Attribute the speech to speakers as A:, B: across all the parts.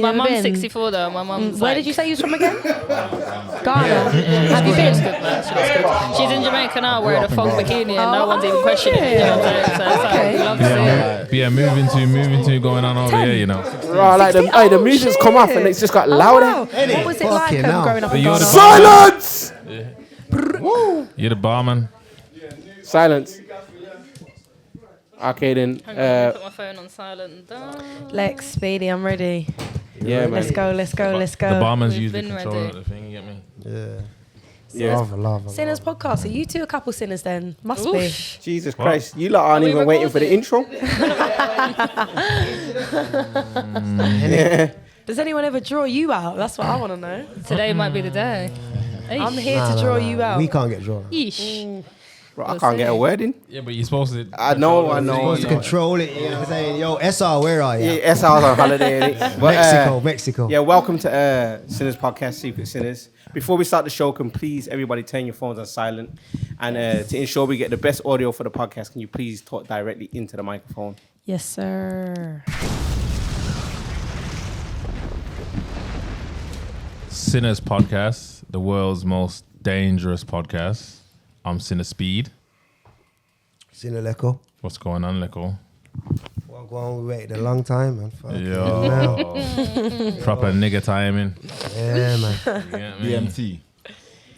A: My mum's 64 though. My mum's Where
B: did you say you was from again? Ghana.
A: Have you been? She looks good. She's in Jamaica now wearing a fog bikini and no one's even questioning it. You know what I'm saying? So it's like, we love to see it.
C: Yeah, moving to going on over here, you know.
D: Right, like the music's come off and it's just got louder.
B: Wow. What was it like growing up in
C: You're
B: Ghana?
D: Silence!
C: You're the barman.
D: Silence. Okay then.
A: I'm gonna put my phone on silent.
B: Lex, Speedy, I'm ready.
D: Yeah, man.
B: Let's go.
C: The barman's
A: We've
C: usually
A: been
C: controlling
A: ready.
C: the thing, you get me?
D: Yeah.
E: Lava.
B: Sinners podcast. Are you two a couple sinners then? Must be.
D: Jesus Christ. You lot aren't even waiting for the intro.
B: Does anyone ever draw you out? That's what I want to know.
A: Today might be the day.
B: I'm here to draw you out.
E: We can't get drawn.
A: Yeesh.
D: Bro, I can't get a word in.
C: Yeah, but you're supposed to.
D: I know.
E: You're supposed to control it, you know what I'm saying? Yo, SR, where are you?
D: Yeah, SR's on holiday, innit? But,
E: Mexico.
D: Yeah, welcome to Sinners Podcast, Secret Sinners. Before we start the show, can please everybody turn your phones on silent, and to ensure we get the best audio for the podcast, can you please talk directly into the microphone?
B: Yes, sir.
C: Sinners Podcast, the world's most dangerous podcast. I'm Sinner Speed.
E: Sinner Leco.
C: What's going on, Leco?
E: Well, go on, we waited a long time, man.
C: Yo. Proper nigga timing.
E: Yeah, man.
C: You get me?
F: BMT.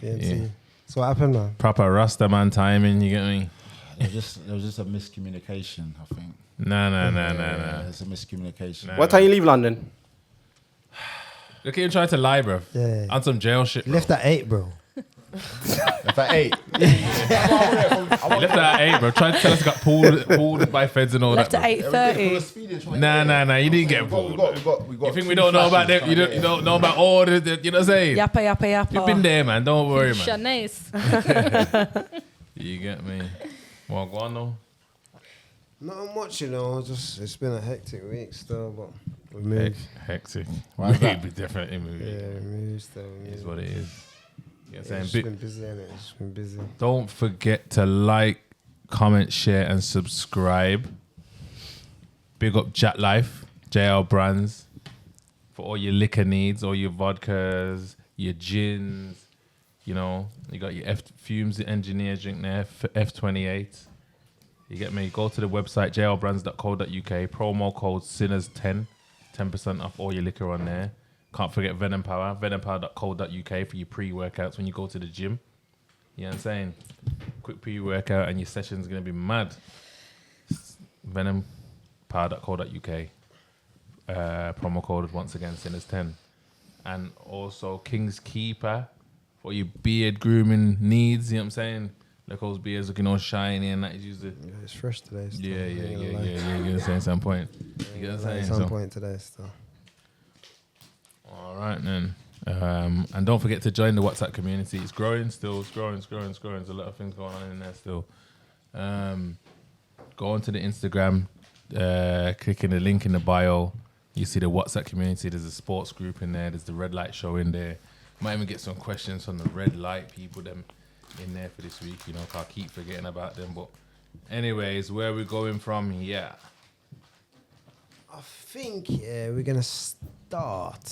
E: Yeah. So what happened, man?
C: Proper Rasta man timing, you get me?
F: There was just a miscommunication, I think.
C: Nah.
F: It's a miscommunication.
C: Nah.
D: What time you leave London?
C: Look at him trying to lie, bro.
E: Yeah.
C: On some jail shit, bro.
E: Left at 8, bro.
F: If I ate.
C: He left at 8, bro. Tried to tell us got pulled by feds and all
B: Left
C: that.
B: at 8:30.
C: Nah. You didn't get pulled.
F: We got
C: You think we don't know about them? You don't know about all the you know what I'm saying?
B: Yappa.
C: You've been there, man. Don't worry, man.
A: Shanice.
C: You get me? Well, go on, though.
E: Not much, you know. Just it's been a hectic week still, but we moved.
C: Hectic.
F: Why is that?
C: Maybe different in movie.
E: Yeah, we moved still.
C: It is what it is. You know what I'm
E: It's
C: saying?
E: been busy, innit? It's been busy.
C: Don't forget to like, comment, share, and subscribe. Big up Jack Life, JL Brands, for all your liquor needs, all your vodkas, your gins. You know, you got your Fumes Engineer drink there, F28. You get me? Go to the website, jlbrands.co.uk, promo code SINNERS10, 10% off all your liquor on there. Can't forget Venom Power, venompower.co.uk for your pre-workouts when you go to the gym. You know what I'm saying? Quick pre-workout and your session's going to be mad. Venompower.co.uk. Promo code, once again, Sinners10. And also King's Keeper for your beard grooming needs. You know what I'm saying? Look, those beards looking all shiny and that is usually.
E: Yeah, it's fresh today. Still.
C: Yeah. You get the same, some point. You get the same.
E: At some point today still.
C: All right, then. And don't forget to join the WhatsApp community. It's growing still. It's growing. There's a lot of things going on in there still. Go onto the Instagram, click in the link in the bio. You see the WhatsApp community. There's a sports group in there. There's the Red Light show in there. Might even get some questions from the Red Light people them in there for this week. You know, I keep forgetting about them. But anyways, where are we going from here?
E: I think, we're going to start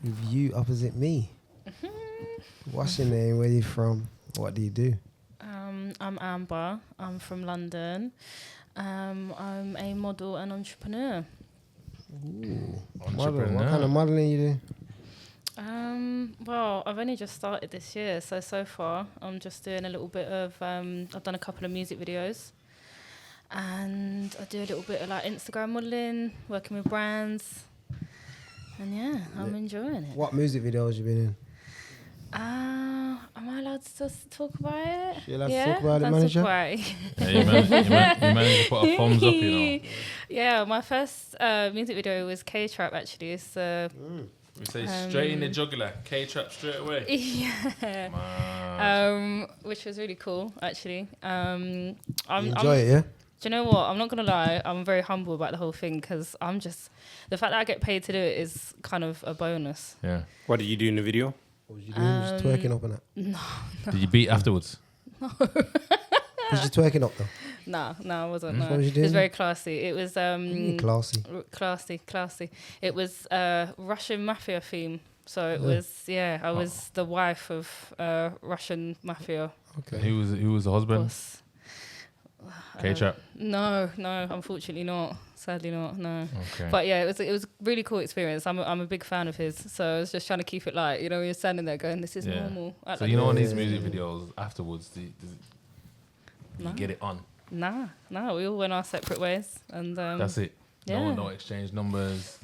E: with you opposite me. What's your name? Where you from? What do you do?
A: I'm Amber. I'm from London. I'm a model and entrepreneur.
E: Ooh, model. What kind of modeling you do?
A: Well, I've only just started this year, so far I'm just doing a little bit of. I've done a couple of music videos, and I do a little bit of like Instagram modeling, working with brands, and yeah, I'm enjoying it.
E: What music videos you been in?
A: Am I allowed to talk about it?
E: You allowed to talk about it, manager?
A: Yeah,
C: You managed to put a thumbs up, you know.
A: Yeah, my first music video was K-Trap actually. So.
C: We say straight in the jugular, K-Trap straight away.
A: Yeah. Which was really cool, actually.
E: You enjoy it, yeah?
A: Do you know what? I'm not going to lie. I'm very humble about the whole thing because I'm just... The fact that I get paid to do it is kind of a bonus.
C: Yeah.
D: What did you do in the video?
E: What was you doing? Just twerking up and that?
A: No.
C: Did you beat afterwards?
A: No.
E: Was you twerking up though?
A: No, I wasn't.
E: What
A: No.
E: was you
A: It was
E: doing?
A: very classy. It was
E: Classy.
A: classy. It was Russian mafia theme. So it
E: Yeah.
A: was, I was the wife of Russian mafia
E: Okay.
C: Who was the husband?
A: boss.
C: K-Trap.
A: No, unfortunately not. Sadly not. No.
C: Okay.
A: But yeah, it was a really cool experience. I'm a big fan of his, so I was just trying to keep it light. You know, you're standing there going, "This is
C: Yeah.
A: normal." Act
C: So
A: like
C: you know, on these
E: Yeah.
C: music videos afterwards, do
A: No.
C: you get it on?
A: Nah, we all went our separate ways, and
C: That's it.
A: yeah.
C: No exchange numbers.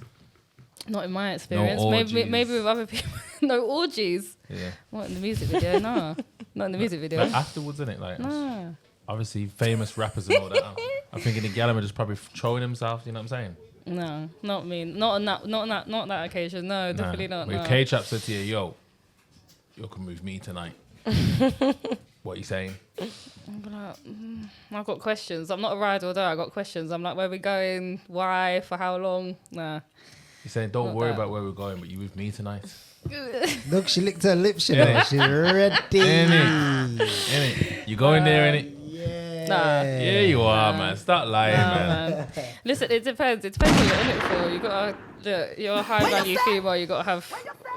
A: not in my experience.
C: orgies.
A: Maybe with other people. No orgies.
C: Yeah.
A: What in the music video? Nah, not in the music video.
C: Like afterwards, isn't it? Like
A: Nah.
C: obviously famous rappers and all that. I'm thinking the Gallagher just probably throwing himself. You know what I'm saying?
A: No, not me. Not on that. Not that occasion. No, definitely not.
C: If
A: No.
C: K-Trap said to you, yo, can move me tonight. What you saying?
A: I'm like, I've got questions. I'm not a ride or die. I got questions. I'm like, where we going? Why? For how long? Nah.
C: You're saying, don't
A: Not
C: worry
A: that.
C: about where we're going, but you with me tonight.
E: Look, she licked her lips, you
C: Yeah.
E: know. She's ready.
C: Innit? You going there, innit?
E: Yeah.
A: Nah.
C: Yeah, you are, man. Stop lying, man.
A: Listen, it depends. It depends what you're in it for. You gotta, you're a high value female. You gotta have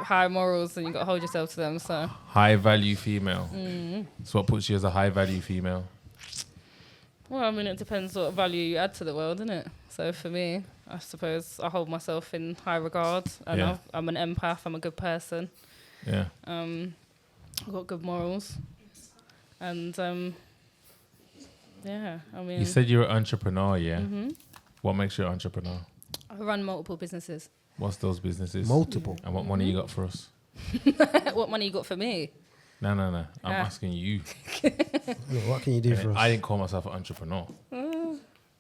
A: high morals, and you gotta hold yourself to them. So
C: High value female. So what puts you as a high value female?
A: well, I mean, it depends what value you add to the world, innit? So for me, I suppose I hold myself in high regard, and
C: Yeah.
A: I'm an empath. I'm a good person.
C: Yeah.
A: I've got good morals, and yeah. I mean,
C: You said you're an entrepreneur, yeah?
A: Mm-hmm.
C: What makes you an entrepreneur?
A: I run multiple businesses.
C: What's those businesses?
E: Multiple.
C: And what money you got for us?
A: What money you got for me?
C: No. I'm
A: Ah.
C: asking you.
E: Look, what can you do for us?
C: I didn't call myself an entrepreneur.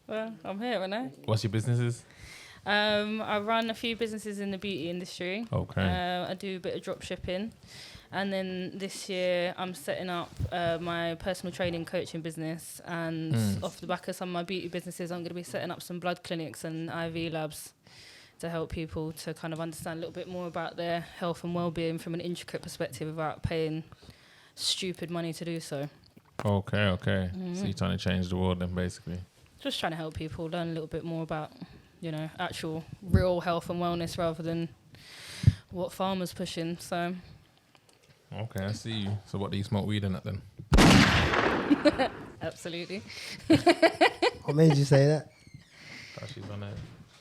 A: Well, I'm here, aren't I?
C: What's your businesses?
A: I run a few businesses in the beauty industry.
C: Okay.
A: I do a bit of drop shipping. And then this year, I'm setting up my personal training coaching business. And off the back of some of my beauty businesses, I'm going to be setting up some blood clinics and IV labs to help people to kind of understand a little bit more about their health and well-being from an intricate perspective without paying stupid money to do so.
C: Okay. So you're trying to change the world then, basically.
A: Just trying to help people learn a little bit more about, actual real health and wellness rather than what farmers pushing. So
C: Okay, I see you. So what do you smoke weed in that then?
A: absolutely.
E: What made you say that?
C: She's on a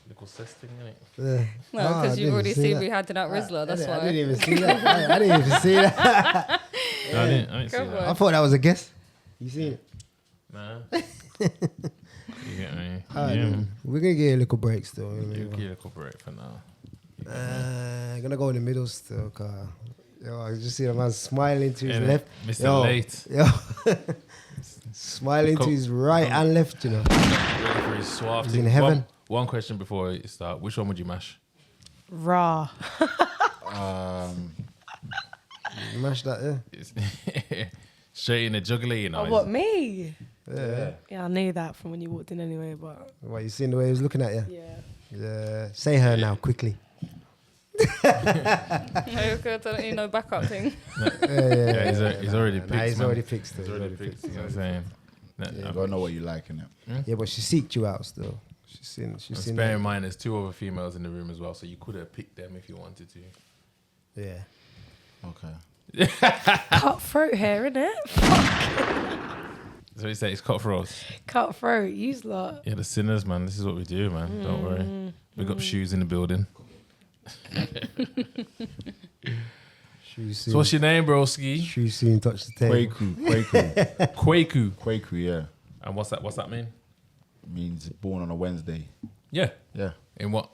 C: little cess thing, innit?
E: Yeah.
A: No,
E: Ah, I
A: because
E: didn't
A: you've already
E: see
A: seen
E: that.
A: me handing out Rizzler. That's
E: I
A: why.
E: didn't even see that. I didn't even see that.
C: No, I didn't see
A: Come
C: that.
E: I thought that was a guess. You seen it?
C: Nah. You get me?
E: Alright,
C: Yeah.
E: then. We're going to get a little break still.
C: You get a little break for now.
E: Gonna go in the middle still, cause I just see the man smiling to his
C: Innit?
E: left.
C: Mr. Late.
E: Yo. Smiling to his right and left, you know.
C: Ready for his suave
E: He's
C: thing.
E: in heaven.
C: One question before you start. Which one would you mash?
B: Raw.
E: Mash that, yeah.
C: Straight in the jugular, you know.
B: Oh, what, me?
E: Yeah.
B: Yeah, I knew that from when you walked in anyway, but
E: What, you seen the way he was looking at you?
B: yeah.
E: Yeah. Say her now, quickly.
A: No, good. I don't need no backup thing.
C: Yeah, he's already picked.
E: Nah, he's
C: man.
E: already fixed it.
C: He's already picked. You know what I'm saying?
F: You gotta know what you like, innit?
E: Yeah, but she seeked you out still. She's seen
C: Just bear in mind, there's two other females in the room as well, so you could have picked them if you wanted to.
E: Yeah.
F: Okay.
B: Cutthroat hair, innit?
C: So you say it's cutthroats.
B: Cutthroat, you lot.
C: Yeah, the sinners, man. This is what we do, man. Don't worry. We got shoes in the building. So what's your name, broski?
E: She seen touch the table.
C: Kweku.
F: Kweku, yeah.
C: And what's that mean?
F: Means born on a Wednesday.
C: Yeah.
F: Yeah.
C: In what?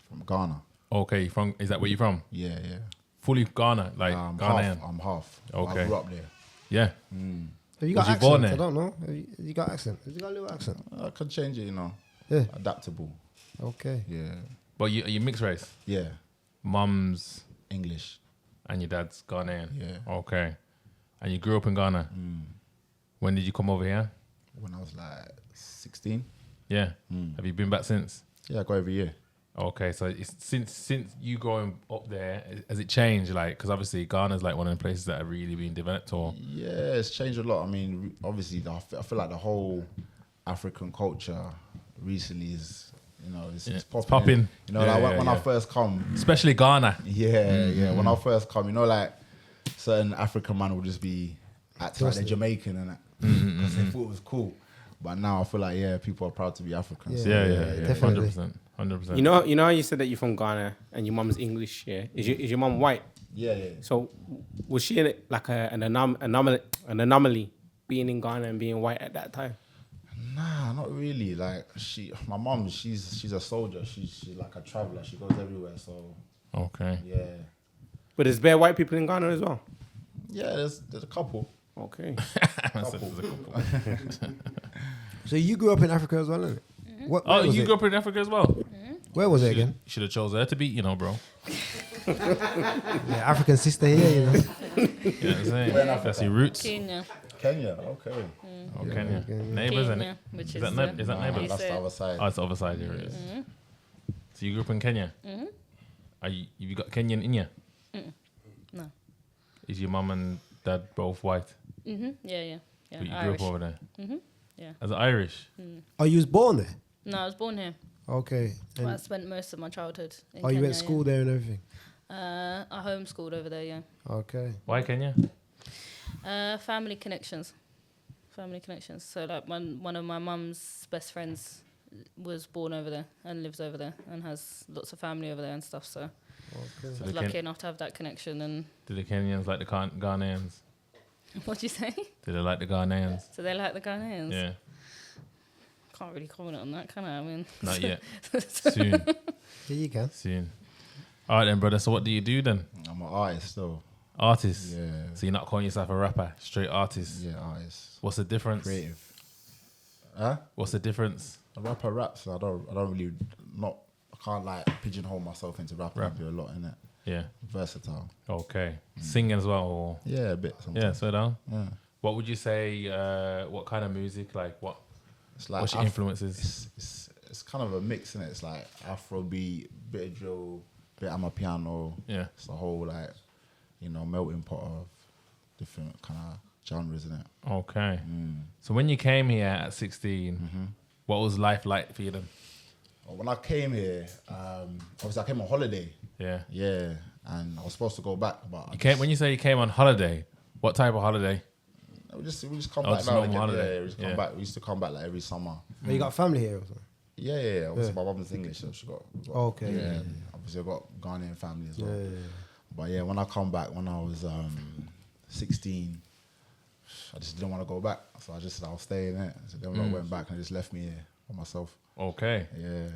F: From Ghana.
C: Okay, is that where you're from?
F: Yeah.
C: Fully Ghana, like Ghanaian.
F: I'm half.
C: Okay.
F: I grew up there.
C: Yeah.
E: Have you got
C: Was you born
E: accent?
C: there?
E: I don't know. Have you got accent? Have you got a little accent?
F: I can change it, you know.
E: Yeah.
F: Adaptable.
E: Okay.
F: Yeah.
C: But you mixed race?
F: Yeah.
C: Mum's
F: English.
C: and your dad's Ghanaian?
F: Yeah.
C: Okay. And you grew up in Ghana? When did you come over here?
F: When I was like 16.
C: Yeah. Have you been back since?
F: Yeah, I go every year.
C: Okay, so it's since you growing up there, has it changed? Like, because obviously Ghana's like one of the places that have really been developed. Or
F: Yeah, it's changed a lot. I mean, obviously, I feel like the whole African culture recently is, it's
C: It's
F: popping.
C: popping.
F: You know, like when I first come,
C: Especially Ghana.
F: yeah. When I first come, like certain African man would just be acting like they're Jamaican and that because they thought it was cool. But now I feel like people are proud to be Africans.
C: Yeah,
E: definitely.
C: 100%.
D: You know how you said that you're from Ghana and your mum's English. Yeah, is your mum white?
F: Yeah.
D: So was she like an anomaly being in Ghana and being white at that time?
F: Nah, not really. Like my mom, she's a soldier. She's like a traveler. She goes everywhere. So
C: Okay.
F: yeah,
D: But there's bare white people in Ghana as well.
F: yeah. There's a couple.
D: Okay.
E: So you grew up in Africa as well, innit? Where
C: Oh,
E: was
C: you
E: it?
C: grew up in Africa as well?
E: Where was it again?
C: You should have chose her to beat, bro.
E: Yeah, African sister here,
C: You know what I'm saying? That's your roots.
A: Kenya.
F: Kenya, okay.
C: Oh, Kenya.
E: Kenya.
C: Neighbours, isn't
A: Kenya,
C: it?
A: which
C: Is
A: is
C: that
A: the-
C: is that neighbours?
F: That's the other side.
C: Oh, it's the other side here it is. So you grew up in Kenya? Have you got Kenyan in you?
A: No.
C: Is your mum and dad both white?
A: Yeah.
C: But you
A: Irish.
C: grew up over there?
A: Yeah.
C: As Irish?
E: Oh, you was born there?
A: No, I was born here.
E: Okay.
A: But I
E: And,
A: spent most of my childhood in
E: you
A: Kenya,
E: went to school there and everything?
A: I homeschooled over there, yeah.
E: Okay.
C: Why Kenya?
A: Family connections. So like one of my mum's best friends was born over there and lives over there and has lots of family over there and stuff. So
E: Okay.
C: So
A: I was
C: the
A: lucky enough to have that connection. And
C: do the Kenyans like the Ghanaians?
A: what'd you say?
C: Do they like the Ghanaians?
A: So they like the Ghanaians?
C: Yeah.
A: Can't really comment on that, can I? I mean,
C: Not yet. Soon.
E: Yeah, you can.
C: Soon. All right then, brother. So what do you do then?
F: I'm an artist though.
C: Artist?
F: Yeah.
C: So you're not calling yourself a rapper? Straight artist?
F: Yeah, artist.
C: What's the difference?
F: Creative. Huh?
C: What's the difference?
F: A rapper raps. So I don't really I can't like pigeonhole myself into rap. I do a lot in it.
C: Yeah.
F: Versatile.
C: Okay. Singing as well? Or?
F: Yeah, a bit. Sometimes.
C: Yeah, slow down.
F: Yeah.
C: What would you say, what kind of music, like what?
F: It's like
C: What's your influences?
F: It's kind of a mix, innit? It's like Afrobeat, bit of drill, bit amapiano.
C: Yeah.
F: It's a whole like, melting pot of different kind of genres, innit?
C: Okay. So when you came here at 16, what was life like for you then?
F: When I came here, obviously I came on holiday.
C: Yeah.
F: Yeah, and I was supposed to go back, but
C: When you say you came on holiday, what type of holiday?
F: we just come
C: Oh,
F: back
C: just
F: now
C: normal
F: and again.
C: holiday.
F: Yeah, we just come
C: Yeah.
F: back. We used to come back like every summer.
E: Oh, you got family here or something?
F: Yeah. Obviously, my mum's English, so she got.
E: Okay.
F: Yeah. Obviously, I got Ghanaian family as well.
E: Yeah.
F: But yeah, when I come back, when I was 16, I just didn't want to go back, so I just said I'll stay in it. So then when I went back, and they just left me here by myself.
C: Okay.
F: Yeah,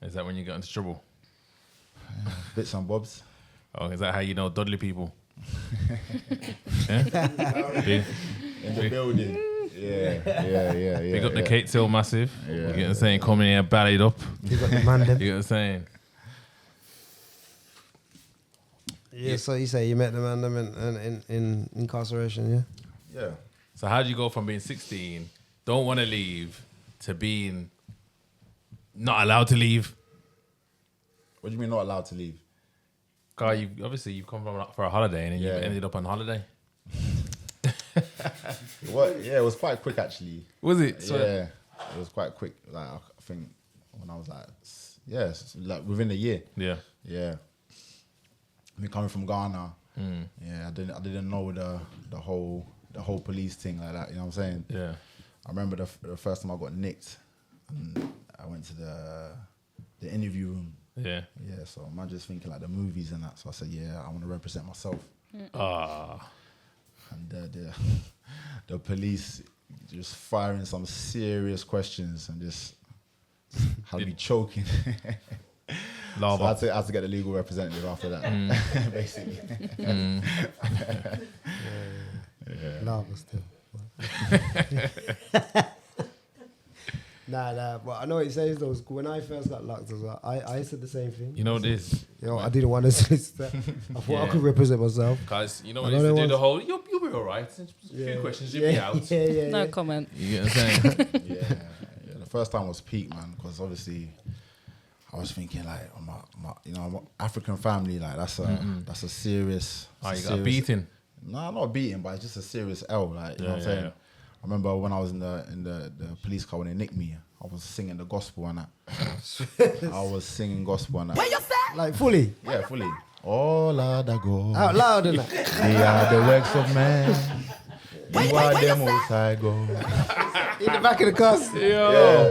C: Is that when you got into trouble?
F: bits and bobs.
C: Oh, is that how you know Dudley people? Yeah? Big,
F: In the building. Yeah.
C: big up the Kate Till Massive.
F: Yeah.
C: You get what I'm saying? Coming here, ballied up.
E: You got the man them.
C: You get what I'm saying?
E: Yeah, so you say you met the man them in incarceration, yeah?
F: Yeah.
C: So how did you go from being 16, don't want to leave, to being not allowed to leave?
F: What do you mean not allowed to leave?
C: Carl, you've come from for a holiday and then you
F: Yeah.
C: ended up on holiday.
F: Yeah, it was quite quick actually.
C: Was it? So
F: Yeah, it was quite quick. Like I think when I was like within a year.
C: Yeah.
F: Yeah. Me coming from Ghana. Yeah, I didn't know the whole police thing like that. You know what I'm saying?
C: Yeah.
F: I remember the first time I got nicked, and I went to the interview room.
C: Yeah.
F: Yeah, so I'm just thinking like the movies and that. So I said, yeah, I want to represent myself.
C: Ah.
F: And the police just firing some serious questions and just had me choking.
C: Lava.
F: So I had to get the legal representative after that, basically.
E: Lava still. Nah, but I know what it says though. When I first got locked as well, I said the same thing.
C: You know this.
E: I didn't want to sister. I thought I
C: Yeah.
E: could represent myself.
C: Guys, you know
E: I
C: when
E: know
C: they used to
E: there
C: do the
E: was-
C: whole, you'll be all right. A few questions, you'll be out.
E: Yeah.
A: No comment.
C: You get what I'm saying?
F: yeah. The first time was peak, man, because obviously I was thinking like, I'm an African family, like that's a serious.
C: Oh, you got a
F: serious-
C: beating.
F: No, not a beating, but it's just a serious L. Like, you know what I'm saying? remember when I was in the police car when they nicked me, I was singing the gospel and that. I was singing gospel and that.
E: Where you say? Like fully?
F: Yeah, fully. All other God.
E: Out loud and that.
F: They are the works of man. You are the most high God.
E: In the back of the car.
F: Yeah.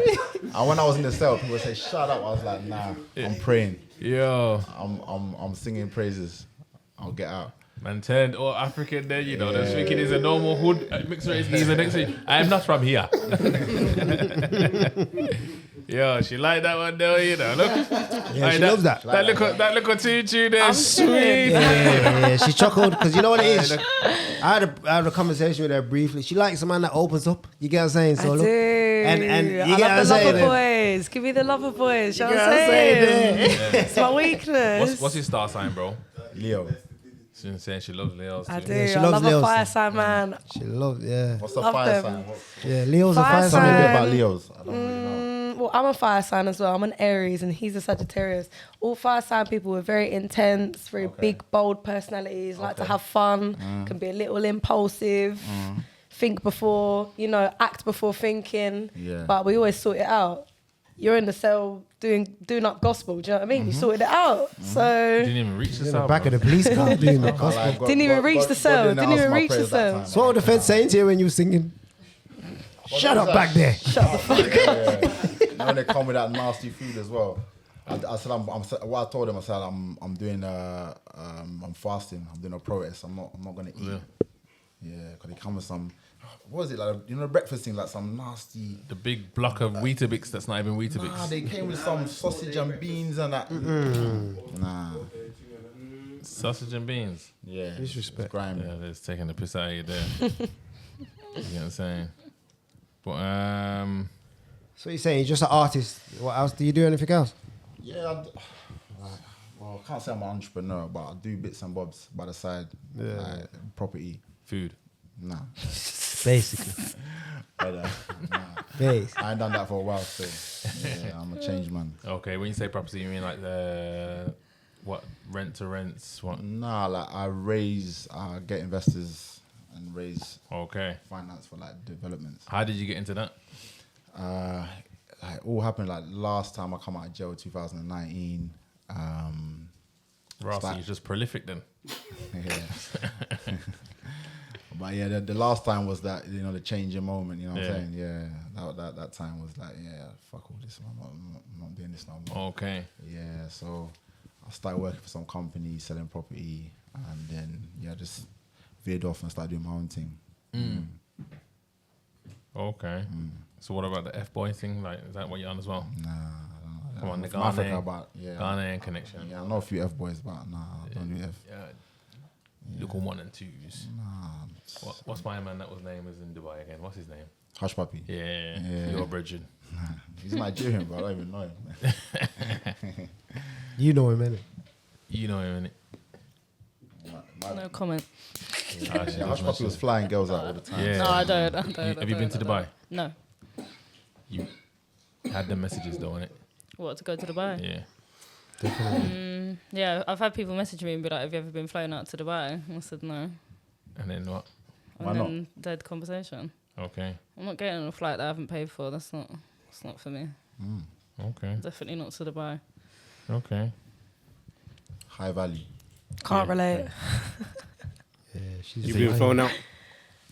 F: And when I was in the cell, people would say, "Shut up." I was like, "Nah, I'm praying.
C: Yo,
F: I'm singing praises. I'll get out."
C: man turned all African there, you know. They're thinking he's a normal hood mixer. He's the next thing. I am not from here. Yo, she like that one though, you know. Look.
E: Yeah, she loves that.
C: That little tune there, sweet.
E: Yeah. She chuckled because you know what it is. I had a conversation with her briefly. She likes a man that opens up. You get what I'm saying? So
B: I
E: look,
B: do.
E: and you
B: I
E: get what I'm
B: love the
E: saying?
B: lover boys. Give me the lover boys. You know
E: You
B: what I'm
E: get what I'm
B: saying?
E: saying?
B: It's my weakness.
C: What's your star sign, bro?
F: Leo.
C: She's saying she loves Leos.
B: I
C: too.
B: do.
E: Yeah, she
B: I
E: loves
B: love
E: Leos.
B: a fire sign, man.
E: She loves, yeah.
F: What's the
B: Love
F: fire
B: them.
F: sign?
E: Yeah, Leo's a
B: Fire
E: fire
F: Tell me a
E: sign.
F: bit about Leos. I don't really know.
B: Well, I'm a fire sign as well. I'm an Aries and he's a Sagittarius. All fire sign people are very intense, very big, bold personalities, like to have fun, can be a little impulsive, think before, act before thinking.
F: Yeah.
B: But we always sort it out. You're in the cell doing up gospel, do you know what I mean? You sorted it out. So
C: Didn't even reach the
E: In the
C: cell.
E: back of the police car doing the gospel.
F: Like, God-
B: Didn't even
F: God-
B: reach
F: God-
B: the cell.
F: God
B: Didn't
F: answer
B: even
F: my
B: reach the
F: prayers that
B: cell.
F: time.
E: So what the Fed saying to you when you singing? Shut up back there.
F: And when they come with that nasty food as well, I said what I told them. I said I'm doing I'm fasting. I'm doing a protest. I'm not gonna eat. Yeah, because they come with some. What is it like? The breakfast thing, like some nasty.
C: The big block of Weetabix that's not even Weetabix.
F: Nah, they came with some sausage and beans and that. Nah.
C: Sausage and beans.
F: Yeah.
E: Disrespect.
F: It's grimy.
C: Yeah, they're just taking the piss out of you there. You know what I'm saying? But
E: So you're saying you're just an artist. What else? Do you do anything else?
F: Yeah. Well, I can't say I'm an entrepreneur, but I do bits and bobs by the side.
E: Yeah.
F: Like property.
C: food.
F: Nah.
E: Basically.
F: But, nah.
E: Base.
F: I ain't done that for a while, so yeah, I'm a changed man.
C: Okay, when you say property, you mean like the what rent to rents? What?
F: Nah, like I get investors and raise
C: Okay.
F: finance for like developments.
C: How did you get into that?
F: Like all happened like last time I come out of jail, 2019.
C: Ross,
F: like-
C: you're just prolific then.
F: Yeah. But yeah, the last time was that, the changing moment, you know what
C: Yeah.
F: I'm saying? Yeah, that time was like, yeah, fuck all this, I'm not doing this no more.
C: Okay.
F: Yeah, so I started working for some company, selling property, and then, just veered off and started doing my own thing.
C: Okay. So what about the F-boy thing? Like, is that what you're on as well?
F: Nah,
C: Come on, the
F: from Africa,
C: Ghanaian,
F: but yeah.
C: Ghanaian connection.
F: Yeah, I know a few F-boys, but nah, I don't do F.
C: Yeah. Look on 1 and 2s.
F: Nah,
C: What's my man that was name was in Dubai again? What's his name?
F: Hush Puppy.
C: Yeah.
F: Yeah.
C: Your Bridget.
F: He's Nigerian, but I don't even know him.
E: You know him, innit?
C: You know him, innit?
A: No comment.
C: Ah, she
F: Yeah, Hush
C: does
F: Puppy was flying girls out all the time.
C: Yeah.
A: No, I don't.
C: Have you been to Dubai?
A: No.
C: You had the messages though, innit?
A: What, to go to Dubai?
C: Yeah.
A: Yeah, I've had people message me and be like, have you ever been flown out to Dubai? I said no.
C: And then what?
A: And
F: Why not?
A: then dead conversation.
C: Okay.
A: I'm not getting on a flight that I haven't paid for. That's not for me.
C: Okay.
A: Definitely not to Dubai.
C: Okay.
F: High value.
B: Can't relate.
E: Yeah, she's
D: You've been flown out.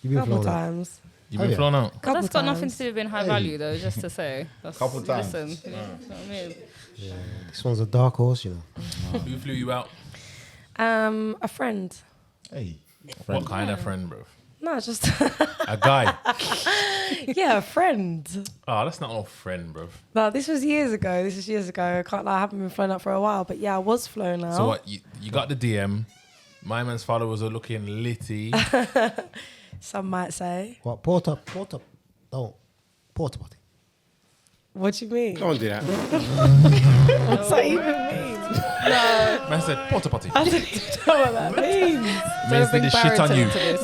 E: You've been
B: Couple
E: flown out.
B: times.
C: You been
E: yeah.
C: flown out?
A: But
B: Couple
A: that's got nothing
B: times.
A: to do with being high value, though, just to say. That's,
F: Couple times.
A: Listen, you know what I mean?
E: Yeah, this one's a dark horse, you know.
C: Who flew you out?
B: A friend.
F: Hey.
C: What kind of friend, bro?
B: No, just
C: A guy.
B: yeah, a friend.
C: Oh, that's not no friend, bro.
B: No, this was years ago. I can't lie, I haven't been flown out for a while, but yeah, I was flown out.
C: So what? You got the DM. My man's followers are looking litty.
B: Some might say.
E: What? Porta. No. Porta potty.
B: What do you mean?
D: Don't do that.
B: What's that even mean?
C: Man said porta potty.
B: I don't even know what that means.
C: Means did the shit on you.
A: To this,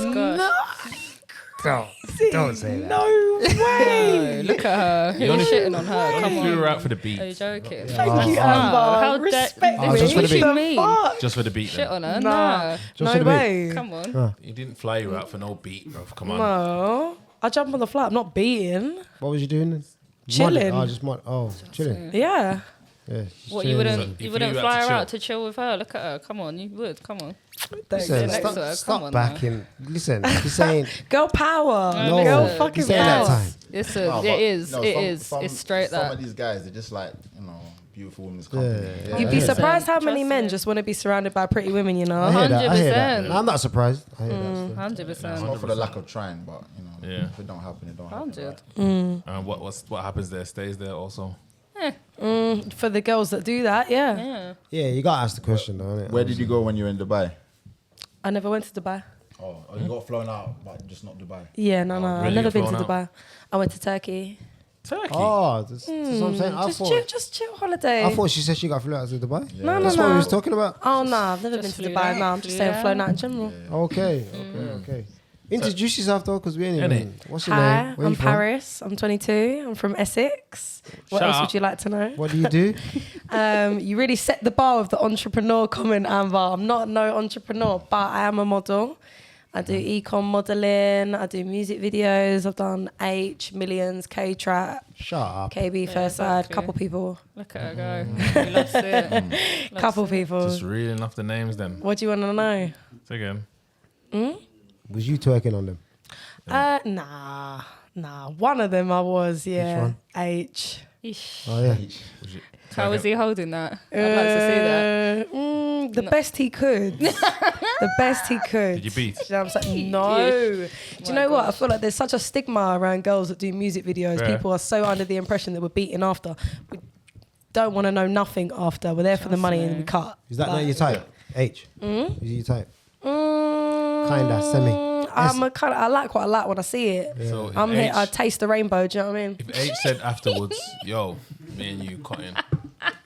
A: gosh.
E: Don't say that.
B: No way.
A: No, look at her. You're
C: only-
A: shitting on her. Come
C: Flew her
A: on.
C: out for the
A: Are
C: beat.
A: you joking?
B: Thank you,
A: How
B: Amber.
A: dare-
B: Respect
E: Oh,
B: me.
E: just for the
A: What do
E: beat.
A: you mean?
B: Fuck?
C: Just for the beat.
A: Shit
C: Then.
A: on her?
B: Nah.
A: No.
E: Just for
B: No
E: the beat.
B: way.
A: Come on.
C: He didn't fly you out for no beat, bro. Come on.
B: No. I jump on the flight. I'm not beating.
E: What was you doing then?
B: Chilling.
E: Chilling.
B: Yeah.
E: Yeah.
A: What, you wouldn't
C: if
A: wouldn't
C: you had
A: fly
C: to
A: her
C: chill.
A: out to chill with her? Look at her. Come on, you would. Come on.
E: Listen,
A: next to her, come
E: stop
A: on
E: backing. Listen, you're saying
B: Girl power.
A: No,
B: Girl
A: listen.
B: fucking
E: you saying that
B: power.
E: time.
A: Listen,
F: No,
A: it
F: but,
A: is.
F: no,
A: It is.
F: some-
A: It's straight
F: Some
A: that.
F: of these guys, they're just like, beautiful women's company.
E: Yeah.
B: You'd be
E: Yeah.
B: surprised how many
A: Trust
B: men
A: me.
B: just want to be surrounded by pretty women, you know?
E: I hear that.
A: 100%.
E: No, I'm not surprised. I hear that.
A: 100%.
F: It's not for the lack of trying, but
C: Yeah.
F: if it don't happen, it don't happen.
A: 100.
F: right?
C: And what happens there stays there also.
B: For the girls that do that, yeah.
A: Yeah.
E: Yeah, you gotta ask the question, though. Innit?
F: Where did you go when you were in Dubai?
B: I never went to Dubai.
F: Oh, you got flown out, but just not Dubai.
B: Yeah, no.
C: really?
B: I've never
C: You've
B: been to
C: flown
B: Dubai. I went to Turkey.
C: Turkey.
E: Oh, that's what I'm saying.
B: Just chill holiday.
E: I thought she said she got flown out to Dubai.
B: No,
E: That's
B: no,
E: what we
B: no.
E: was talking about.
B: Oh, no, I've never been
A: Just
B: to
A: flew
B: Dubai.
A: out,
B: No, I'm just
A: flew
B: saying
A: out.
B: flown out in general.
E: Okay. Introduce yourself though, because we ain't
C: Innit?
E: even. What's your
B: Hi,
E: name? Where
B: I'm
E: you from?
B: Paryss. I'm 22. I'm from Essex. What
C: Shout
B: else
C: out.
B: would you like to know?
E: What do you do?
B: You really set the bar with the entrepreneur comment, Amber. I'm not no entrepreneur, but I am a model. I do e-com modeling. I do music videos. I've done H, Millions, K-Trap,
E: Shut up.
B: KB First Side,
A: exactly.
B: couple people.
A: Look at her go. He loves it. Loves
B: Couple
A: it.
B: people.
C: Just reeling off the names then.
B: What do you want to know?
C: Say again.
E: Was you twerking on them?
B: Nah. One of them I was, yeah.
E: one?
B: H.
A: Ish.
E: Oh yeah.
A: How was he holding that? I'd like to see that.
B: The best he could. The best he could.
C: Did you beat?
B: You know what I'm saying? No. Do you know what? I feel like there's such a stigma around girls that do music videos.
C: Yeah.
B: People are so under the impression that we're beating after. We don't want to know nothing after. We're there for the money and we cut.
E: Is that not your type? H. Is it your type?
B: Kinda,
E: semi.
B: I like what I like when I see it.
C: So if
B: I'm here. I
C: H,
B: taste the rainbow. Do you know what I mean?
C: if H said afterwards, yo, me and you cutting.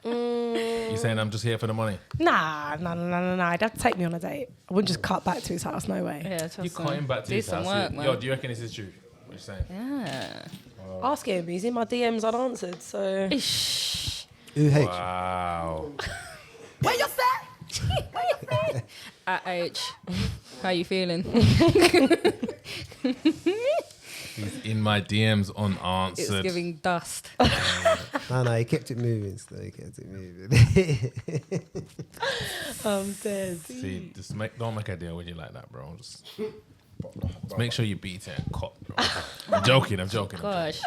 C: You saying I'm just here for the money?
B: Nah. He'd have to take me on a date. I wouldn't just cut back to his house. No way.
A: Yeah, trust
C: You
A: me.
C: cutting back to his
A: Decent
C: house?
A: work, man.
C: Yo, do you reckon this is true? What you saying?
A: Yeah.
B: Ask him. He's in my DMs unanswered. So
A: Ish.
E: Ooh, H.
C: Wow.
B: where you say?
A: At H. How you feeling?
C: He's in my DMs
A: It's
C: unanswered.
A: giving dust.
E: No, he kept it moving. Still, he kept it moving.
B: I'm dead.
C: See, don't make a deal with you like that, bro. Just make sure you beat it and cut, bro. I'm joking.
A: Gosh.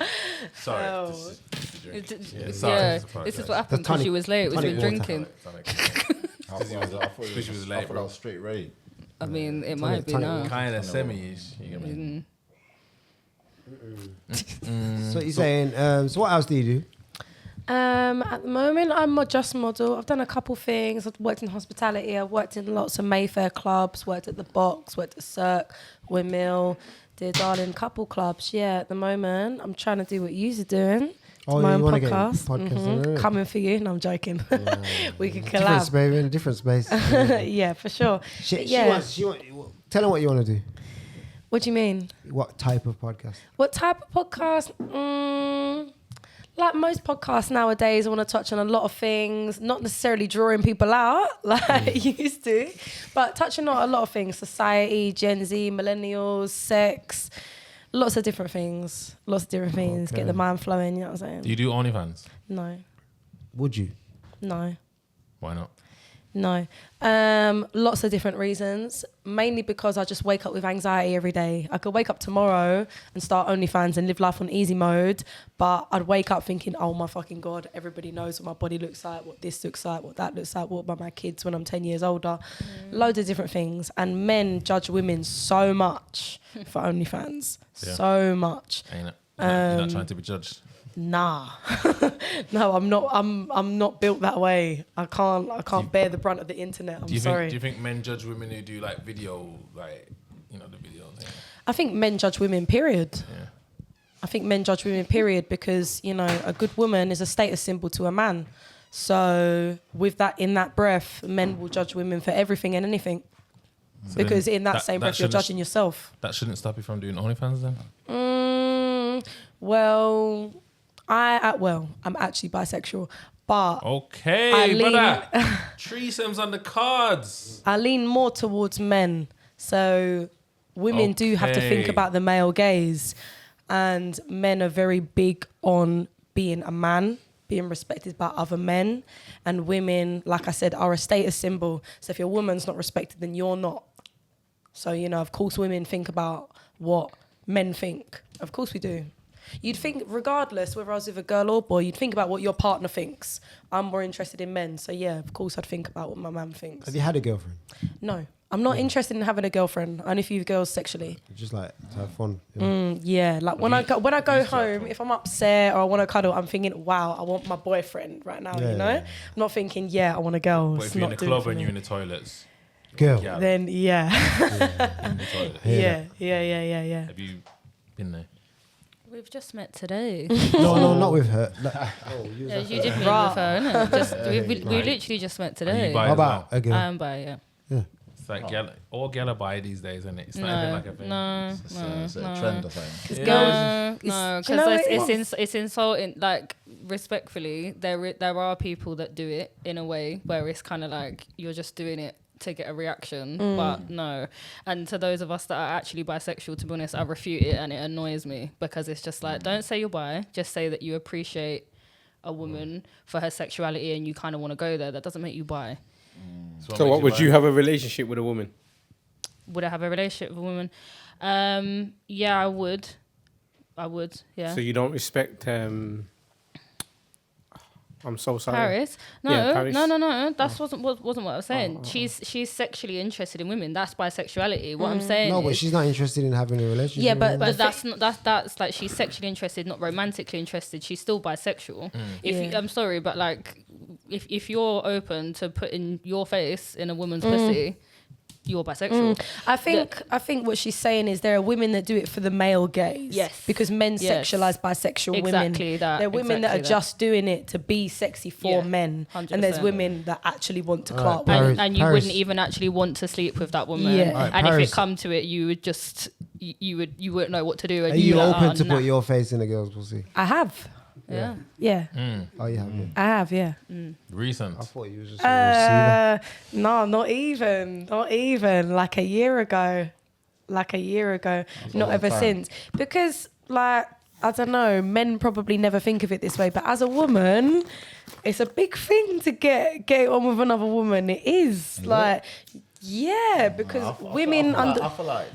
C: Sorry.
B: Oh.
C: This is a joke.
A: Yeah,
C: sorry,
A: this is
C: apologise.
A: what happened because
E: tonic-
A: she was late. We've
E: tonic
A: been
E: water.
A: drinking.
F: I thought
C: She was late,
F: I thought
C: bro.
F: I was straight Ray.
A: I mean, it might be
E: tonic
A: now.
C: Kind of semi-ish. You get me?
E: So you're saying? So what else do you do?
B: At the moment, I'm a just model. I've done a couple things. I've worked in hospitality. I've worked in lots of Mayfair clubs. Worked at the Box. Worked at Cirque, Windmill. Did Darling couple clubs. Yeah, at the moment, I'm trying to do what you're doing.
E: Oh,
B: my
E: you
B: own
E: want to get
B: podcast.
E: podcasting?
B: Coming for you. No, I'm joking. We can
E: Different
B: collab.
E: space, in a different space.
B: Yeah, for sure.
E: She
B: Yeah.
E: wants. Tell her what you want to do.
B: What do you mean?
E: What type of podcast?
B: What type of podcast? Like most podcasts nowadays, I want to touch on a lot of things, not necessarily drawing people out like I used to, but touching on a lot of things: society, Gen Z, millennials, sex, lots of different things. Get the mind flowing. You know what I'm saying?
C: Do you do OnlyFans?
B: No,
E: Would you?
B: no.
C: Why not?
B: No. Lots of different reasons. Mainly because I just wake up with anxiety every day. I could wake up tomorrow and start OnlyFans and live life on easy mode, but I'd wake up thinking, oh my fucking God, everybody knows what my body looks like, what this looks like, what that looks like, what about my kids when I'm 10 years older. Loads of different things. And men judge women so much for OnlyFans.
C: Yeah.
B: So much.
C: Ain't it? You're not trying to be judged.
B: Nah. No, I'm not built that way. I can't bear the brunt of the internet. I'm sorry.
C: Do you think men judge women who do like video, like, you know, the videos? Yeah.
B: I think men judge women, period.
C: Yeah.
B: I think men judge women, period, because, you know, a good woman is a status symbol to a man. So with that, in that breath, men will judge women for everything and anything.
C: So
B: because
C: then
B: in that same breath, you're
C: shouldn't-
B: judging yourself.
C: That shouldn't stop you from doing OnlyFans then?
B: Well, I'm actually bisexual, but
C: Okay,
B: I lean-
C: brother. Threesomes on the cards.
B: I lean more towards men. So women do have to think
C: Okay.
B: about the male gaze, and men are very big on being a man, being respected by other men, and women, like I said, are a status symbol. So if your woman's not respected, then you're not. So, you know, of course women think about what men think. Of course we do. You'd think, regardless whether I was with a girl or boy, you'd think about what your partner thinks. I'm more interested in men, so yeah, of course I'd think about what my man thinks.
E: Have you had a girlfriend?
B: No, I'm not interested in having a girlfriend. I only if you girls sexually.
E: Just like to have fun. Yeah.
B: Yeah, like when I go home, if I'm upset or I want to cuddle, I'm thinking, wow, I want my boyfriend right now.
E: Yeah,
B: You know,
E: yeah.
B: I'm not thinking, yeah, I want a girl.
C: But
B: It's
C: if you're in
B: not
C: the
B: doing
C: club
B: for
C: and
B: me.
C: you're in the toilets,
E: Girl.
C: yeah,
B: Then yeah,
C: in the toilet.
B: yeah.
C: Have you been there?
A: We've just met today.
E: No, not with her. Like,
A: Yeah, you did meet with her, innit? Just, we literally just met
C: Are you
A: today.
C: bi
E: how
C: as well?
E: about a girl?
A: I'm bi, yeah.
C: It's like all gal are bi these days, isn't it? It's not even
A: No,
C: like a thing.
A: no,
F: It's a
A: no.
F: trend or something.
C: Yeah.
A: No,
B: do you know
A: because
B: what it is?
A: it's insulting. Like, respectfully, there are people that do it in a way where it's kind of like you're just doing it to get a reaction, but no. And to those of us that are actually bisexual, to be honest, I refute it, and it annoys me because it's just like, don't say you're bi, just say that you appreciate a woman for her sexuality and you kind of want to go there. That doesn't make you bi.
D: So what would you have a relationship with a woman?
A: Would I have a relationship with a woman? Yeah, I would. Yeah.
D: So you don't respect I'm so sorry.
A: Paryss?
D: Yeah, Paryss.
A: No. That wasn't what I was saying. She's sexually interested in women. That's bisexuality. What I'm saying
E: No,
A: is,
E: but she's not interested in having a relationship.
B: Yeah,
E: with
B: but
E: me.
A: that's like she's sexually interested, not romantically interested. She's still bisexual. I'm sorry, but like if you're open to putting your face in a woman's pussy, you're bisexual.
B: I think what she's saying is there are women that do it for the male gaze.
A: Yes.
B: Because men
A: Yes.
B: sexualize bisexual women.
A: Exactly that.
B: There are women that are
A: Exactly that.
B: just doing it to be sexy for
A: Yeah,
B: men.
A: 100%.
B: And there's women that actually want to
E: Alright,
B: clark
E: Paryss-
B: women.
A: And you
E: Paryss-
A: wouldn't even actually want to sleep with that woman.
B: Yeah.
E: Alright,
A: And if
E: Paryss-
A: it come to it, you would just you wouldn't know what to do. And
E: Are you
A: like,
E: open
A: "Oh,
E: to
A: nah."
E: put your face in a girl's pussy?
B: I have.
A: Yeah.
B: Yeah.
E: Oh, you have. Yeah.
B: I have, yeah.
C: Recent.
E: I thought you was just a receiver.
B: No, not even. Like a year ago. Not ever
F: time.
B: since. Because, like, I don't know, men probably never think of it this way, but as a woman, it's a big thing to get it on with another woman. It is. Like, yeah, because women
F: I feel like,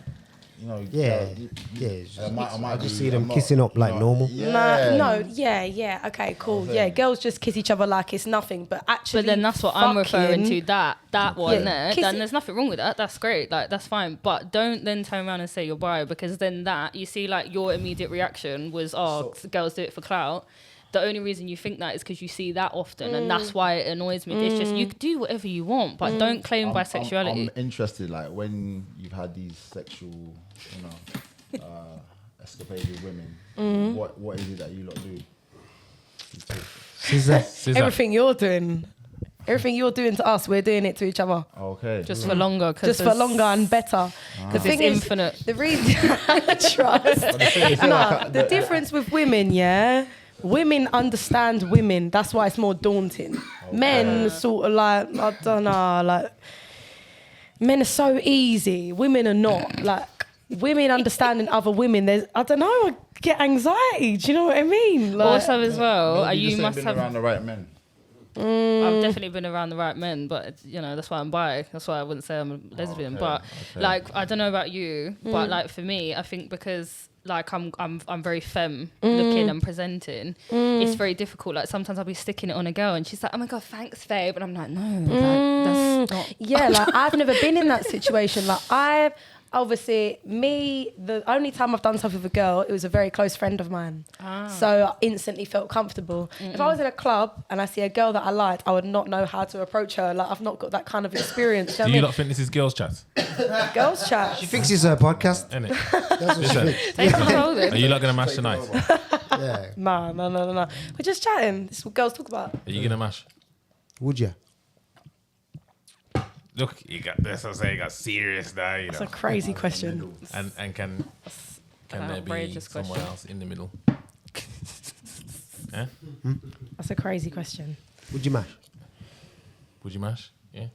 F: you know,
E: Yeah,
F: you-
E: yeah. it's just-
F: I might
E: I just
F: be-
E: see them
F: I'm not-
E: kissing up like
F: you know,
E: normal.
F: Yeah.
B: Okay, cool. Yeah, girls just kiss each other like it's nothing, but actually,
A: But then that's what I'm referring to.
B: fucking-
A: That one
B: Yeah.
A: there.
B: Kiss
A: Then
B: it-
A: there's nothing wrong with that. That's great. Like that's fine. But don't then turn around and say you're bi, because then that you see like your immediate reaction was, girls do it for clout. The only reason you think that is because you see that often, and that's why it annoys me. It's just you can do whatever you want, but don't claim bisexuality.
F: I'm interested, like when you've had these sexual, you know, escapades with women. What is it that you lot do?
E: Scissor.
C: Scissor.
B: Everything you're doing to us, we're doing it to each other.
F: Okay.
A: Just for longer,
B: Just for longer and better.
A: because it's infinite.
B: The reason trust. The difference with women, yeah. Women understand women. That's why it's more daunting. Men sort of like, I don't know, like men are so easy. Women are not. Like women understanding other women. There's, I don't know, I get anxiety. Do you know what I mean? Like,
A: Also, as well,
F: Maybe
A: you
F: just ain't
A: must
F: been
A: have.
F: around the right men.
A: I've definitely been around the right men, but you know that's why I'm bi. That's why I wouldn't say I'm a lesbian. But like I don't know about you, but like for me, I think because like I'm very femme looking and presenting, it's very difficult. Like sometimes I'll be sticking it on a girl and she's like, "Oh my god, thanks, babe," and I'm like, "No, like, that's not."
B: yeah, like I've never been in that situation. Like I've obviously the only time I've done stuff with a girl, it was a very close friend of mine. So I instantly felt comfortable. If I was in a club and I see a girl that I liked, I would not know how to approach her. Like I've not got that kind of experience.
C: Do you not think this is girls' chat?
B: Girls chat.
E: She thinks it's her podcast.
C: Innit?
E: That's what she
C: Listen,
E: thinks.
A: Take control then.
C: are you not gonna mash tonight?
E: Yeah.
B: No. We're just chatting. This is what girls talk about.
C: Are you gonna mash?
E: Would you?
C: Look, you got this. I say you got serious now. You
B: It's
C: know,
B: a crazy question.
C: and can
A: an
C: there be
A: outrageous
C: someone
A: question.
C: else in the middle? Eh?
B: That's a crazy question.
E: Would you mash?
C: Would you mash? Yeah.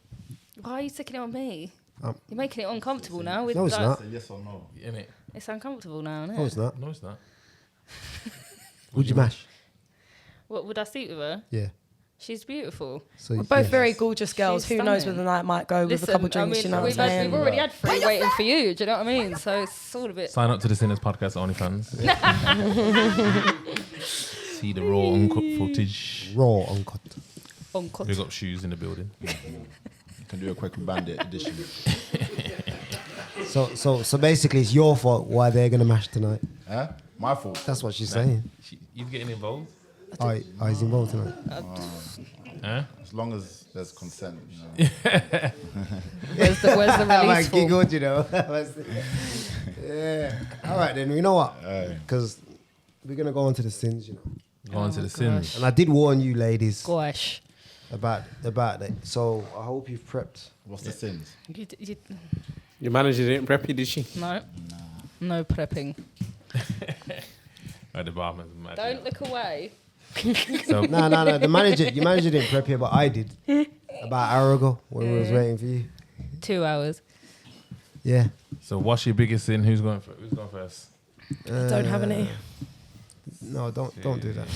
A: Why are you sticking it on me? You're making it uncomfortable now. With
E: No, it's
A: like,
E: not.
F: Say yes or no.
C: Innit?
A: It's uncomfortable now, isn't it?
E: No, it's not.
C: No, it's not.
E: Would you mash?
A: What would I sleep with her?
E: Yeah.
A: She's beautiful.
E: So
B: We're both
E: yeah.
B: very gorgeous girls.
A: She's
B: Who knows
A: stunning.
B: where the night might go with a couple drinks, you know what I'm
A: we've
B: saying?
A: already had 3 waiting for you. Do you know what I mean? So it's all a bit.
C: Sign up to the Sinners Podcast OnlyFans. See the raw uncut footage.
E: Raw uncut.
A: Uncut.
C: We got shoes in the building.
F: You can do a Kweku Bandit edition.
E: So basically, it's your fault why they're gonna mash tonight.
F: Huh? My fault.
E: That's what she's saying.
C: You getting involved?
E: He's involved tonight.
C: Huh?
F: As long as there's consent, you know.
A: Where's the
E: I
A: release form?
E: giggled, you know. Yeah. All right then. You know what? Because we're gonna go on to the sins, you know.
C: Go on to the sins.
E: And I did warn you, ladies,
A: Gosh.
E: about that. So I hope you've prepped.
F: What's the sins?
D: Your manager didn't prep you, did she?
A: No prepping.
C: The barman's mad.
A: Don't look away.
C: So,
E: No. The manager didn't prep you, but I did. About an hour ago when we was waiting for you.
A: 2 hours.
E: Yeah.
C: so what's your biggest sin? Who's going first?
B: Don't have any.
E: No, don't do that.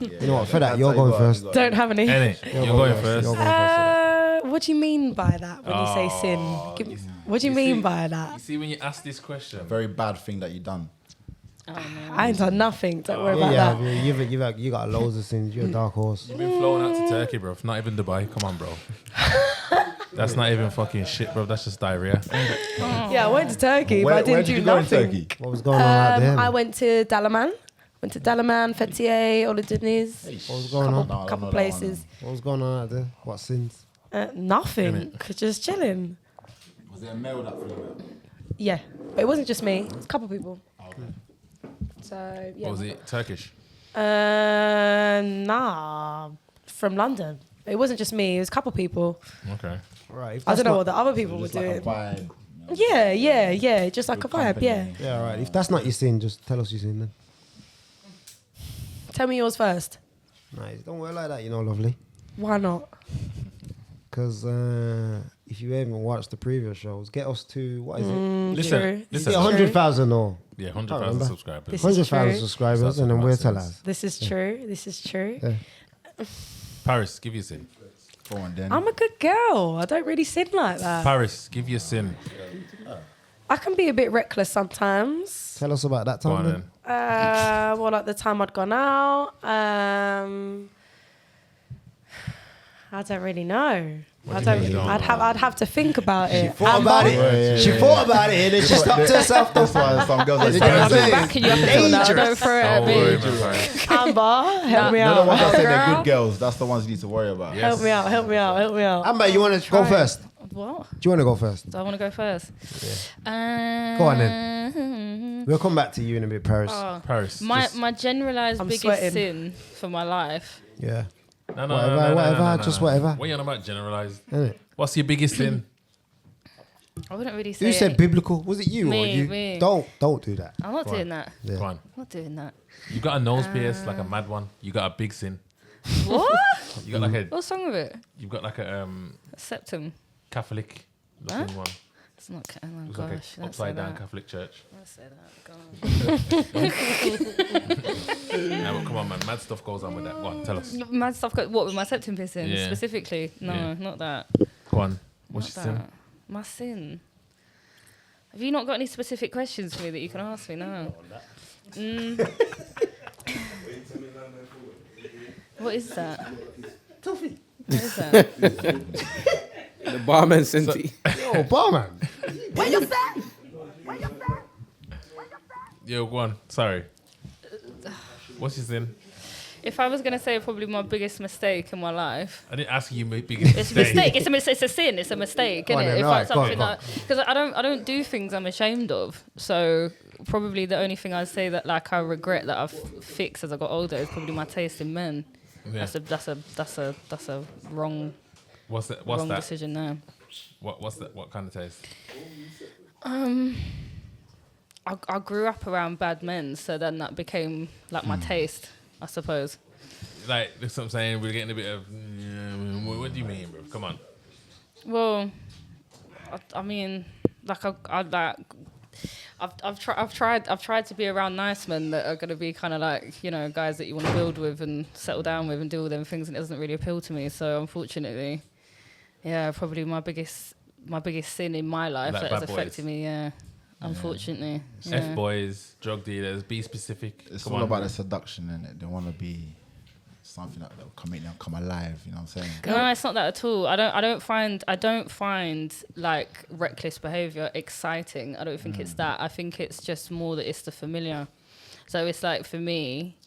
F: Yeah,
E: You know what? For that, you're going first.
B: Don't have any.
C: Any? You're going first.
E: You're going first.
B: What do you mean by that when you say sin? What do you mean by
C: You
B: that?
C: see, when you ask this question,
F: A very bad thing that you done.
A: Oh, no.
B: I ain't done nothing. Don't worry
E: Yeah,
B: about that.
E: you got loads of sins. You're a dark horse.
C: you've been flown out to Turkey, bro. Not even Dubai. Come on, bro. That's not even fucking shit, bro. That's just diarrhea.
B: Yeah, I went to Turkey, but I
F: Where
B: didn't
F: did
B: do
F: you go in
B: nothing.
F: Turkey?
E: What was going on out there?
B: I went to Dalaman. Fethiye, Oludeniz.
E: What was going on?
F: No, I don't
B: Couple
F: know that one,
B: places.
E: What was going on out there? What sins?
B: Nothing. Just chilling.
F: Was there a male that flew out?
B: Yeah, but it wasn't just me. It was a couple people. So yeah.
C: What was it? Turkish?
B: Nah, from London. It wasn't just me. It was a couple people.
C: Okay.
E: Right. if
B: I
E: that's
B: don't know
E: not-
B: what the other people were
F: Just like a
B: doing.
F: vibe.
B: Yeah. Just like a vibe.
F: company.
B: Yeah.
E: Yeah, all right. If that's not your sin, just tell us your sin then.
B: Tell me yours first.
E: Nice. Don't worry like that, you know, lovely.
B: Why not?
E: Because if you haven't watched the previous shows, get us to, what is it?
C: Listen,
B: True.
E: Is
C: listen.
E: it 100,000 or
C: Yeah,
E: remember.
C: 100,000 subscribers.
B: This is
E: 100,000
B: true.
E: subscribers,
C: That's
E: and then
C: what
E: we'll
C: that
E: tell
C: says.
E: us.
B: This is true. This is true.
E: Yeah.
C: Paryss, give your sin.
F: Go on then.
B: I'm a good girl. I don't really sin like that.
C: Paryss, give your sin.
B: I can be a bit reckless sometimes.
E: Tell us about that
C: Go
E: time
C: on
E: then.
C: then.
B: Well, like the time I'd gone out. I don't really know.
C: What do you mean you don't?
B: I'd have to think about it.
E: Thought about it.
F: Yeah.
E: She thought about it, and then she stopped herself.
F: That's why some girls are
E: You know what I'm
F: saying.
E: saying?
A: Backing you up until now. Don't throw it at
C: Don't worry,
A: me.
C: man, Paryss.
B: Amber, help me
F: They're the
B: out.
F: ones that say they're
A: Girl.
F: good girls. That's the ones you need to worry about.
C: Yes.
B: Help me out. Help me out. Help me out.
E: Amber, you want to go first?
A: What?
E: Do you want to go first?
A: Do I want to go first?
E: Go on
A: then.
E: We'll come back to you in a bit, Paris.
C: Paryss.
A: My
C: just-
A: my generalized
B: I'm
A: biggest
B: sweating.
A: sin for my life.
E: Yeah.
C: No,
E: Whatever, just whatever.
C: What are you on about generalized?
E: Innit?
C: What's your biggest sin?
A: I wouldn't really say.
E: Who said biblical? Was it you or
A: Me,
E: you?
A: me.
E: Don't do that.
A: I'm not
C: Go on.
A: doing that.
E: Yeah.
C: Go on.
A: I'm not doing that.
C: You got a nose pierce like a mad one. You got a big sin.
A: What?
C: You got like a.
A: What's wrong with it?
C: You've got like a
A: Septum.
C: Catholic looking one.
A: It's not. Oh my
C: It's
A: gosh.
C: like
A: don't
C: a upside
A: say
C: down
A: that.
C: Catholic church.
A: Don't say that. Go on.
C: Now, come on, man. Mad stuff goes on with that. Go on, tell us.
A: Mad stuff. What with my septum piercing
C: Yeah.
A: specifically? No,
C: Yeah.
A: not that.
C: Go on. What's
A: Not
C: your sin?
A: that. My sin. Have you not got any specific questions for me that you can ask me now? What is that? What is that?
D: The barman sent it.
E: Yo, barman.
C: Yo, go on. Sorry. What's your sin?
A: If I was gonna say probably my biggest mistake in my life,
C: I didn't ask you my biggest
A: it's a mistake. It's a sin. It's a mistake,
E: Go on
A: isn't it?
E: then,
A: If
E: right,
A: it's
E: go on,
A: something
E: go on.
A: that because I don't do things I'm ashamed of. So probably the only thing I'd say that like I regret that I've fixed as I got older is probably my taste in men.
C: Yeah.
A: That's a wrong
C: What's that?
A: wrong decision there.
C: What's that? What kind of taste?
A: I grew up around bad men, so then that became like my taste, I suppose.
C: Like, that's what I'm saying. We're getting a bit of. What do you mean, bro? Come on.
A: Well, I mean, like I've tried to be around nice men that are gonna be kind of like, you know, guys that you want to build with and settle down with and deal with them things, and it doesn't really appeal to me. So unfortunately, yeah, probably my biggest sin in my life
C: Like
A: that
C: bad
A: has affected me. Yeah, unfortunately. Yeah.
C: F boys, drug dealers, be specific.
F: It's
C: Come
F: all
C: on.
F: about the seduction, innit? They want to be something that will come in and come alive. You know what I'm saying?
A: No, it's not that at all. I don't find like reckless behavior exciting. I don't think it's that. I think it's just more that it's the familiar. So it's like for me.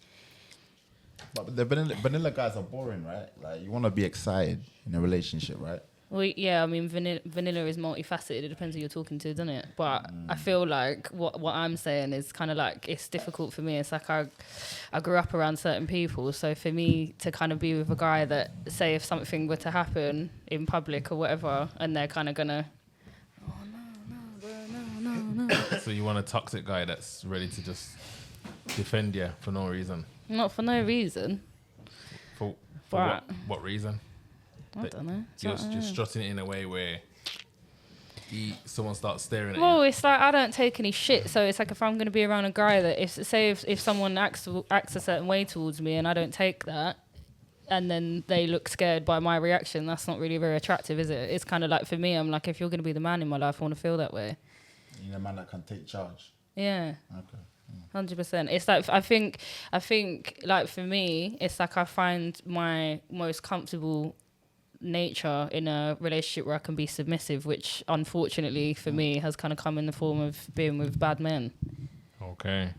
F: But the vanilla guys are boring, right? Like you want to be excited in a relationship, right?
A: Well, yeah, I mean, vanilla is multifaceted. It depends who you're talking to, doesn't it? But I feel like what I'm saying is kind of like it's difficult for me. It's like I grew up around certain people. So for me to kind of be with a guy that, say, if something were to happen in public or whatever, and they're kind of going to, oh, no.
C: So you want a toxic guy that's ready to just defend you for no reason?
A: Not for no reason.
C: For
A: But-
C: what reason?
A: I don't know.
C: You're just strutting it in a way where someone starts staring at
A: Well,
C: you.
A: it's like I don't take any shit. So it's like if I'm going to be around a guy that if someone acts a certain way towards me and I don't take that, and then they look scared by my reaction, that's not really very attractive, is it? It's kind of like for me, I'm like, if you're going to be the man in my life, I want to feel that way.
F: You're a man that can take charge.
A: Yeah.
F: Okay.
A: 100%. It's like I think like for me, it's like I find my most comfortable nature in a relationship where I can be submissive, which unfortunately for me has kind of come in the form of being with bad men.
C: Okay.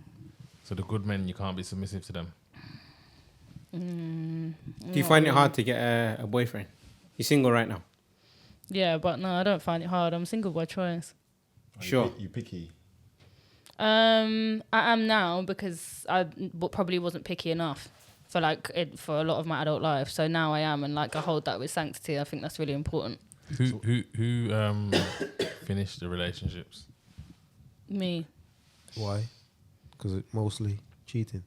C: So the good men, you can't be submissive to them.
D: Do you find it hard to get a boyfriend? You're single right now?
A: Yeah, but no, I don't find it hard. I'm single by choice.
D: Sure.
F: You picky.
A: I am now because I probably wasn't picky enough for for a lot of my adult life. So now I am, and like I hold that with sanctity. I think that's really important.
C: Who finished the relationships?
A: Me.
E: Why? Because it's mostly cheating.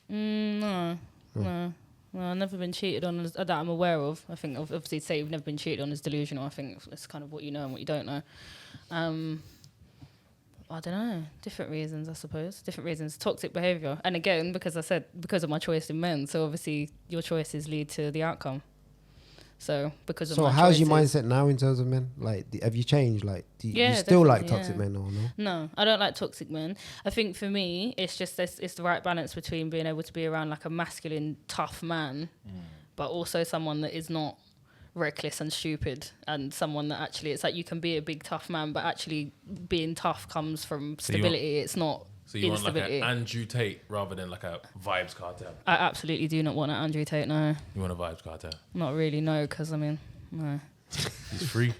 A: No, I've never been cheated on that I'm aware of. I think obviously to say you've never been cheated on is delusional. I think it's kind of what you know and what you don't know. I don't know. Different reasons, I suppose. Different reasons. Toxic behaviour. And again, because I said, because of my choice in men. So obviously your choices lead to the outcome. So because of my
E: So how's your
A: choices-
E: mindset now in terms of men? Like, have you changed? Like, do you
A: Yeah,
E: still like
A: definitely,
E: toxic
A: yeah.
E: men or no?
A: No, I don't like toxic men. I think for me, it's just it's the right balance between being able to be around like a masculine, tough man, but also someone that is not reckless and stupid, and someone that actually, it's like you can be a big tough man, but actually being tough comes from stability. It's not
C: So you want like
A: instability.
C: an Andrew Tate rather than like a Vibes Cartel?
A: I absolutely do not want an Andrew Tate. No,
C: You want a Vibes Cartel?
A: not really. No, because I mean, no.
C: He's free.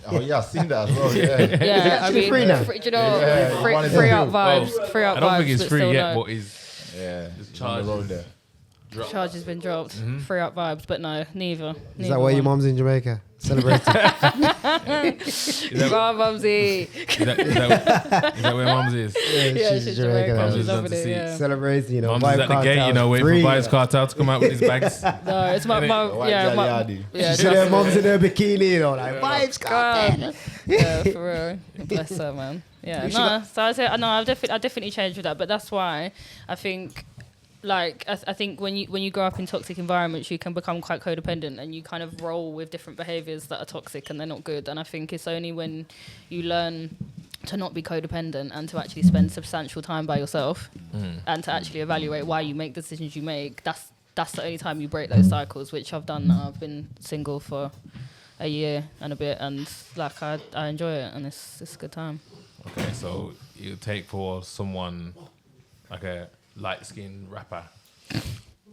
F: Oh yeah, I've seen that as well. Yeah.
A: Yeah, I mean,
E: free now?
A: do you know,
F: Yeah,
A: free,
F: one is
A: free
F: free.
A: up vibes, free up
C: I don't
A: vibes.
C: think he's
A: but
C: free
A: still
C: yet,
A: no.
C: but he's
F: Yeah.
C: Just
F: On the road
C: charged.
F: there.
C: dropped.
A: Charge has been dropped. Free up vibes, but no, neither.
E: Is that why your mom's in Jamaica celebrating?
A: Wow, Mumsy.
C: Is that where Mums is?
A: Yeah, she's Jamaican.
C: Mums
A: She's
C: is done
A: loving
C: to
A: it,
C: see.
A: yeah.
E: Celebrating, you know.
C: Mums is at the gate, you know, waiting for Vibes Cartel to come out with his bags.
A: No, it's my mum.
F: White
A: Yeah, my,
F: Yadi.
A: yeah,
E: You see their
A: trust
E: moms
A: me.
E: in her bikini, you know, like vibes,
A: God. Yeah, for real. Bless her, man. Yeah, no. So I say, no, I definitely changed with that, but that's why I think, like, I think when you grow up in toxic environments, you can become quite codependent, and you kind of roll with different behaviours that are toxic and they're not good. And I think it's only when you learn to not be codependent and to actually spend substantial time by yourself and to actually evaluate why you make the decisions you make. That's the only time you break those cycles, which I've done now. I've been single for a year and a bit, and like I enjoy it, and it's a good time.
C: Okay, so you take for someone like a light-skinned rapper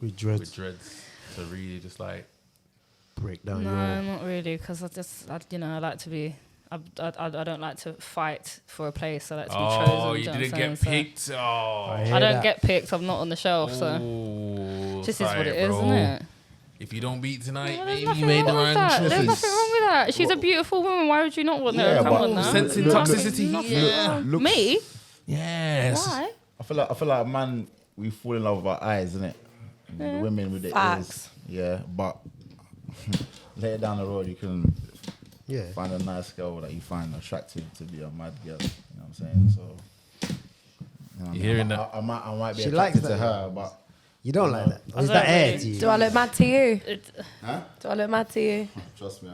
E: with dreads.
C: with dreads to really just like
E: Break down
A: No,
E: your.
A: not really, because I like to be. I don't like to fight for a place. I like to be chosen.
C: oh, you
A: do know
C: didn't
A: what I'm
C: get
A: saying?
C: picked. Oh,
A: I don't get picked. I'm not on the shelf, so
C: Ooh,
A: this is what
C: sorry,
A: it is,
C: bro.
A: isn't it?
C: If you don't beat tonight,
A: Well,
C: maybe
A: there's
C: you
A: nothing
C: made the
A: wrong with
C: right
A: that. There's
C: choice.
A: nothing wrong with that. She's a beautiful woman. Why would you not want her
F: Yeah,
A: to come
F: but
A: on now?
C: Sensing
F: Look,
C: toxicity. Yeah.
F: Looks-
A: Me?
C: Yes.
A: Why?
F: I feel like man, we fall in love with our eyes, innit? The women with the
B: Facts.
F: ears. Yeah, but later down the road you can
E: Yeah.
F: find a nice girl that you find attractive to be a mad girl. You know what I'm saying? So, you know what I mean?
C: Hearing that?
F: I might be
E: She likes
F: attracted to
E: that.
F: her, but
E: You don't like that? Or is
A: I
E: that
A: don't
E: air
A: really.
E: to you?
B: Do I look mad to you?
F: huh?
B: Do I look mad to you?
F: Trust me,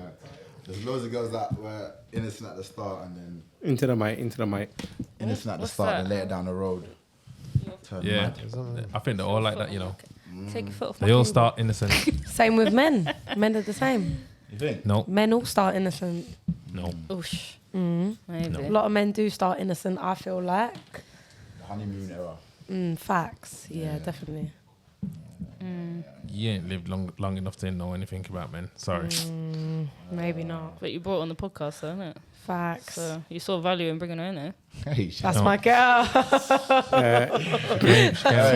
F: there's loads of girls that were innocent at the start and then
D: Into the mic.
F: innocent at the
A: What's
F: start
A: that?
F: and later down the road. Turn
C: Yeah,
F: mad.
C: I think they're all like that. You know,
A: Take your foot off my
C: they all
A: table.
C: start innocent.
B: Same with men. Men are the same.
F: You think?
C: No,
B: Men all start innocent.
C: no.
A: Oosh.
B: Mm.
A: Maybe.
B: A lot of men do start innocent, I feel like.
F: The honeymoon era.
B: Facts. Yeah, definitely.
C: You ain't lived long enough to know anything about men. Sorry.
B: Maybe not.
A: But you brought on the podcast, though, innit?
B: Facts.
A: So you saw value in bringing her in there.
F: Hey,
B: That's
C: No.
B: my girl.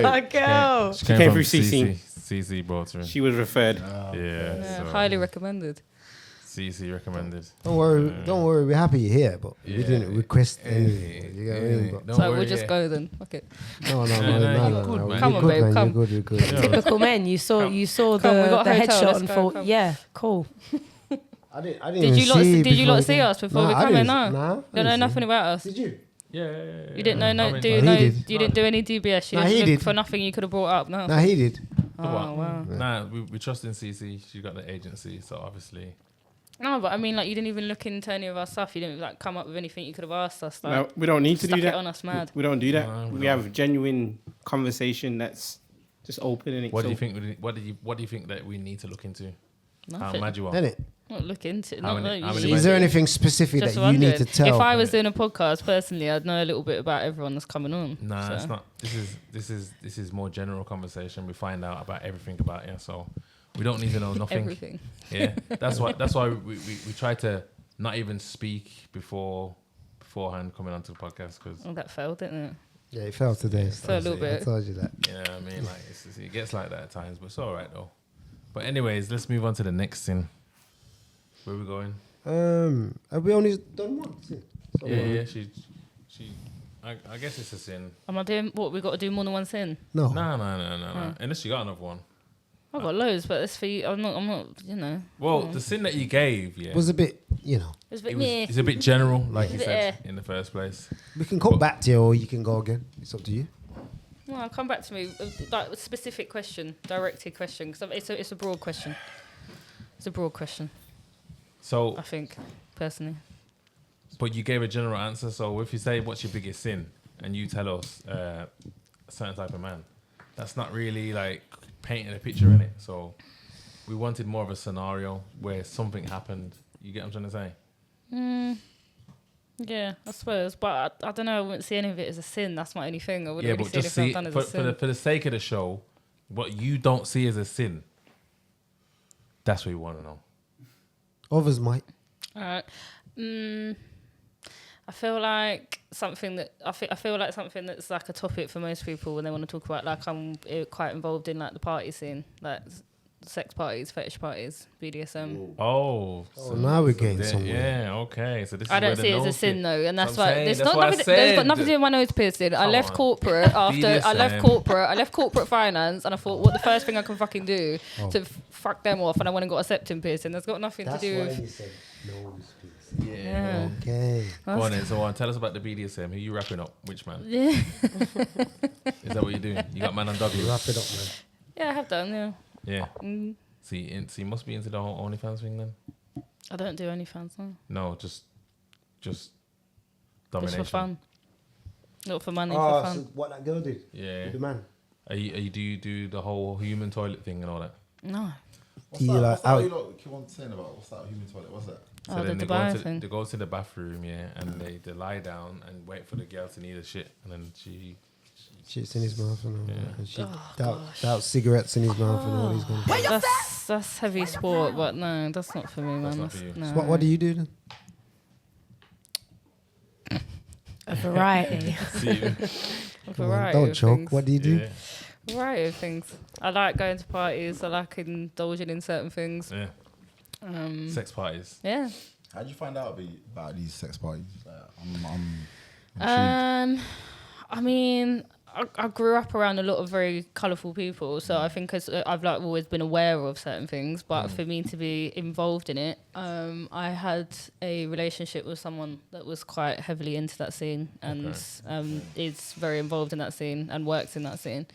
B: My girl.
C: She
D: came
C: from
D: through CeeCee.
C: CeeCee brought her in.
D: She was referred.
C: Yeah,
A: Yeah,
C: so
A: highly recommended.
C: CeeCee recommended.
E: Don't worry. We're happy you're here, but we
C: Yeah.
E: didn't request
C: Yeah.
E: anything. You get what I mean? But
C: Don't
A: So
C: worry,
A: we'll just
C: yeah.
A: go then. Fuck it.
E: no,
C: you're good, man.
A: Come on, babe,
E: man.
A: come.
E: You're good.
B: Typical men. You saw
A: Come, we
B: the
A: got a hotel,
B: headshot
A: let's
B: and
A: go,
B: thought,
A: come.
B: yeah, cool.
E: I didn't
A: Did
E: even
A: you lot
E: see
A: did you
E: before
A: lot
E: we
A: see
E: came.
A: us before
E: Nah,
A: we
E: I
A: come in?
E: didn't-
A: No.
E: nah, I
A: Don't know
E: didn't see
A: nothing
E: it.
A: about us.
E: Did you?
C: Yeah.
A: You didn't know
C: I
A: no.
C: mean,
A: Do you
E: he
A: know?
E: did.
A: You didn't do any DBS. You
E: Nah,
A: didn't
E: he
A: look
E: did.
A: for nothing you could have brought up. No.
E: Nah, he did.
A: Oh wow.
C: Nah, we trust in CeeCee. She got the agency, so obviously.
A: No, but I mean, like, you didn't even look into any of our stuff. You didn't like come up with anything you could have asked us. Like,
D: No, we don't need to
A: stuck
D: do
A: it
D: that.
A: on us, mad.
D: We don't do that.
C: No, we
D: we have genuine conversation that's just open and
C: What do you think? What do you think that we need to look into? How
A: Nothing.
C: mad you are?
E: Innit?
A: Not look into it.
C: How
A: Not
C: many-
A: know
C: how
A: you
C: many
A: need
E: Is there
A: to.
E: anything specific
A: Just
E: that you need
A: wondering.
E: to tell?
A: If I was doing a podcast personally, I'd know a little bit about everyone that's coming on.
C: Nah,
A: so.
C: it's not. This is more general conversation. We find out about everything about you, so we don't need to know nothing.
A: Everything.
C: Yeah, that's why we try to not even speak beforehand coming onto the podcast because
A: Oh, that failed, didn't it?
E: Yeah, it fell today.
A: So a little
E: I
A: bit.
E: told you that.
C: you know what I mean. Like it gets like that at times, but it's all right though. But anyways, let's move on to the next thing. Where we going?
E: Have we only done one? So
C: Yeah. She. I guess it's a sin.
A: Am I doing what? We got to do more than one sin.
E: No.
C: No. Unless you got another one.
A: I've got loads, but it's for you. I'm not. You know.
C: Well, the sin that you gave, yeah,
E: Was a bit,
A: It's a bit meh.
C: it's a bit general, like you
A: It's a
C: said
A: bit,
C: in the first place.
E: We can come back to you or you can go again. It's up to you.
A: Well, come back to me. Like a specific question, directed question, because it's a broad question. It's a broad question.
C: So,
A: I think personally.
C: but you gave a general answer. So, if you say what's your biggest sin, and you tell us a certain type of man, that's not really like painting a picture in it. So, we wanted more of a scenario where something happened. You get what I'm trying to say?
A: Yeah, I suppose, but I don't know. I wouldn't see any of it as a sin. That's my only thing. I wouldn't
C: Yeah,
A: really
C: but
A: see
C: just
A: anything
C: see
A: I've done as a sin.
C: for the sake of the show, what you don't see as a sin. That's what we want to know.
E: Others might.
A: All right. I feel like something that I feel like something that's like a topic for most people when they want to talk about. Like I'm quite involved in like the party scene, like sex parties, fetish parties, BDSM.
C: Oh,
E: now we're getting somewhere.
C: Yeah, okay. So this is
A: I don't
C: where the
A: see it as a
C: nose
A: sin
C: bit-
A: though, and that's
C: what I'm
A: why
C: saying,
A: there's
C: that's
A: not
C: what I
A: nothing. There's got
C: said.
A: nothing to do with my nose piercing. I
C: Come
A: left
C: on.
A: corporate after I left
C: BDSM.
A: corporate. I left corporate finance, and I thought, what the first thing I can fucking do to fuck them off, and I went and got a septum piercing. That's got nothing to do with.
E: you said nose piece.
A: Yeah.
E: Okay.
C: Go on then. So tell us about the BDSM. Who you wrapping up? Which man?
A: Yeah.
C: Is that what you're doing? You got man on W?
E: Wrap it up, man.
A: Yeah, I have done. Yeah.
C: Yeah.
A: Mm.
C: See, you must be into the whole OnlyFans thing then.
A: I don't do OnlyFans. No.
C: No, just
A: Just
C: domination.
A: for fun. Not for money,
E: Oh,
A: for
E: so
A: fun.
E: what that girl did?
C: Yeah.
E: The man.
C: Do you do the whole human toilet thing and all that?
A: No.
E: Do you like
F: What's that
E: out?
F: you lot keep on saying about? What's that human toilet? What's that?
C: So
A: Oh,
C: then
A: the
C: they
A: Dubai thing.
C: they go to the bathroom, yeah, and they lie down and wait for the girl to need a shit, and then she.
E: Shit's in his mouth and all
C: Yeah.
E: that. And she
A: Oh,
E: doubt cigarettes in his mouth and all these kind of things.
A: That's heavy sport, but no, that's not for me, man.
C: That's not for you.
A: no.
E: So what do you do then?
B: A variety.
C: See,
A: A
E: Come on,
A: variety
E: don't
A: of
E: choke.
A: things.
E: What do you do?
C: yeah,
A: Variety of things. I like going to parties. I like indulging in certain things.
C: yeah. Sex parties.
A: Yeah.
F: How did you find out about these sex parties? I'm intrigued.
A: I mean, I grew up around a lot of very colourful people, so I think I've like always been aware of certain things. But for me to be involved in it, I had a relationship with someone that was quite heavily into that scene and is very involved in that scene and works in that scene.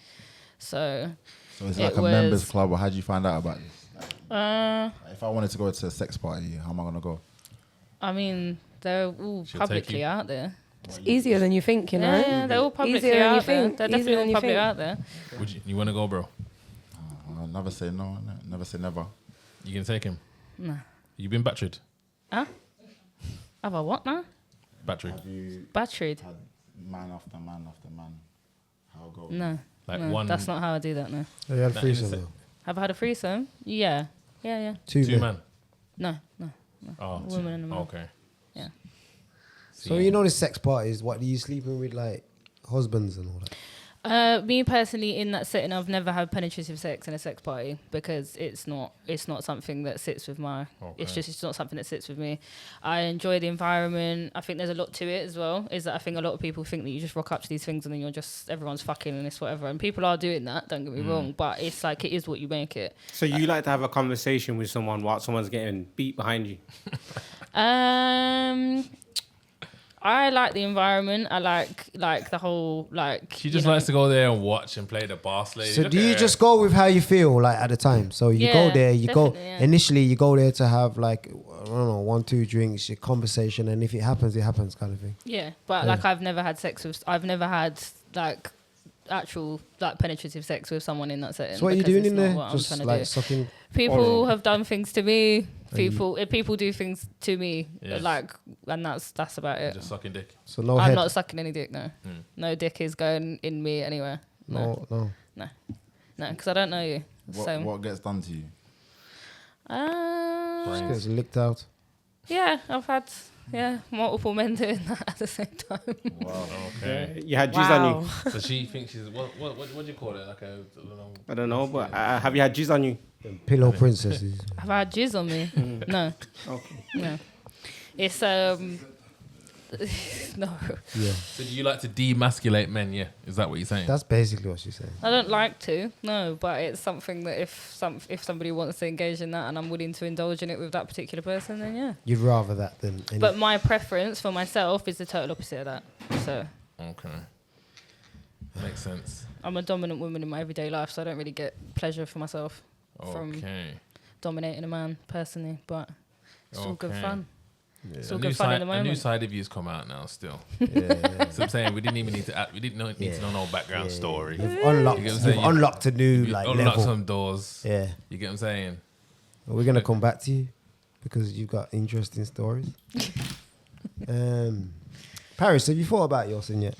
A: So
F: it's like a members club, or how did you find out about this? If I wanted to go to a sex party, how am I gonna go?
A: I mean, they're all publicly out there.
B: It's easier than you think, you know?
A: Yeah, they're all publicly
B: Easier than you
A: out there.
B: think.
A: They're
B: Easier
A: definitely
B: than
A: all
B: you
A: publicly
B: think.
A: out there.
C: Would you want to go, bro?
F: I'll never say no. Never say never.
C: You can take him.
A: No.
C: You been battered?
A: Huh? Have I what now?
C: Battery.
F: Have you
A: Battered?
F: had man after man after man? How go?
A: No.
C: Like
A: No,
C: one.
A: that's not how I do that, no.
E: You had
C: That
E: threesome
C: innocent-
E: though.
A: Have I had a threesome? Yeah. Yeah.
E: Two
C: Two
E: men.
C: man.
A: No.
C: Oh,
A: Woman and a man.
C: okay.
A: Yeah.
E: So you know the sex parties, what do you sleeping with like husbands and all that?
A: Me personally, in that setting, I've never had penetrative sex in a sex party because it's not something that sits with my. It's not something that sits with me. I enjoy the environment. I think there's a lot to it as well. Is that I think a lot of people think that you just rock up to these things and then everyone's fucking and it's whatever. And people are doing that. Don't get me wrong, but it's like it is what you make it.
D: So you like to have a conversation with someone while someone's getting beat behind you?
A: I like the environment. I like the whole like.
C: She just likes to go there and watch and play the boss lady.
E: So
C: Look
E: do
C: at
E: you
C: her.
E: just go with how you feel like at the time? So you go
A: Yeah,
E: there, you go
A: definitely, yeah.
E: initially you go there to have like I don't know 1-2 drinks, your conversation, and if it happens kind of thing.
A: Yeah, but like I've never had like actual like penetrative sex with someone in that setting.
E: So what are you
A: because
E: doing
A: it's
E: in
A: not
E: there?
A: what I'm
E: Just
A: trying to
E: like
A: do.
E: sucking.
A: People have done things to me. People do things to me,
C: Yeah.
A: like, and that's about it.
C: just sucking dick?
E: So no
A: I'm
E: head.
A: not sucking any dick. No, no dick is going in me anywhere.
E: No.
A: No, because I don't know you.
F: What gets done to you?
E: Just gets licked out.
A: Yeah, I've had multiple men doing that at the same time.
F: Wow.
C: Okay.
D: You had jizz on you.
C: So she thinks she's what do you call it? Like a
D: I don't know, but have you had jizz on you?
E: Pillow princesses.
A: Have I had jizz on me? No.
D: Okay.
A: No. It's no.
E: Yeah,
C: So do you like to demasculate men? Yeah, is that what you're saying?
E: that's basically what she's saying.
A: I don't like to, no, but it's something that if somebody wants to engage in that and I'm willing to indulge in it with that particular person, then yeah.
E: You'd rather that than any.
A: But my preference for myself is the total opposite of that. So
C: Okay. Makes sense.
A: I'm a dominant woman in my everyday life, so I don't really get pleasure for myself from
C: Okay.
A: dominating a man personally, but it's all good
C: Okay.
A: fun. It's all
C: A new,
A: good fun in the
C: a new
A: moment.
C: side of you's come out now. Still,
E: yeah.
C: so I'm saying we didn't even need to. We didn't need to know no background story.
E: You've unlocked.
C: You get what I'm saying?
E: You've unlocked a new
C: You
E: like
C: unlock
E: level.
C: some doors.
E: Yeah.
C: You get what I'm saying?
E: We're gonna come back to you because you've got interesting stories. Paryss, have you thought about your sin yet?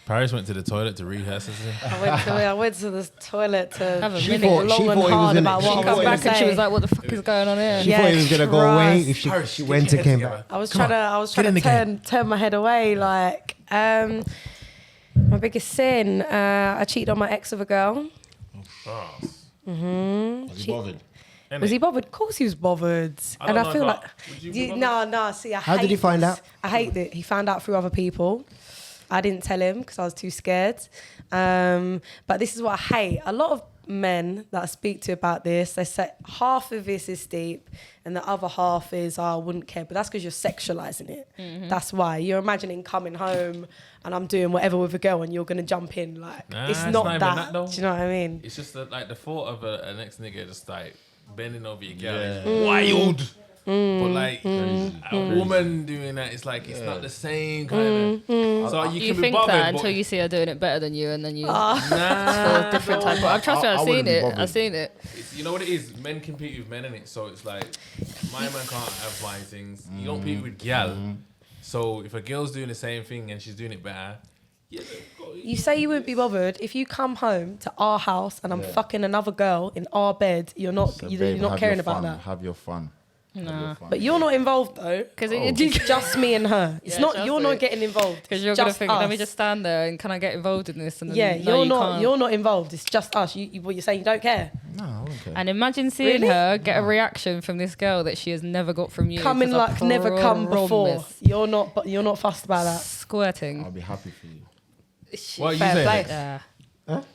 C: Paryss went to the toilet to rehearse this thing.
B: I went to the toilet to
A: Have a
B: think
A: minute.
B: long and hard about
A: She
B: what I
A: come
B: was
A: back
B: going
A: and she
B: to
A: was
B: say.
A: like, "What the fuck is going on here?"
E: She
B: Yeah,
E: thought he was gonna go away if she
C: Paryss, get
E: went
C: your
E: and
C: head
E: came
C: together.
E: back.
B: I was
C: Come
B: trying
C: on.
B: to turn my head away. Like my biggest sin, I cheated on my ex with a girl.
C: Was
F: Was he bothered?
B: Was he bothered? Of course he was bothered.
C: I
B: And
C: don't
B: I
C: know
B: feel
C: if
B: like
C: would you be
B: no. See, I
E: How
B: hate
E: did he find
B: this.
E: out?
B: I hate it. He found out through other people. I didn't tell him because I was too scared. But this is what I hate. A lot of men that I speak to about this, they say half of this is deep and the other half is, I wouldn't care. But that's because you're sexualizing it. That's why. You're imagining coming home and I'm doing whatever with a girl and you're going to jump in. Like,
C: Nah,
B: it's
C: it's
B: not
C: not even
B: that.
C: that though.
B: Do you know what I mean?
C: It's just that, like the thought of an ex nigga just like bending over your girl
F: Yeah.
C: is wild. But like a woman doing that, it's like it's not the same kind of. So you
A: You
C: can be
A: think
C: bothered,
A: that
C: but
A: until you see her doing it better than you, and then you
C: nah,
A: feel different type. Of, trust me,
F: I
A: I've
F: wouldn't
A: seen
F: be
A: it.
F: bothered.
A: I've seen it.
C: you know what it is? Men compete with men in it, so it's like my man can't have my things. You don't compete with gal. So if a girl's doing the same thing and she's doing it better, yeah,
B: You say you wouldn't be bothered if you come home to our house and I'm fucking another girl in our bed. You're not.
F: So,
B: You're
F: babe,
B: not
F: have
B: caring
F: your
B: about
F: fun.
B: that.
F: Have your fun.
A: Nah.
B: But you're not involved though,
A: Because
B: it's just me and her. It's
A: Yeah,
B: not.
A: just
B: You're
A: me.
B: not getting involved.
A: Because you're
B: It's
A: gonna
B: just
A: think, let me
B: us.
A: just stand there and can I get involved in this? And then,
B: Yeah,
A: no,
B: you're
A: you
B: not.
A: can't.
B: You're not involved. It's just us. What you're saying? You don't care.
F: No, I don't care.
A: And imagine seeing
B: Really?
A: her get a reaction from this girl that she has never got from you.
B: Coming
A: 'cause I
B: like never come before.
A: promise.
B: You're not. But you're not fussed about that.
A: Squirting.
F: I'll be happy for you.
C: What are you
B: Fair
C: saying?
B: play.
C: Lex?
A: Yeah.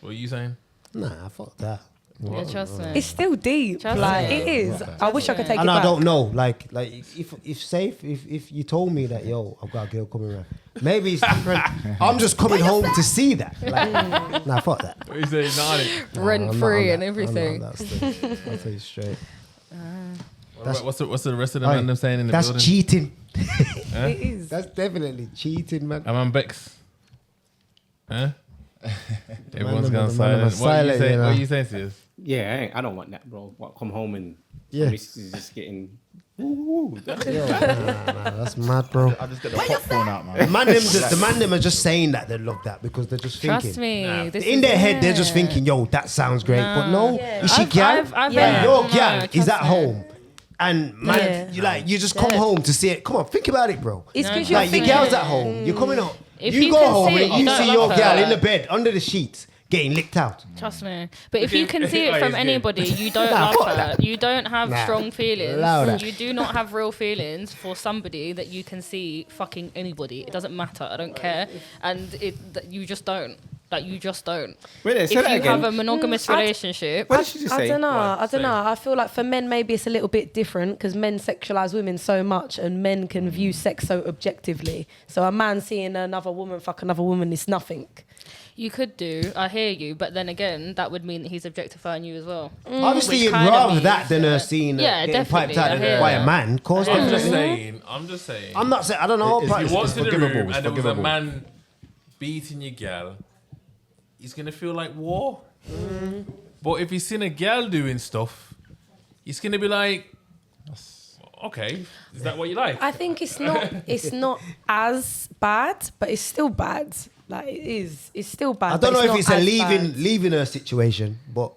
C: What are you saying?
E: Nah, fuck that.
A: Yeah, trust me.
B: It's still deep.
A: Trust
B: like
A: me.
B: it is. I wish I could take it
E: And I
B: back.
E: don't know, like if you told me that, yo, I've got a girl coming around, maybe it's different. I'm just coming home to see that. Like, nah, fuck that.
C: What are you saying? Not it.
A: Rent
E: I'm not
A: free
E: on
A: and
E: that.
A: everything.
E: I'm not on that stuff. I'll tell you straight.
C: What's the rest of the man them saying in the
E: That's
C: building?
E: cheating.
B: It is.
E: That's definitely cheating, man.
C: I'm on Bex. Huh? Everyone's
E: them-
C: gone
E: the man them are
C: silent. What are you
E: silent,
C: saying?
E: you know.
C: What are you saying, Sis?
D: Yeah, I don't want that, bro. What, come home and
E: Yeah.
D: my missus is just getting. Ooh, that's
E: Yo, nah, that's mad, bro.
F: I just get the popcorn out,
E: The
F: man.
E: man them are just saying that they love that because they're just thinking.
A: Trust me. This
E: In
A: is
E: their head, they're
A: it.
E: just thinking, yo, that sounds great. But no,
B: Yeah.
E: is she
A: I've-
E: gal?
A: I've
B: Yeah.
A: been-
E: Your
A: no,
E: gal is
A: trust
E: at
A: me.
E: home. And man,
B: Yeah.
E: you just come home to see it. Come on, think about it, bro.
B: It's
A: No,
B: because
A: trust
B: you're
E: Like your
A: me.
E: girl's at home, you're coming home.
A: If
E: You
A: you
E: go
A: can
E: home
A: see
E: and
A: it,
E: you
A: you
E: see
A: don't
E: your
A: love
E: gal
A: her.
E: in the bed under the sheets getting licked out.
A: Trust me. But if you can see it
C: Oh,
A: from
C: it's good.
A: anybody, you don't
E: Nah,
A: love
E: fuck
A: her.
E: that.
A: You don't have
E: Nah.
A: strong feelings.
E: Allow that.
A: You do not have real feelings for somebody that you can see fucking anybody. It doesn't matter. I don't care. And you just don't. Like, you just don't.
D: Wait,
A: If
D: say
A: you
D: that again.
A: have a monogamous relationship,
D: What did she just
B: I
D: say?
B: don't know.
C: Go on,
B: I don't
C: say.
B: know. I feel like for men, maybe it's a little bit different because men sexualize women so much, and men can view sex so objectively. So a man seeing another woman fuck another woman is nothing.
A: you could do. I hear you. But then again, that would mean that he's objectifying you as well.
E: Obviously,
A: Which
E: you'd
A: kinda
E: rather
A: means
E: that than her
A: that-
E: seeing her
A: Yeah,
E: getting piped
A: definitely, I
E: out
A: hear
E: by a
A: that.
E: man. Of course,
C: I'm just
E: definitely.
C: saying. I'm just saying.
E: I'm not saying. I don't know.
F: It's-
E: but
C: If you walked in the
F: forgivable,
C: room
F: it's
C: and there was a
F: forgivable.
C: man beating your gal, he's gonna feel like war. But if he's seen a gal doing stuff, he's gonna be like, okay, is that what you like?
B: I think it's not. It's not as bad, but it's still bad. Like it is. It's still bad.
E: I don't know
B: but
E: if it's a
B: not as
E: leaving
B: bad.
E: leaving her situation, but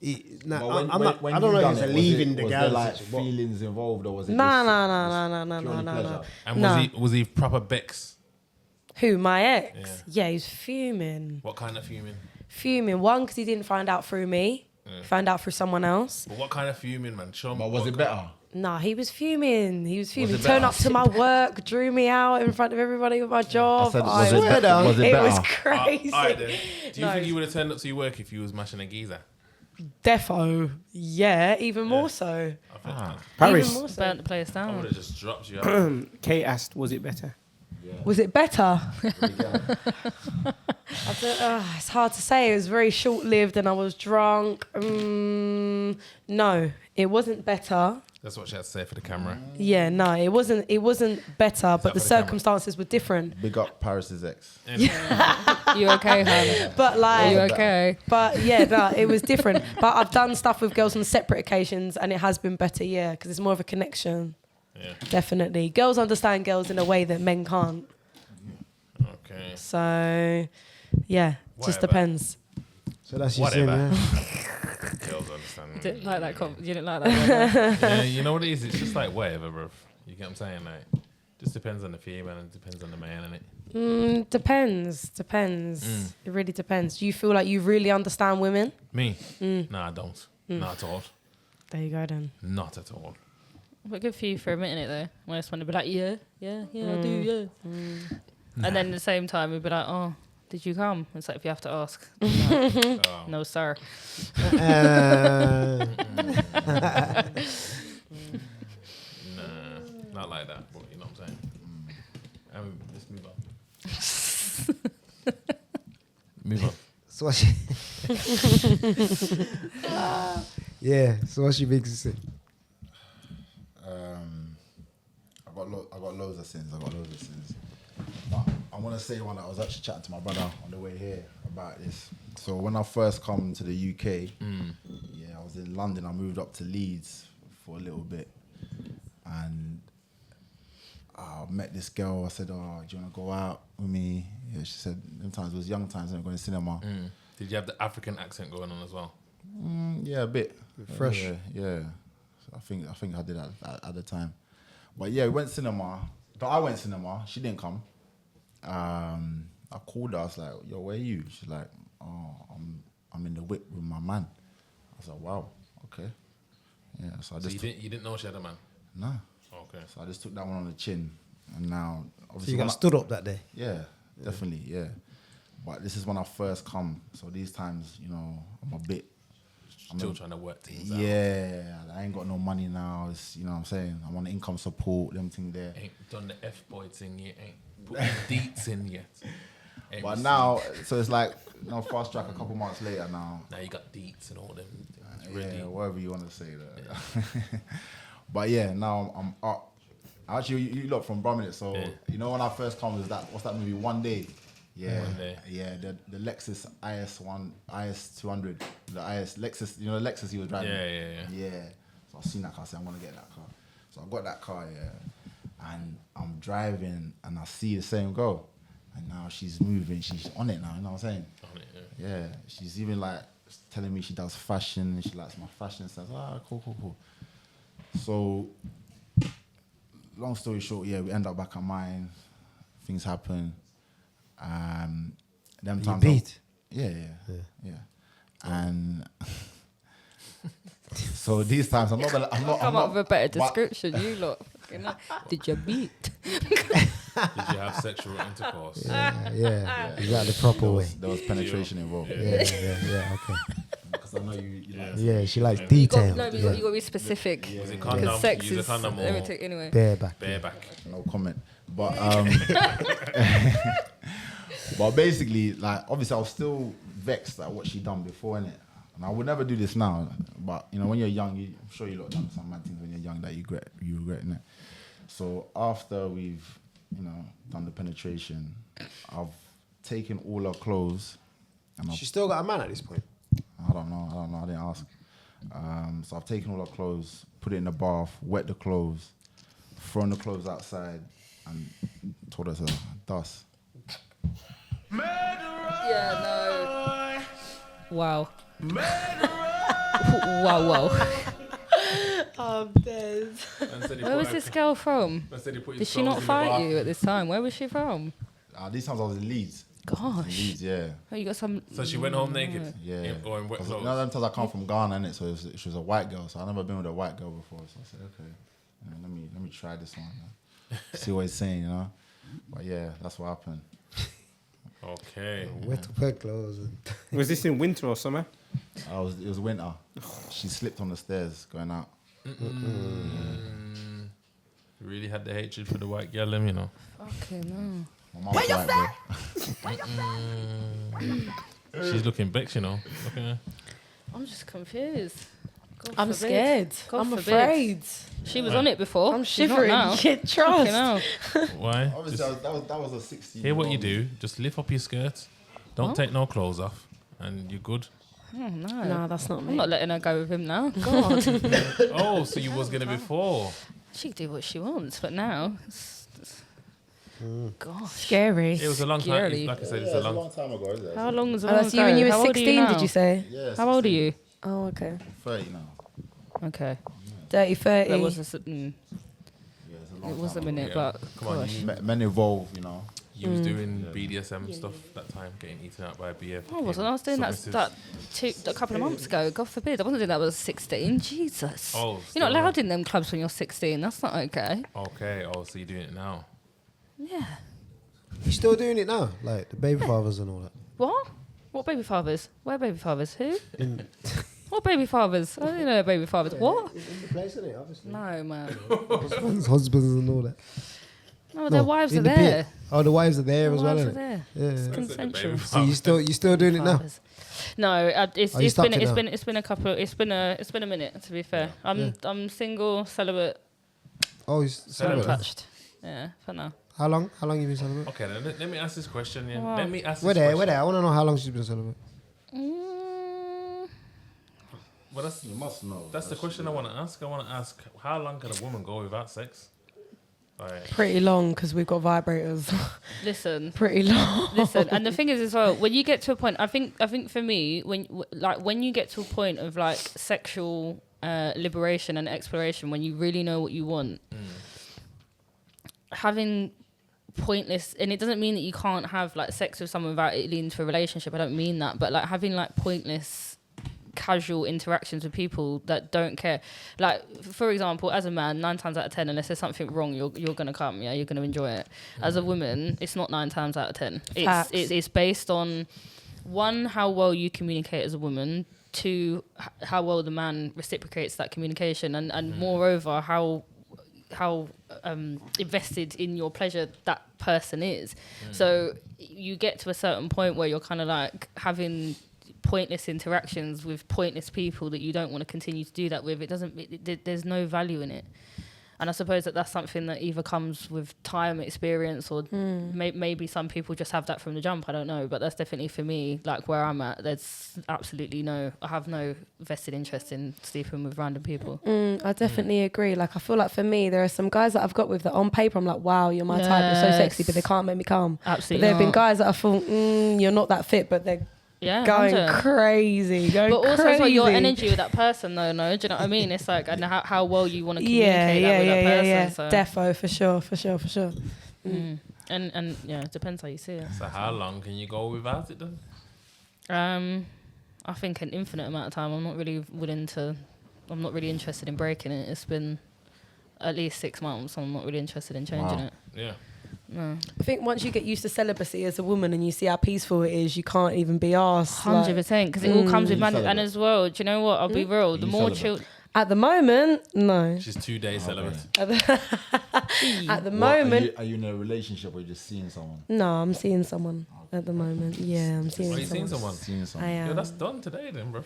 F: But
E: I'm not. I don't know if it's a leaving the
F: was
E: gal
F: there like
E: situation. but-
F: feelings involved, or was it?
B: No,
F: just-
B: no,
F: just
B: no, no, no, no,
F: purely
B: no,
F: pleasure?
B: no.
C: And
B: No.
C: was he proper Bex?
B: Who? My ex? Yeah, he was fuming.
C: What kind of fuming?
B: Fuming. One, because he didn't find out through me. Found out through someone else.
C: But what kind of fuming, man? Show me.
F: But was
C: what
F: it better?
B: Nah, he was fuming. He was fuming.
F: it
B: Turned
F: better?
B: up to my work, drew me out in front of everybody with my job.
F: said,
B: I
F: was it
E: Swear down.
F: was it
B: it was
F: better?
B: crazy.
C: Alright then. Do you
B: No.
C: think you would have turned up to your work if you was mashing a geezer?
B: Defo. Yeah, even more so.
C: I think
B: Even
D: Paryss.
B: more so.
A: Burnt the place
C: I would
A: down.
C: have just dropped you out.
D: Kay asked, was it better?
B: Was it better? It's hard to say. It was very short-lived, and I was drunk. No, it wasn't better.
C: That's what she had to say for the camera.
B: Yeah, no, it wasn't. It wasn't better, but
C: for
B: the
C: the camera?
B: circumstances were different.
F: Big up Paris's ex.
A: You okay, hun?
B: But like,
A: You okay?
B: but yeah, no, it was different. But I've done stuff with girls on separate occasions, and it has been better. Yeah, because it's more of a connection.
C: Yeah.
B: Definitely, girls understand girls in a way that men can't.
C: Okay.
B: So, yeah, just
C: Whatever.
B: depends.
E: So that's your sin,
C: Whatever.
E: yeah.
C: Girls understand.
A: Didn't like that. You didn't like that.
C: Yeah, you know what it is? It's just like whatever, bro. You get what I'm saying? Like, just depends on the female and depends on the man, innit?
B: Depends. It really depends. Do you feel like you really understand women?
C: Me? No, I don't. Not at all.
B: There you go then.
C: Not at all.
A: But good for you for admitting it though. When I just want to be like, yeah, I do, yeah. And then at the same time, we'd be like, oh, did you come? It's like if you have to ask. Like, no, sir.
C: Nah, not like that. But you know what I'm saying? Let's move on. Move on.
E: So what she? Yeah. So what she makes you say?
F: I got loads of sins. But I want to say one that I was actually chatting to my brother on the way here about this. So when I first come to the UK, yeah, I was in London. I moved up to Leeds for a little bit, and I met this girl. I said, "Oh, do you want to go out with me?" Yeah, she said, "Sometimes it was young times. I'm going to cinema."
C: Did you have the African accent going on as well?
F: Yeah, a bit
E: Fresh.
F: Yeah. So I think I did at the time. But yeah, we went cinema. But I went cinema. She didn't come. I called her. I was like, "Yo, where are you?" She's like, "Oh, I'm in the whip with my man." I was like, "Wow, okay." Yeah. So I
C: So
F: just
C: you didn't know she had a man?
F: no.
C: Okay.
F: So I just took that one on the chin, and now
E: So
F: obviously
E: you
F: when
E: got
F: I-
E: stood up that day.
F: yeah, definitely, yeah. But this is when I first come. So these times, you know, I'm
C: Still trying to work things out.
F: Yeah, I ain't got no money now. It's, you know what I'm saying? I'm on income support, them thing there.
C: Ain't done the F-boy thing yet. Ain't put the deets in yet. Ain't
F: But
C: received.
F: now, so it's like, you know, fast track a couple months later now.
C: Now you got deets and all them things ready.
F: Yeah, whatever you want to say that. But yeah, now I'm up. Actually, you lot from Brummett, so you know when I first come was that, what's that movie, One Day? Yeah,
C: One Day.
F: Yeah, the Lexus IS200, the IS Lexus, you know the Lexus he was driving. Yeah. So I seen that car, I said I'm gonna get that car. So I got that car, and I'm driving, and I see the same girl, and now she's moving, she's on it now. You know what I'm saying?
C: On it,
F: Yeah, she's even like telling me she does fashion, and she likes my fashion stuff. Cool. So, long story short, we end up back at mine. Things happen. Them
E: You
F: times
E: beat.
F: Yeah. And so these times I'm not.
A: Come up with a better
F: but-
A: description, you lot. Fucking hell. Did you beat?
C: Did you have sexual intercourse?
E: Yeah. Is that the proper way?
F: There was penetration involved.
E: Yeah. Okay.
F: Because I know you like
E: Yeah, she likes detail.
A: No, you got to be specific.
C: Was it
A: Because
C: condom?
A: sex
C: Use a
A: is
C: condom or
A: everything anyway.
E: Bareback.
C: bareback?
F: no comment. But but basically, like obviously I was still vexed at what she done before, innit? And I would never do this now. But you know, when you're young, I'm sure you lot done some mad things when you're young that you regret, innit? So after we've, you know, done the penetration, I've taken all her clothes and I've
E: She still got a man at this point.
F: I don't know. I didn't ask. So I've taken all her clothes, put it in the bath, wet the clothes, thrown the clothes outside, and told her to dust.
A: Yeah, no. Wow. wow.
B: I'm dead.
A: Where was this girl from? Did she not fight you at this time? Where was she from?
F: These times I was in Leeds.
A: Gosh.
F: Leeds, yeah.
A: Oh, you got some.
C: So she went home naked?
F: Yeah.
C: Or in wet
F: 'Cause,
C: clothes?
F: you know, them times I come from Ghana, innit? So she was a white girl. So I've never been with a white girl before. So I said, okay, you know, let me try this one. See what he's saying, you know? But yeah, that's what happened.
C: Okay.
E: Wet up her clothes.
D: Was this in winter or summer?
F: It was winter. She slipped on the stairs going out.
C: Really had the hatred for the white girl, them, you know.
A: Fucking
F: My mum's white, bro.
C: She's looking vexed, you know. Look at her.
A: I'm just confused. God
B: I'm
A: forbid.
B: scared.
A: God
B: I'm
A: forbid.
B: afraid.
A: She was on it before.
B: I'm
A: She's not
B: shivering.
A: now.
B: Yeah, trust.
A: Fucking hell.
C: Why?
F: Obviously,
C: Just
F: that was a 16.
C: hear what you do. Just lift up your skirt. Don't take no clothes off. And you're good.
A: Oh, no.
B: No, that's not
A: I'm
B: me.
A: not letting her go with him now. God.
C: Oh, so you was going to before.
A: She can do what she wants, but now. Gosh.
B: Scary.
C: It was a long time.
A: Scary.
C: Like I said, it's a long
F: time ago, isn't it?
A: How long was it?
B: Oh, that's you when you were
A: How old are
B: 16,
A: now?
B: did you say?
F: Yeah,
A: How old are you?
B: Oh, okay.
F: 30 now.
A: Okay.
B: Dirty 30.
A: That was a,
F: Yeah, it's a long
A: it was a
F: time
A: minute,
C: Yeah.
A: but
C: Come on,
A: gosh.
C: you,
F: Men evolve, you know.
C: you was doing BDSM stuff that time, getting eaten out by a BF.
A: I wasn't. I was doing that a couple of months ago. God forbid. I wasn't doing that when I was 16. Jesus.
C: Oh,
A: You're not
C: still
A: allowed in them clubs when you're 16. That's not okay.
C: Okay. Oh, so you're doing it now.
A: Yeah.
E: You still doing it now? Like the baby fathers and all that?
A: What? What baby fathers? Where baby fathers? Who? What baby fathers? I don't know baby fathers. What?
E: In the place, isn't it? Obviously.
A: No, man.
E: Husbands and all that.
A: No, their wives
E: in
A: are
E: the pit.
A: there.
E: Oh, the wives are there
A: Their
E: as well,
A: wives are
E: isn't it?
A: there.
E: Yeah.
A: It's
E: yeah.
A: consensual.
E: So you still doing it now?
A: Fathers. No, it's
E: Are you stuck it now?
A: been a couple. It's been a minute, to be fair. I'm single, celibate,
E: Oh, he's celibate.
A: untouched. Yeah, for now.
E: How long you been celibate?
C: Okay, then let me ask this question. Yeah.
A: Wow.
C: Let me ask this
E: We're
C: question.
E: there. I want to know how long she's been celibate.
C: Well, that's
F: You must know.
C: That's the question I want to ask. I want to ask, how long can a woman go without sex? Like,
B: Pretty long because we've got vibrators.
A: Listen,
B: Pretty long.
A: listen, and the thing is as well, when you get to a point, I think for me, when you get to a point of like sexual liberation and exploration, when you really know what you want, having pointless, and it doesn't mean that you can't have like sex with someone without it leading to a relationship. I don't mean that, but like having like pointless casual interactions with people that don't care. Like, for example, as a man, 9 times out of 10, unless there's something wrong, you're going to come, you're going to enjoy it. As a woman, it's not 9 times out of 10. It's based on, 1, how well you communicate as a woman, 2, how well the man reciprocates that communication, and moreover, how invested in your pleasure that person is. So you get to a certain point where you're kind of like having pointless interactions with pointless people that you don't want to continue to do that with. There's no value in it. And I suppose that's something that either comes with time, experience, or maybe some people just have that from the jump. I don't know. But that's definitely for me, like where I'm at, there's absolutely I have no vested interest in sleeping with random people.
B: I definitely agree. Like, I feel like for me, there are some guys that I've got with that on paper, I'm like, wow, you're my type, you're so sexy, but they can't make me come.
A: Absolutely.
B: But there have been guys that I thought, you're not that fit, but they're going
A: 100.
B: crazy.
A: But also as well, your energy with that person, though, no? Do you know what I mean? It's like, and how well you want to communicate that with that person.
B: Yeah.
A: So.
B: Defo, for sure.
A: And yeah, it depends how you see it.
C: So how long can you go without it then?
A: I think an infinite amount of time. I'm not really interested in breaking it. It's been at least 6 months. I'm not really interested in changing it.
C: Yeah.
A: No.
B: I think once you get used to celibacy as a woman and you see how peaceful it is, you can't even be asked.
A: 100%, because it all comes with man. And as well, do you know what? I'll be real. The more children.
B: At the moment, no.
C: She's 2 days celibate.
B: At the moment.
F: Are you in a relationship or are you just seeing someone?
B: No, I'm seeing someone at the moment. Yeah, I'm seeing
C: Are you
B: someone.
C: seeing someone?
B: I am.
C: Yeah, that's done today then, bro.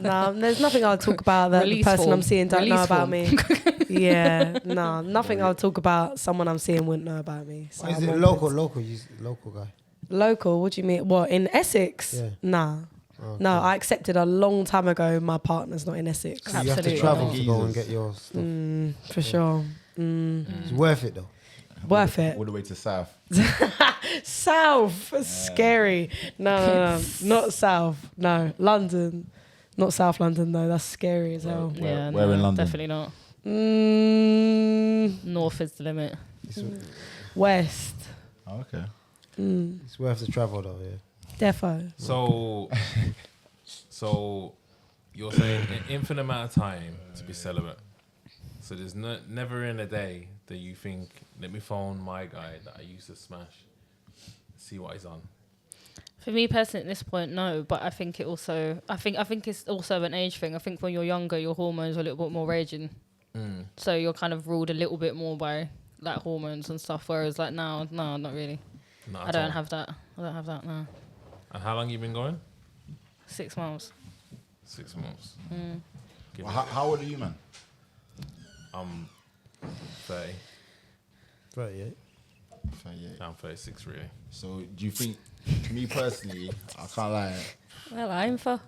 B: No, there's nothing I'll talk about that the person I'm seeing don't know about me. Yeah, no, nothing I'll talk about someone I'm seeing wouldn't know about me. So
E: Is
B: I'm
E: it
B: all
E: local?
B: good.
E: Local guy.
B: Local? What do you mean? What, in Essex?
E: Yeah.
B: Nah.
E: Okay.
B: No, I accepted a long time ago my partner's not in Essex.
E: So you have to
A: Absolutely.
E: travel to go and get your stuff.
B: For sure.
E: It's worth it though.
B: Worth it.
F: All the way to South.
B: South. Scary. No. Not South. No. London. Not South London though. That's scary as hell.
A: Yeah,
F: where in London?
A: Definitely not.
B: Mm,
A: North is the limit.
B: West.
F: Oh, okay.
E: It's worth the travel though, yeah.
B: Defo.
C: So you're saying an infinite amount of time to be celibate. So there's never in a day that you think, let me phone my guy that I used to smash, see what he's on.
A: For me personally, at this point, no. But I think it also, I think it's also an age thing. I think when you're younger, your hormones are a little bit more raging, so you're kind of ruled a little bit more by like hormones and stuff. Whereas like now, no, not really. I don't have that. No.
C: And how long you been going?
A: 6 months.
C: 6 months.
F: Well, how old are you, man?
C: I'm 30.
E: 38.
C: I'm 36 really.
F: So do you think, me personally, I can't lie,
A: Well, I'm for.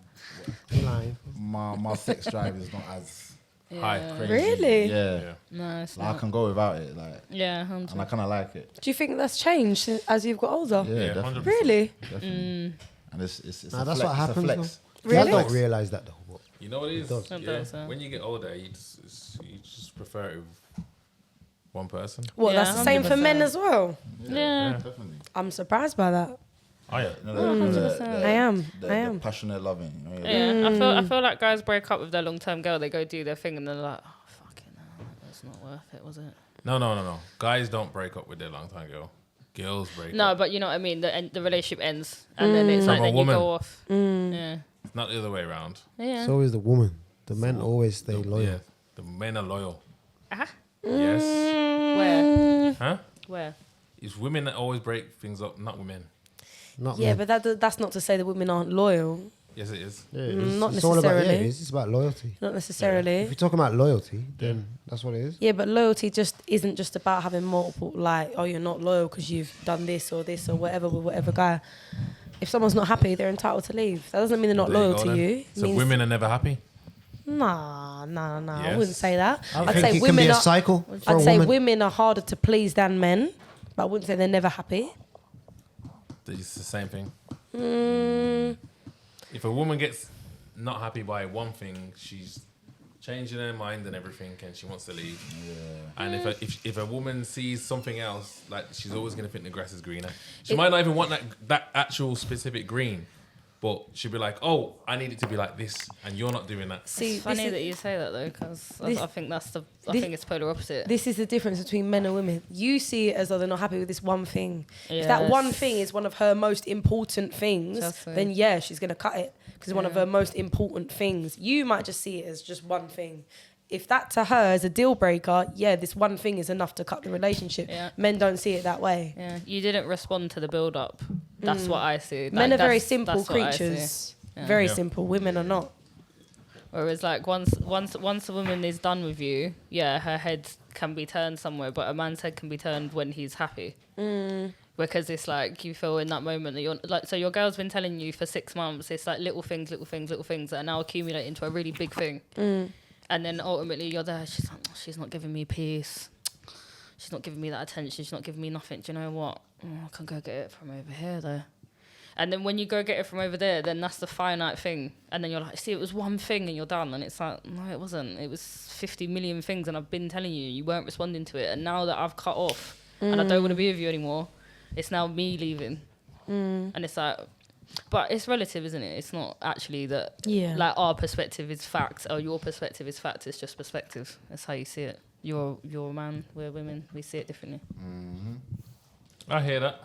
F: my sex drive is not as
C: High.
F: crazy.
B: Really?
F: Yeah.
A: No, it's
F: Like, I
A: not.
F: can go without it, like,
A: Yeah,
F: and I kind of like it.
B: Do you think that's changed as you've got older?
F: Yeah, definitely.
C: 100%.
B: Really?
F: Definitely. And it's
E: Nah,
F: a
E: that's
F: flex,
E: what happens.
F: It's a flex.
B: Really?
E: I don't realise that though. But
C: You know what it is?
E: does.
A: It
C: Yeah.
A: does, yeah.
C: When you get older, you just prefer it with one person.
B: What,
A: Yeah,
B: that's the same for men
A: 100%.
B: as well?
A: Yeah.
F: Definitely.
B: I'm surprised by that.
C: Oh yeah.
F: No,
A: 100%.
B: I am.
F: The passionate loving. You know,
A: Yeah, I feel like guys break up with their long-term girl. They go do their thing and they're like, oh, fucking hell, that's not worth it, was it?
C: No. Guys don't break up with their long time girl. Girls break
A: No,
C: up.
A: but you know what I mean. The relationship ends, and then it's
C: From
A: like
C: a
A: then you
C: woman.
A: go off. Yeah,
C: It's not the other way around.
A: yeah.
E: so is the woman. The men always stay loyal.
C: Yeah. The men are loyal.
A: Uh-huh.
C: Yes.
A: Where?
C: Huh?
A: Where?
C: It's women that always break things up, not women.
E: Not
B: Yeah,
E: men.
B: but that's not to say that women aren't loyal.
C: Yes, it is.
E: Yeah,
B: not
E: it's all about
B: necessarily.
E: it's about loyalty.
B: Not necessarily.
E: If you're talking about loyalty, then that's what it is.
B: Yeah, but loyalty just isn't just about having multiple, like, oh, you're not loyal because you've done this or whatever with whatever guy. If someone's not happy, they're entitled to leave. That doesn't mean they're not
C: There you
B: loyal
C: go
B: to
C: then.
B: you. It
C: So
B: means,
C: women are never happy.
B: Nah. I
C: Yes.
B: wouldn't say that.
E: I
B: I'd
E: think
B: say
E: it can
B: women
E: be a
B: are.
E: cycle for
B: I'd
E: a
B: say
E: woman.
B: women are harder to please than men, but I wouldn't say they're never happy.
C: It's the same thing.
B: Mm,
C: If a woman gets not happy by one thing, she's changing her mind and everything, and she wants to leave. Yeah. And if a woman sees something else, like she's always going to think the grass is greener. She might not even want that actual specific green, But she'd be like, oh, I need it to be like this, and you're not doing that.
A: See, it's funny that you say that though, because I think I think it's polar opposite.
B: This is the difference between men and women. You see it as though they're not happy with this one thing. If that one thing is one of her most important things, then yeah, she's gonna cut it because it's one of her most important things. You might just see it as just one thing. If that to her is a deal breaker, yeah, this one thing is enough to cut the relationship. Yeah. Men don't see it that way.
A: Yeah, you didn't respond to the build up. That's what I see.
B: Men are very simple creatures. Very simple. Women are not.
A: Whereas like once a woman is done with you, yeah, her head can be turned somewhere, but a man's head can be turned when he's happy. Because it's like you feel in that moment that you're like, so your girl's been telling you for 6 months, it's like little things that are now accumulating into a really big thing. And then ultimately you're there, she's like, she's not giving me peace. She's not giving me that attention. She's not giving me nothing. Do you know what? I can go get it from over here though. And then when you go get it from over there, then that's the finite thing. And then you're like, see, it was one thing and you're done. And it's like, no, it wasn't. It was 50 million things and I've been telling you, you weren't responding to it. And now that I've cut off and I don't want to be with you anymore, it's now me leaving. And it's like, but it's relative, isn't it? It's not actually that, like, our perspective is fact or your perspective is fact. It's just perspective. That's how you see it. You're a man, we're women. We see it differently.
C: I hear that.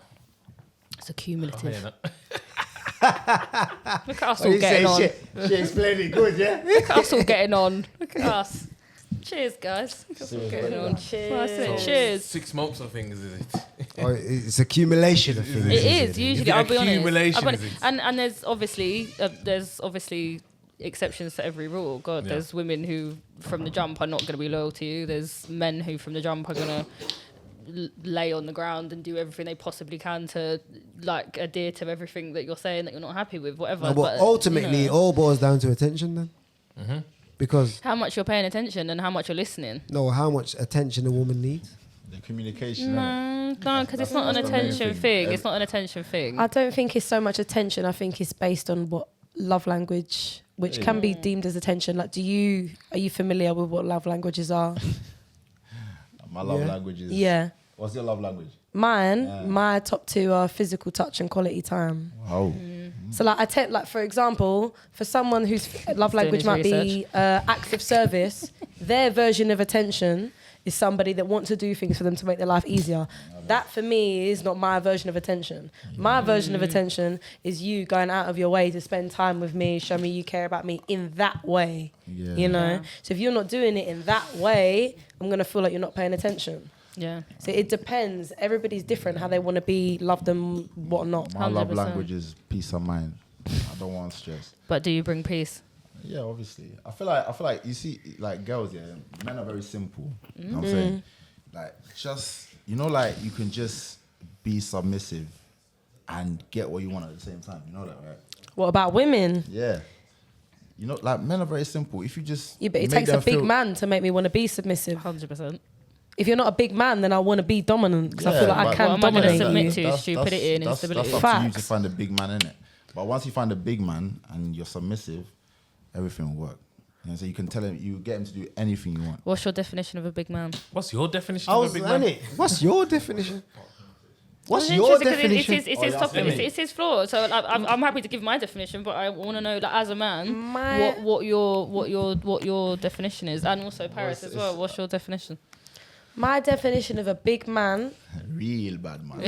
A: It's a cumulative.
C: I hear
A: that. Look at us all getting on.
E: She explained it good, yeah?
A: Look at us all getting on. Look at us. Cheers, guys. Look at us all getting on. Cheers. Cheers.
C: 6 months of things, is it?
E: It's accumulation of things.
A: It is usually. I'll be honest.
C: Accumulation.
A: And there's obviously exceptions to every rule. God, there's women who from the jump are not going to be loyal to you. There's men who from the jump are going to lay on the ground and do everything they possibly can to like adhere to everything that you're saying that you're not happy with, whatever.
E: No, but ultimately, it all boils down to attention then. Because
A: how much you're paying attention and how much you're listening.
E: No, how much attention a woman needs.
F: The communication.
A: No, because it's not an attention thing. It's not an attention thing.
B: I don't think it's so much attention. I think it's based on what love language, which can be deemed as attention. Like, are you familiar with what love languages are?
F: My love language is.
B: Yeah.
F: What's your love language?
B: Mine, my top 2 are physical touch and quality time.
F: Oh.
B: So like for example, for someone whose love language might be acts of service, their version of attention is somebody that wants to do things for them to make their life easier. That for me is not my version of attention. My version of attention is you going out of your way to spend time with me, show me you care about me in that way. Yeah. You know? Yeah. So if you're not doing it in that way, I'm going to feel like you're not paying attention.
A: Yeah.
B: So it depends. Everybody's different how they want to be loved and whatnot.
F: My love language is peace of mind. I don't want stress.
A: But do you bring peace?
F: Yeah, obviously. I feel like you see, like girls, men are very simple. You know what I'm saying? Like, just, like you can just be submissive and get what you want at the same time. You know that, right?
B: What about women?
F: Yeah. Like men are very simple. If you just
B: but it takes a big man to make me want to be submissive.
A: 100%.
B: If you're not a big man, then I want to be dominant because I feel like I can dominate
A: you.
B: you.
A: To stupidity and instability.
F: That's up to you to find a big man in it. But once you find a big man and you're submissive, everything will work. So you can tell him, you get him to do anything you want.
A: What's your definition of a big man?
C: What's your definition of a big man?
E: What's your definition? What's your definition?
A: It's his flaw. So I'm happy to give my definition, but I want to know, like, as a man, what your definition is, and also Paryss as well. What's your definition?
B: My definition of a big man,
F: real bad man,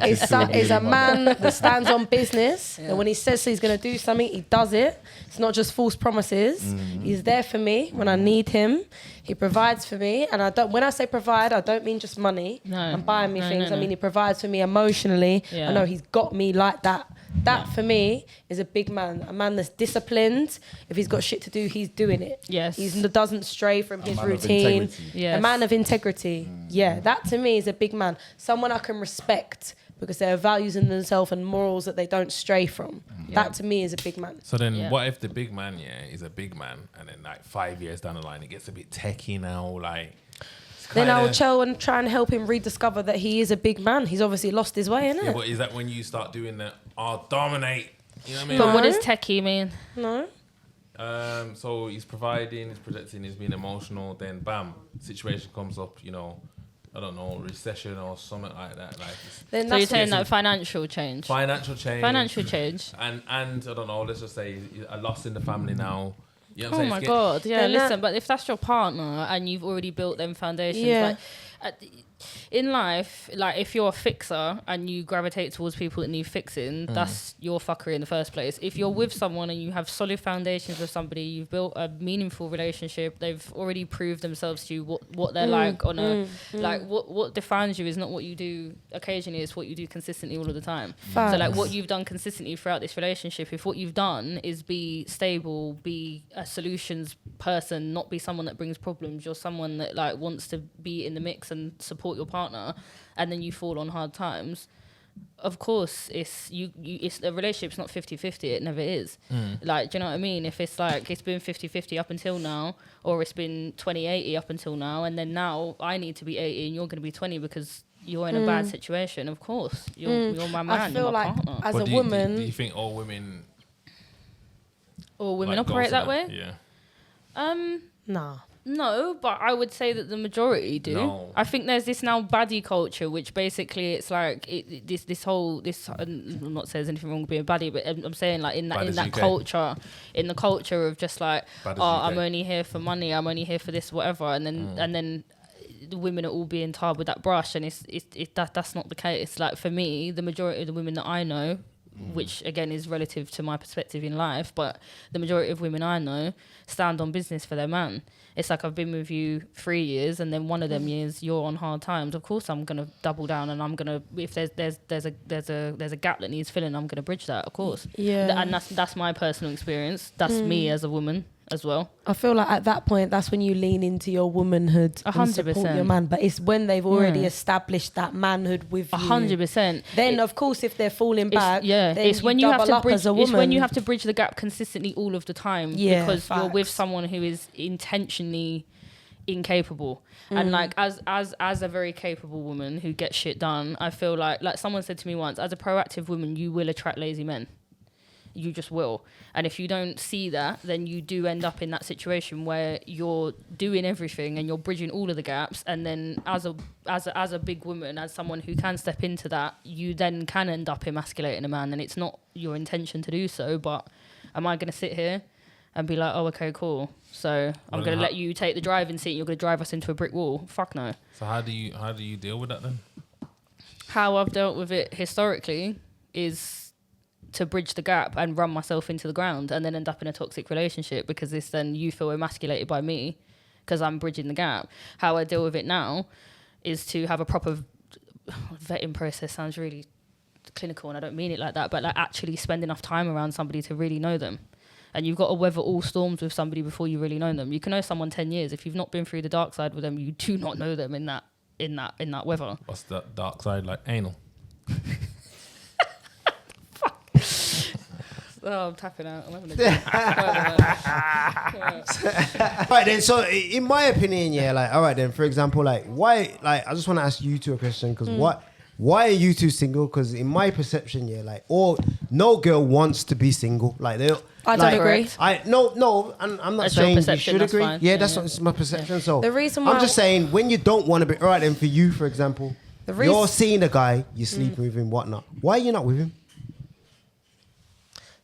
B: is a man that stands on business, and when he says he's going to do something, he does it. It's not just false promises. He's there for me when I need him. He provides for me, and when I say provide, I don't mean just money and buying me things. I mean he provides for me emotionally. I know he's got me like that. That for me is a big man, a man that's disciplined. If he's got shit to do, he's doing it.
A: Yes.
B: He doesn't stray from his routine.
A: Yes.
B: A man of integrity. Yeah, that to me is a big man. Someone I can respect because there are values in themselves and morals that they don't stray from. That to me is a big man.
C: So then what if the big man, is a big man and then like 5 years down the line, it gets a bit techie now, like...
B: Then I'll chill and try and help him rediscover that he is a big man. He's obviously lost his way, innit?
C: Yeah, but is that when you start doing that, I'll dominate? You know what I mean?
A: But what does techie mean?
B: No.
C: So he's providing, he's protecting, he's being emotional, then bam, situation comes up, I don't know, recession or something like that. Like,
B: Then
A: So you're
B: that's
A: saying that financial change?
C: financial change.
A: Financial change.
C: And I don't know, let's just say a loss in the family now. You know what I'm
A: Oh
C: saying?
A: my
C: It's
A: God. Yeah,
B: Then
A: listen, but if that's your partner and you've already built them foundations,
B: Yeah.
A: like, in life, like if you're a fixer and you gravitate towards people that need fixing, that's your fuckery in the first place. If you're with someone and you have solid foundations with somebody, you've built a meaningful relationship, they've already proved themselves to you what they're like on a like what defines you is not what you do occasionally, it's what you do consistently all of the time. So like what you've done consistently throughout this relationship, if what you've done is be stable, be a solutions person, not be someone that brings problems, you're someone that like wants to be in the mix and support your partner, and then you fall on hard times, of course it's it's the relationship's not 50-50, it never is. Like, do you know what I mean? If it's like it's been 50-50 up until now, or it's been 20-80 up until now, and then now I need to be 80 and you're going to be 20 because you're in a bad situation, of course you're my man,
B: I feel
A: you're my
B: like
A: partner.
B: as
C: But
B: a
C: do you
B: woman,
C: think all women
A: Or women
C: like, go
A: operate
C: for
A: that way?
C: Yeah.
B: nah.
A: No, but I would say that the majority do.
C: No.
A: I think there's this now baddie culture, which basically it's like this whole I'm not saying there's anything wrong with being a baddie, but I'm saying like in
C: Bad as
A: that
C: UK.
A: culture, in the culture of just like,
C: Bad as
A: oh,
C: UK.
A: I'm only here for money, I'm only here for this, whatever, and then the women are all being tarred with that brush, and that's not the case. Like for me, the majority of the women that I know, which again is relative to my perspective in life, but the majority of women I know stand on business for their man. It's like I've been with you 3 years, and then one of them years you're on hard times. Of course, I'm gonna double down, and I'm gonna, if there's a gap that needs filling, I'm gonna bridge that. Of course,
B: Yeah.
A: and that's my personal experience. That's me as a woman as well.
B: I feel like at that point, that's when you lean into your womanhood and support
A: 100%.
B: your man. But it's when they've already established that manhood with you.
A: 100%.
B: Then, of course, if they're falling back, then
A: it's when you have
B: double
A: to
B: up
A: bridge.
B: as a
A: It's when
B: woman.
A: you have to bridge the gap consistently all of the time,
B: Yeah,
A: because you're with
B: facts.
A: someone who is intentionally incapable. And like as a very capable woman who gets shit done, I feel like someone said to me once, as a proactive woman, you will attract lazy men. You just will. And if you don't see that, then you do end up in that situation where you're doing everything and you're bridging all of the gaps, and then as a big woman, as someone who can step into that, you then can end up emasculating a man, and it's not your intention to do so. But am I going to sit here and be like, oh, okay, cool, so I'm going to let you take the driving seat, you're going to drive us into a brick wall? Fuck no.
C: So how do you deal with that then?
A: How I've dealt with it historically is to bridge the gap and run myself into the ground, and then end up in a toxic relationship, because then you feel emasculated by me because I'm bridging the gap. How I deal with it now is to have a proper vetting process. Sounds really clinical, and I don't mean it like that, but like actually spend enough time around somebody to really know them. And you've got to weather all storms with somebody before you really know them. You can know someone 10 years. If you've not been through the dark side with them, you do not know them in that weather.
C: What's the dark side, like anal?
A: Oh, I'm tapping out. I'm having a
E: Right then, so in my opinion, yeah, like, all right then, for example, like, why, like, I just want to ask you two a question, because why are you two single? Because in my perception, yeah, like, no girl wants to be single. Like,
B: I don't agree.
E: No, I'm not
A: That's your
E: saying you
A: perception,
E: should
A: that's
E: agree.
A: fine.
E: Yeah,
A: Yeah,
E: that's
A: yeah.
E: What's my perception. So
B: The reason why
E: I'm just saying, when you don't want to be, all right then, for you, for example,
B: The
E: you're
B: reas-
E: seeing a guy, you're sleeping with him, whatnot. Why are you not with him?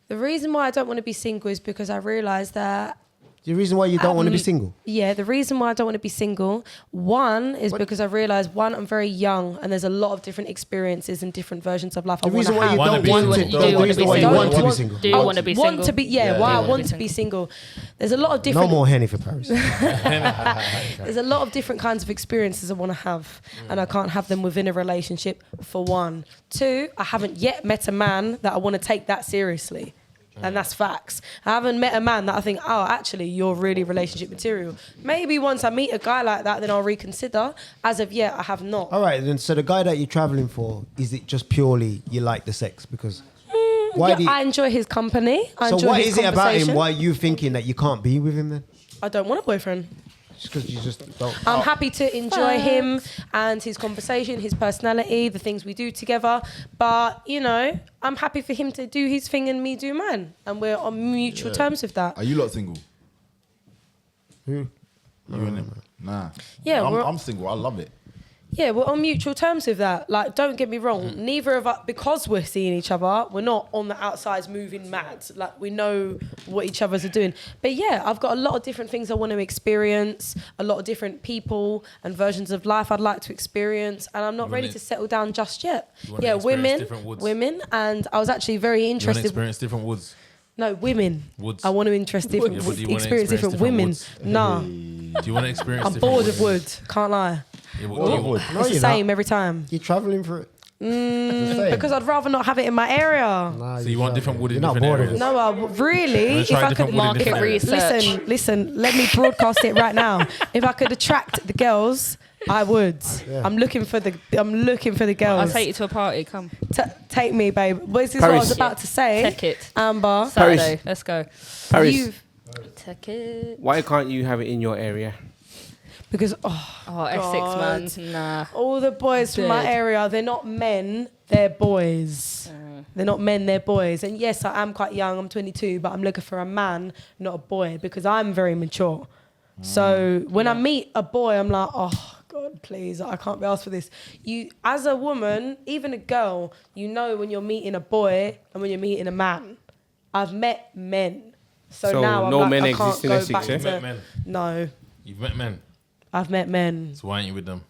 B: The reason why I don't want to be single is because I realise that
E: The reason why you don't want to be single.
B: Yeah, the reason why I don't want to be single, one, is because I realise, one, I'm very young and there's a lot of different experiences and different versions of life
E: The
B: I want
E: reason
B: to
E: why you
B: have.
C: Wanna
E: don't
C: be
E: want
C: single.
E: to,
C: Do
E: the
C: you wanna
E: reason
C: be
E: why you
C: single?
E: want to be single.
A: Do you want to be single?
B: Want to be,
C: Yeah,
B: why
C: yeah.
B: I want to be single. There's a lot of
E: No
B: different...
E: more Henny for Paris.
B: There's a lot of different kinds of experiences I want to have, and I can't have them within a relationship, for one. Two, I haven't yet met a man that I want to take that seriously. And that's facts. I haven't met a man that I think, oh, actually, you're really relationship material. Maybe once I meet a guy like that, then I'll reconsider. As of yet, I have not.
E: All right, then. So the guy that you're traveling for, is it just purely you like the sex? Because why do you,
B: I enjoy his company. I
E: so
B: enjoy
E: what
B: his
E: is it about him?
B: conversation.
E: Why are you thinking that you can't be with him then?
B: I don't want a boyfriend.
E: Just because you just don't.
B: I'm happy to enjoy him and his conversation, his personality, the things we do together. But, you know, I'm happy for him to do his thing and me do mine. And we're on mutual terms with that.
F: Are you lot single?
E: Who?
F: You and him? Nah.
B: Yeah,
F: I'm single. I love it.
B: Yeah, we're on mutual terms with that. Like, don't get me wrong. Neither of us, because we're seeing each other, we're not on the outsides moving mad. Like, we know what each other's are doing. But yeah, I've got a lot of different things I want to experience, a lot of different people and versions of life I'd like to experience, and I'm not ready to settle down just yet. Yeah, women, and I was actually very
C: You want to
B: interested.
C: experience different woods.
B: No, women.
C: Woods.
B: I want to
C: Yeah, but do you wanna
B: experience different women.
C: woods?
B: Nah,
C: Do you want to experience
B: I'm
C: different
B: bored
C: woods?
B: of wood. Can't lie.
C: Yeah, what do you want?
E: No,
B: It's the
E: you're
B: same
E: not.
B: every time.
E: You're traveling for it.
B: Because I'd rather not have it in my area.
E: Nah,
C: So you want different wood in
E: you're not
C: different
E: bored of
C: areas?
E: it.
B: No, really.
C: Wanna
B: If
C: try
B: I
C: different
B: could
C: wood in
A: Market
C: different areas?
A: research.
B: listen. Let me broadcast it right now. If I could attract the girls, I would.
E: Yeah.
B: I'm looking for the
A: I'll
B: girls.
A: take you to a party. Come.
B: Take me, babe. This is what I was
D: Paryss.
B: about to say.
A: Take it.
B: Amber,
A: Saturday. Let's go.
D: Paryss,
B: you've
A: Take it.
D: why can't you have it in your area?
B: because
A: Oh, Essex, man. Nah.
B: all the boys from my
A: Dead.
B: area, they're not men, they're boys. They're not men, they're boys. And yes, I am quite young, I'm 22, but I'm looking for a man, not a boy, because I'm very mature. So when I meet a boy, I'm like, oh, God, please, I can't be asked for this. You, as a woman, even a girl, you know when you're meeting a boy and when you're meeting a man. I've met men. So now I'm
D: no
B: like,
D: men
B: I
D: exist
B: can't
D: in
B: go
D: Essex,
B: back
D: yeah?
C: You've met
B: to...
C: men.
B: No,
C: You've met men.
B: I've met men
C: So why aren't you with them?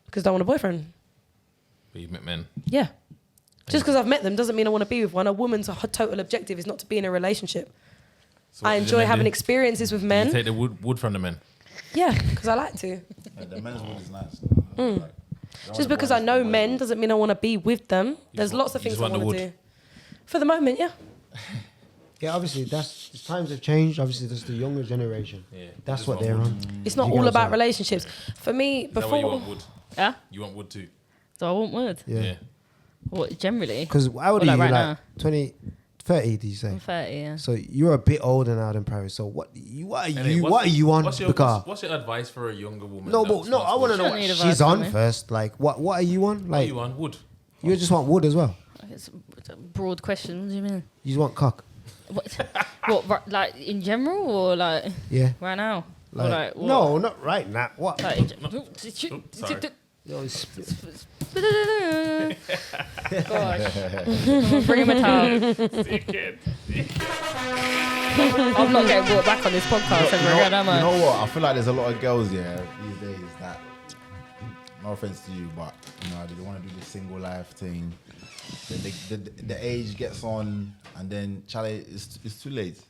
B: because I want a boyfriend.
C: But you've met men.
B: Yeah. Just because I've met them doesn't mean I want to be with one. A woman's total objective is not to be in a relationship.
C: So what
B: I
C: do the
B: enjoy
C: men
B: having
C: do?
B: experiences with
C: You
B: men.
C: take the wood from the men.
B: Yeah, because I like to.
F: Like, the men's wood is nice. Like,
B: Just because I know men doesn't mean I want to be with them. There's lots of
C: you
B: things
C: just
B: I
C: want the
B: want to
C: wood.
B: do. For the moment, yeah.
E: Yeah, obviously, times have changed. Obviously, that's the younger generation.
C: Yeah,
E: That's
C: just
E: what
C: want
E: they're
C: wood.
E: on.
B: It's not
E: You get
B: all
E: what I'm
B: about
E: saying?
B: relationships. For me,
C: Is that why you
B: before...
C: want wood?
A: Yeah.
C: You want wood too?
A: So I want wood.
E: Yeah.
A: What, generally?
E: Because how old
A: Or
E: are
A: like
E: you?
A: right
E: Like
A: now?
E: 20, 30, did you say?
A: I'm 30, yeah.
E: So you're a bit older now than Paryss. So what are
C: Anyway,
E: you on?
C: What's your advice for a younger woman?
E: No,
C: that
E: but no, I
C: starts
E: want to
C: wood?
E: know
A: Don't need
E: what
A: advice
E: she's
A: from
E: on
A: me.
E: first. Like, what are you on?
C: What
E: Like,
C: you want? Wood.
E: you just want wood as well.
A: It's a broad question. What do you mean?
E: You just want cock.
A: What, like in general or like
E: Yeah.
A: right now? Or
E: Like,
A: like what?
E: no, not right now. What?
A: Like in
C: sorry.
E: No, it's-
A: Gosh. Bring him a towel. I'm not getting brought back on this podcast ever again, am
F: You
A: I?
F: know what? I feel like there's a lot of girls, yeah, these days that, no offense to you, but you know, they want to do the single life thing. The age gets on, and then Charlie, it's too late.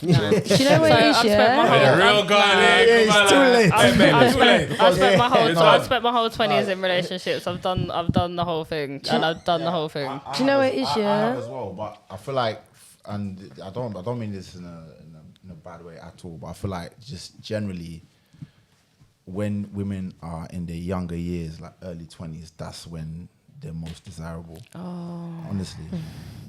B: Do you know what it is,
A: I've spent
B: yeah?
A: my
C: Hey,
A: whole-
C: the real Ghanaian.
E: it's too late.
A: I've spent my whole 20 years in relationships. I've done the whole thing, and I've done the whole thing.
B: Do you know what it is,
F: I
B: yeah?
F: have as well, but I feel like, and I don't mean this in a bad way at all, but I feel like just generally, when women are in their younger years, like early 20s, that's when they're most desirable. Oh, honestly,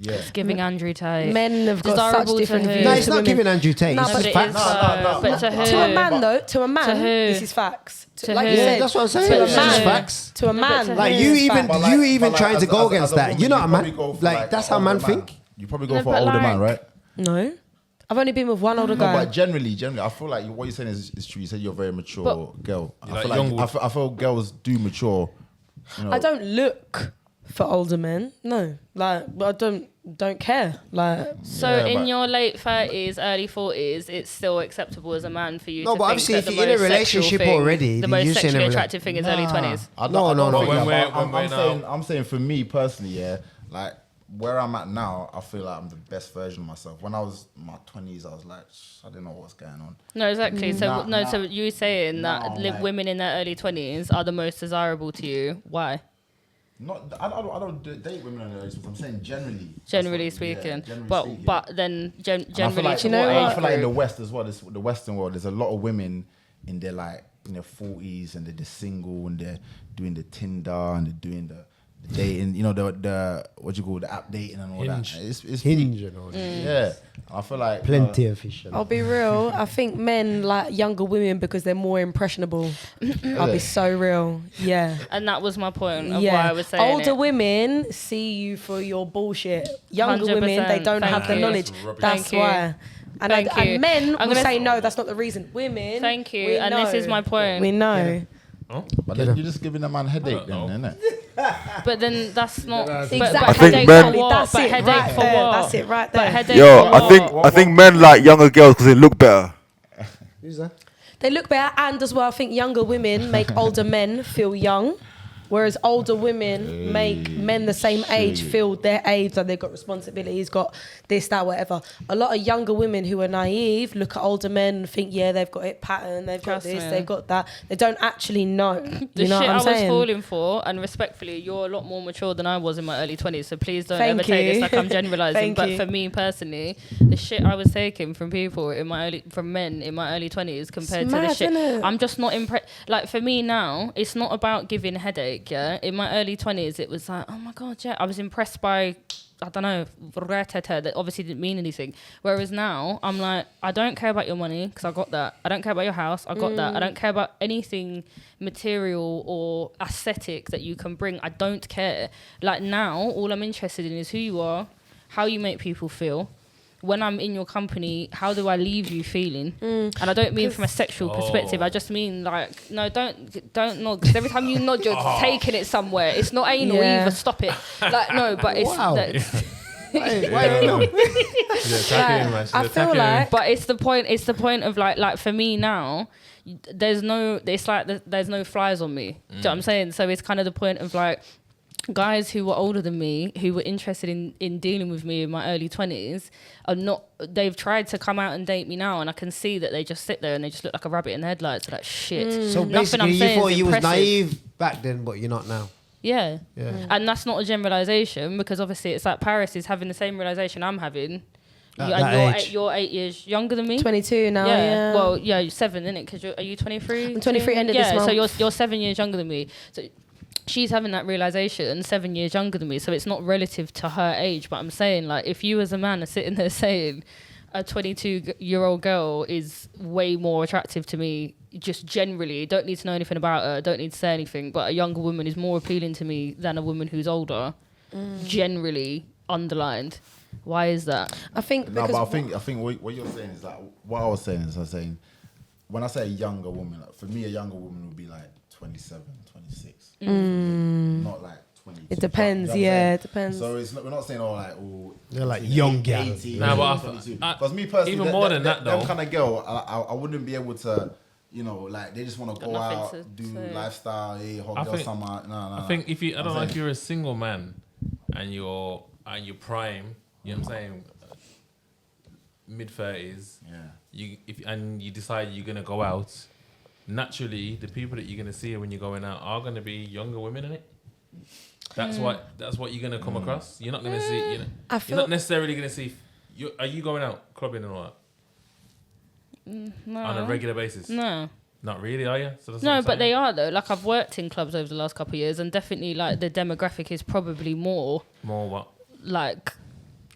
F: yeah.
A: It's giving Andrew Tate.
B: Men have got such
A: Desirable to
B: different
A: who?
B: views.
E: No, it's
B: to
E: not
B: women.
E: giving Andrew Tate.
B: No,
E: It's
B: but
E: just
A: it
E: facts.
A: is,
F: No.
A: but to who?
B: To a man, though, to a man,
A: To who?
B: this is facts.
A: To
B: Like
A: who?
B: you
E: Yeah,
B: said,
E: that's what I'm saying.
B: to a
E: It's just
B: man,
E: facts.
B: to a man.
A: to
E: Like
A: who?
E: you
B: This is
E: even
B: facts.
F: But
E: you even
F: but
E: trying to go
F: as
E: against
F: a
E: that.
F: woman,
E: You're not a
F: you probably
E: man.
F: go for,
E: Like that's how
F: older
E: man
F: man.
E: think.
F: You probably go
A: No,
F: for
A: but
F: older man,
A: like-
F: right?
B: No, I've only been with one older
F: No,
B: guy.
F: but generally, I feel like what you're saying is true. You said you're a very mature girl.
C: You
F: I
C: like
F: feel
C: young
F: like I feel girls do mature. You know,
B: I don't look for older men. No, like I don't care. Like
A: So
F: Yeah,
A: in
F: but-
A: your late 30s, early 40s, it's still acceptable as a man for you
E: No,
A: to
E: but
A: think
E: obviously
A: that
E: if
A: the
E: you're in a
A: most sexual
E: relationship
A: thing-
E: already,
A: the
E: then
A: most
E: you're saying
A: sexually
E: a rela-
A: attractive thing is early 20s.
F: I
E: No,
F: don't
E: no.
F: think
C: When
F: that,
C: we're-
F: but
C: when we're
F: I'm saying for me personally, yeah, like where I'm at now, I feel like I'm the best version of myself. When I was in my 20s, I was like, I didn't know what's going on.
A: No, exactly. So so you saying that
F: like-
A: women in their early 20s are the most desirable to you. Why?
F: I don't date women in their early 20s. I'm saying generally.
A: Generally
F: That's what- yeah,
A: speaking.
F: generally
A: but
F: speaking.
A: but then
F: And I feel
A: generally
F: like,
A: to
B: you know
A: what
B: what?
F: I
A: age
F: feel like in the
A: group?
F: West as well, the Western world, there's a lot of women in their like in their 40s and they're just single and they're doing the Tinder and they're doing the dating, you know, the what you call the app dating and all
C: Hinge.
F: that. It's
E: Hinge and all that.
F: yeah. I feel like
E: Plenty of fish.
B: I'll be real. I think men like younger women because they're more impressionable. I'll be so real. Yeah.
A: And that was my point of
B: Yeah.
A: why I was saying
B: Older
A: it.
B: women see you for your bullshit. Younger women, they
A: 100%.
B: don't
A: Thank
B: have the
A: you.
B: knowledge.
C: Rubbish.
B: That's
A: Thank you.
B: why. And,
A: Thank you.
B: and men
A: I'm
B: will
A: gonna
B: say no, that's not the reason. Women,
A: Thank you.
B: we
A: And
B: know.
A: this is my point.
B: We know.
F: But then you're just giving a man headache, then, isn't it?
A: But then that's not
B: Exactly.
G: I think
A: headache
G: men-
A: for what?
B: That's
A: But
B: it
A: headache
B: right
A: for
B: there.
A: what?
B: That's it right
A: But
B: there.
A: headache
G: Yo,
A: for what?
G: I think men like younger girls because they look better.
E: Who's that?
B: They look better, and as well, I think younger women make older men feel young, whereas older women make men the same age feel their age, that they've got responsibilities, got this, that, whatever. A lot of younger women who are naive look at older men and think, yeah, they've got it patterned, they've got
A: Trust
B: this,
A: me.
B: they've got that. They don't actually know.
A: The
B: You know
A: shit
B: what I'm
A: I was
B: saying?
A: falling for, and respectfully, you're a lot more mature than I was in my early 20s, so please don't
B: Thank
A: ever take this
B: you.
A: like I'm generalizing.
B: Thank
A: But
B: you.
A: for me personally, the shit I was taking from people from men in my early 20s compared
B: It's
A: to the
B: mad,
A: shit,
B: innit?
A: I'm just not impressed. Like for me now, it's not about giving headache. Yeah, in my early 20s, it was like, oh my god, yeah, I was impressed by. I don't know, that obviously didn't mean anything. Whereas now, I'm like, I don't care about your money because I got that. I don't care about your house. I got that. I don't care about anything material or aesthetic that you can bring. I don't care. Like now, all I'm interested in is who you are, how you make people feel. When I'm in your company, how do I leave you feeling? And I don't mean from a sexual perspective. I just mean like, no, don't nod. Because every time you nod, you're taking it somewhere. It's not anal either. Stop it. Like no, but it's.
E: Wow.
C: Yeah, attacking him, man. She's
B: I feel
C: attacking him.
B: like
A: But it's the point. It's the point of like for me now. There's no. It's like there's no flies on me. Do you know what I'm saying? So it's kind of the point of like. Guys who were older than me, who were interested in dealing with me in my early 20s, are not. They've tried to come out and date me now, and I can see that they just sit there and they just look like a rabbit in the headlights. Like shit.
E: So
A: Nothing I'm
E: basically, you
A: saying
E: thought
A: is
E: you was
A: impressive.
E: naive back then, but you're not now.
A: Yeah.
E: Yeah.
A: And that's not a generalization because obviously it's like Paryss is having the same realization I'm having.
E: At
A: And
E: that age.
A: you're 8 years younger than me.
B: 22 now, yeah.
A: Well, yeah, you're 7, innit? Because are you 23?
B: I'm 23 end of this
A: Yeah, so
B: month.
A: you're 7 years younger than me. So she's having that realization 7 years younger than me. So it's not relative to her age. But I'm saying, like, if you as a man are sitting there saying a 22-year-old girl is way more attractive to me, just generally, don't need to know anything about her, don't need to say anything, but a younger woman is more appealing to me than a woman who's older, generally underlined. Why is that?
B: I think
F: No,
B: because
F: but I think what you're saying is that what I was saying is I'm saying when I say a younger woman, like, for me a younger woman would be like 27, 26, not like 22.
B: It depends,
F: You know what I'm
B: yeah,
F: saying?
B: it depends.
F: So it's not, we're not saying
E: They're like young gal.
F: 18,
C: Nah, but
F: 22.
C: I-
F: Because me personally,
C: even more than that, though.
F: them kind of girl, I wouldn't be able to. You know, like they just want to
A: Got
F: go
A: nothing
F: out,
A: to
F: do
A: say.
F: lifestyle, hot
C: I
F: girl
C: think-
F: summer. No.
C: I think if you, I don't know, if you're a single man and you're prime, you know what I'm saying, mid-30s,
F: Yeah.
C: and you decide you're gonna go out, naturally the people that you're gonna see when you're going out are gonna be younger women, innit? That's what you're gonna come across. You're not gonna see,
B: I
C: you're
B: feel
C: not necessarily gonna see. Are you going out clubbing and all that
A: No.
C: on a regular basis?
A: No.
C: Not really, are you? So that's what
A: No,
C: I'm
A: but
C: saying.
A: they are though. Like I've worked in clubs over the last couple of years, and definitely like the demographic is probably more
C: More what?
A: like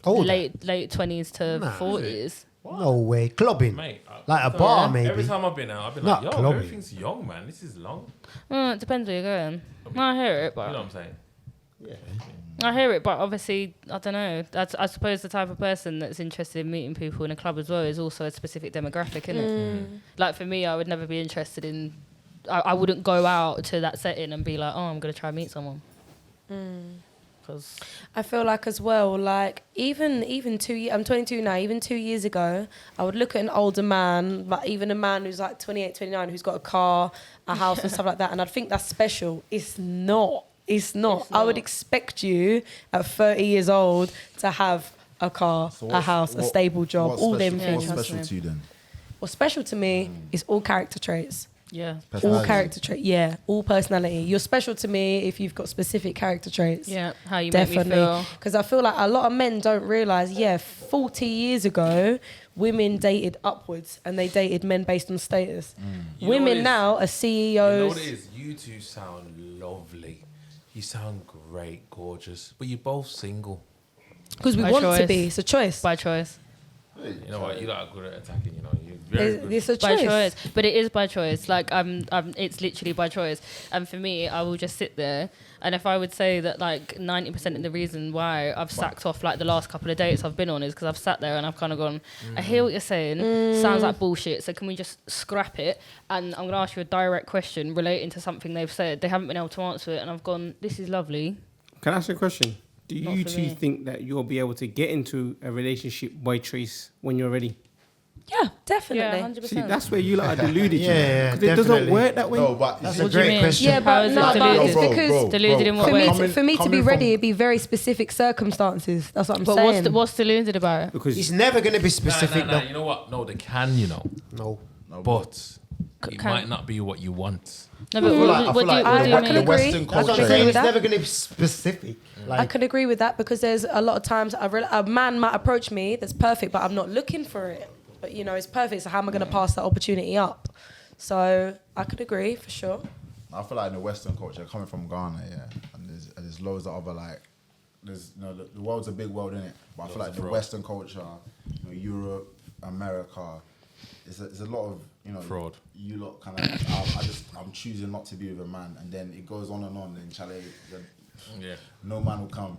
E: Older?
A: late 20s to
E: Nah.
A: 40s.
E: No way. Clubbing.
C: Mate,
E: Like a bar,
A: Yeah.
E: maybe.
C: every time I've been out, I've been
E: Not
C: like, yo,
E: clubbing.
C: everything's young, man. This is long.
A: It depends where you're going. No, I hear it, but
C: You know what I'm saying?
A: I hear it, but obviously I don't know. I suppose the type of person that's interested in meeting people in a club as well is also a specific demographic, isn't it? Like for me, I would never be interested in. I wouldn't go out to that setting and be like, oh, I'm gonna try and meet someone. Because
B: I feel like as well, like even I'm 22 now, even 2 years ago, I would look at an older man, like even a man who's like 28, 29, who's got a car, a house and stuff like that, and I'd think that's special. It's not. I would expect you at 30 years old to have a car,
F: So
B: a house, a stable job, all them
F: What's
B: things.
F: special to you then?
B: What's special to me is all character traits.
A: yeah,
B: All
F: Personality.
B: character traits, yeah, all personality. You're special to me if you've got specific character traits.
A: yeah, how you make me
B: Definitely.
A: feel.
B: Because I feel like a lot of men don't realise, 40 years ago, women dated upwards and they dated men based on status.
C: You know what it
B: Women
C: is?
B: now are
C: You
B: CEOs.
C: know what it is? You two sound lovely. You sound great, gorgeous, but you're both single.
B: Because we
A: By
B: want to
A: choice.
B: be. It's a choice.
A: By choice.
C: You know what? You lot are good at attacking. You know,
B: It's a
A: by
B: choice.
A: choice, but it is by choice. Like it's literally by choice. And for me, I will just sit there. And if I would say that like 90% of the reason why I've sacked off like the last couple of dates I've been on is because I've sat there and I've kind of gone, I hear what you're saying, sounds like bullshit. So can we just scrap it? And I'm gonna ask you a direct question relating to something they've said. They haven't been able to answer it, and I've gone, this is lovely.
D: Can I ask you a question? Do
A: Not
D: you
A: for
D: two
A: me.
D: think that you'll be able to get into a relationship by choice when you're ready?
B: Yeah, definitely.
A: Yeah, 100%.
D: See, that's where you lot are deluded.
E: Yeah,
D: 'Cause it doesn't
E: definitely.
D: work that way.
F: No, but
E: That's
F: you
E: a
F: see-
A: do you
E: great
A: mean?
E: question.
B: Yeah,
A: How
B: but
A: is
B: no,
A: that
B: but
A: deluded?
B: it's because
A: Deluded in what
B: for
A: way?
B: me, for me to be
F: coming
B: ready,
F: from-
B: it'd be very specific circumstances. That's what I'm
A: But
B: saying.
A: what's deluded about it?
D: Because
E: It's never going to be specific.
C: Nah, you know what? No, they can, you know.
E: No.
C: But it
A: Can-
C: might not be what you want.
A: No, but
F: I feel like,
A: what do you
B: I
F: the
B: can
A: mean?
B: agree.
F: Western
B: That's what I'm
F: culture.
B: saying.
E: It's
B: that.
E: never going to be specific.
B: I can agree with that because there's a lot of times a man might approach me that's perfect, but I'm not looking for it. But you know, it's perfect. So how am I going to pass that opportunity up? So I could agree for sure.
F: I feel like in the Western culture, coming from Ghana, and there's loads of other the world's a big world, innit? But I feel like the Western culture, Europe, America, there's a lot of
C: Fraud.
F: You lot kind of, I'm choosing not to be with a man, and then it goes on and on. Then
C: Yeah.
F: no man will come.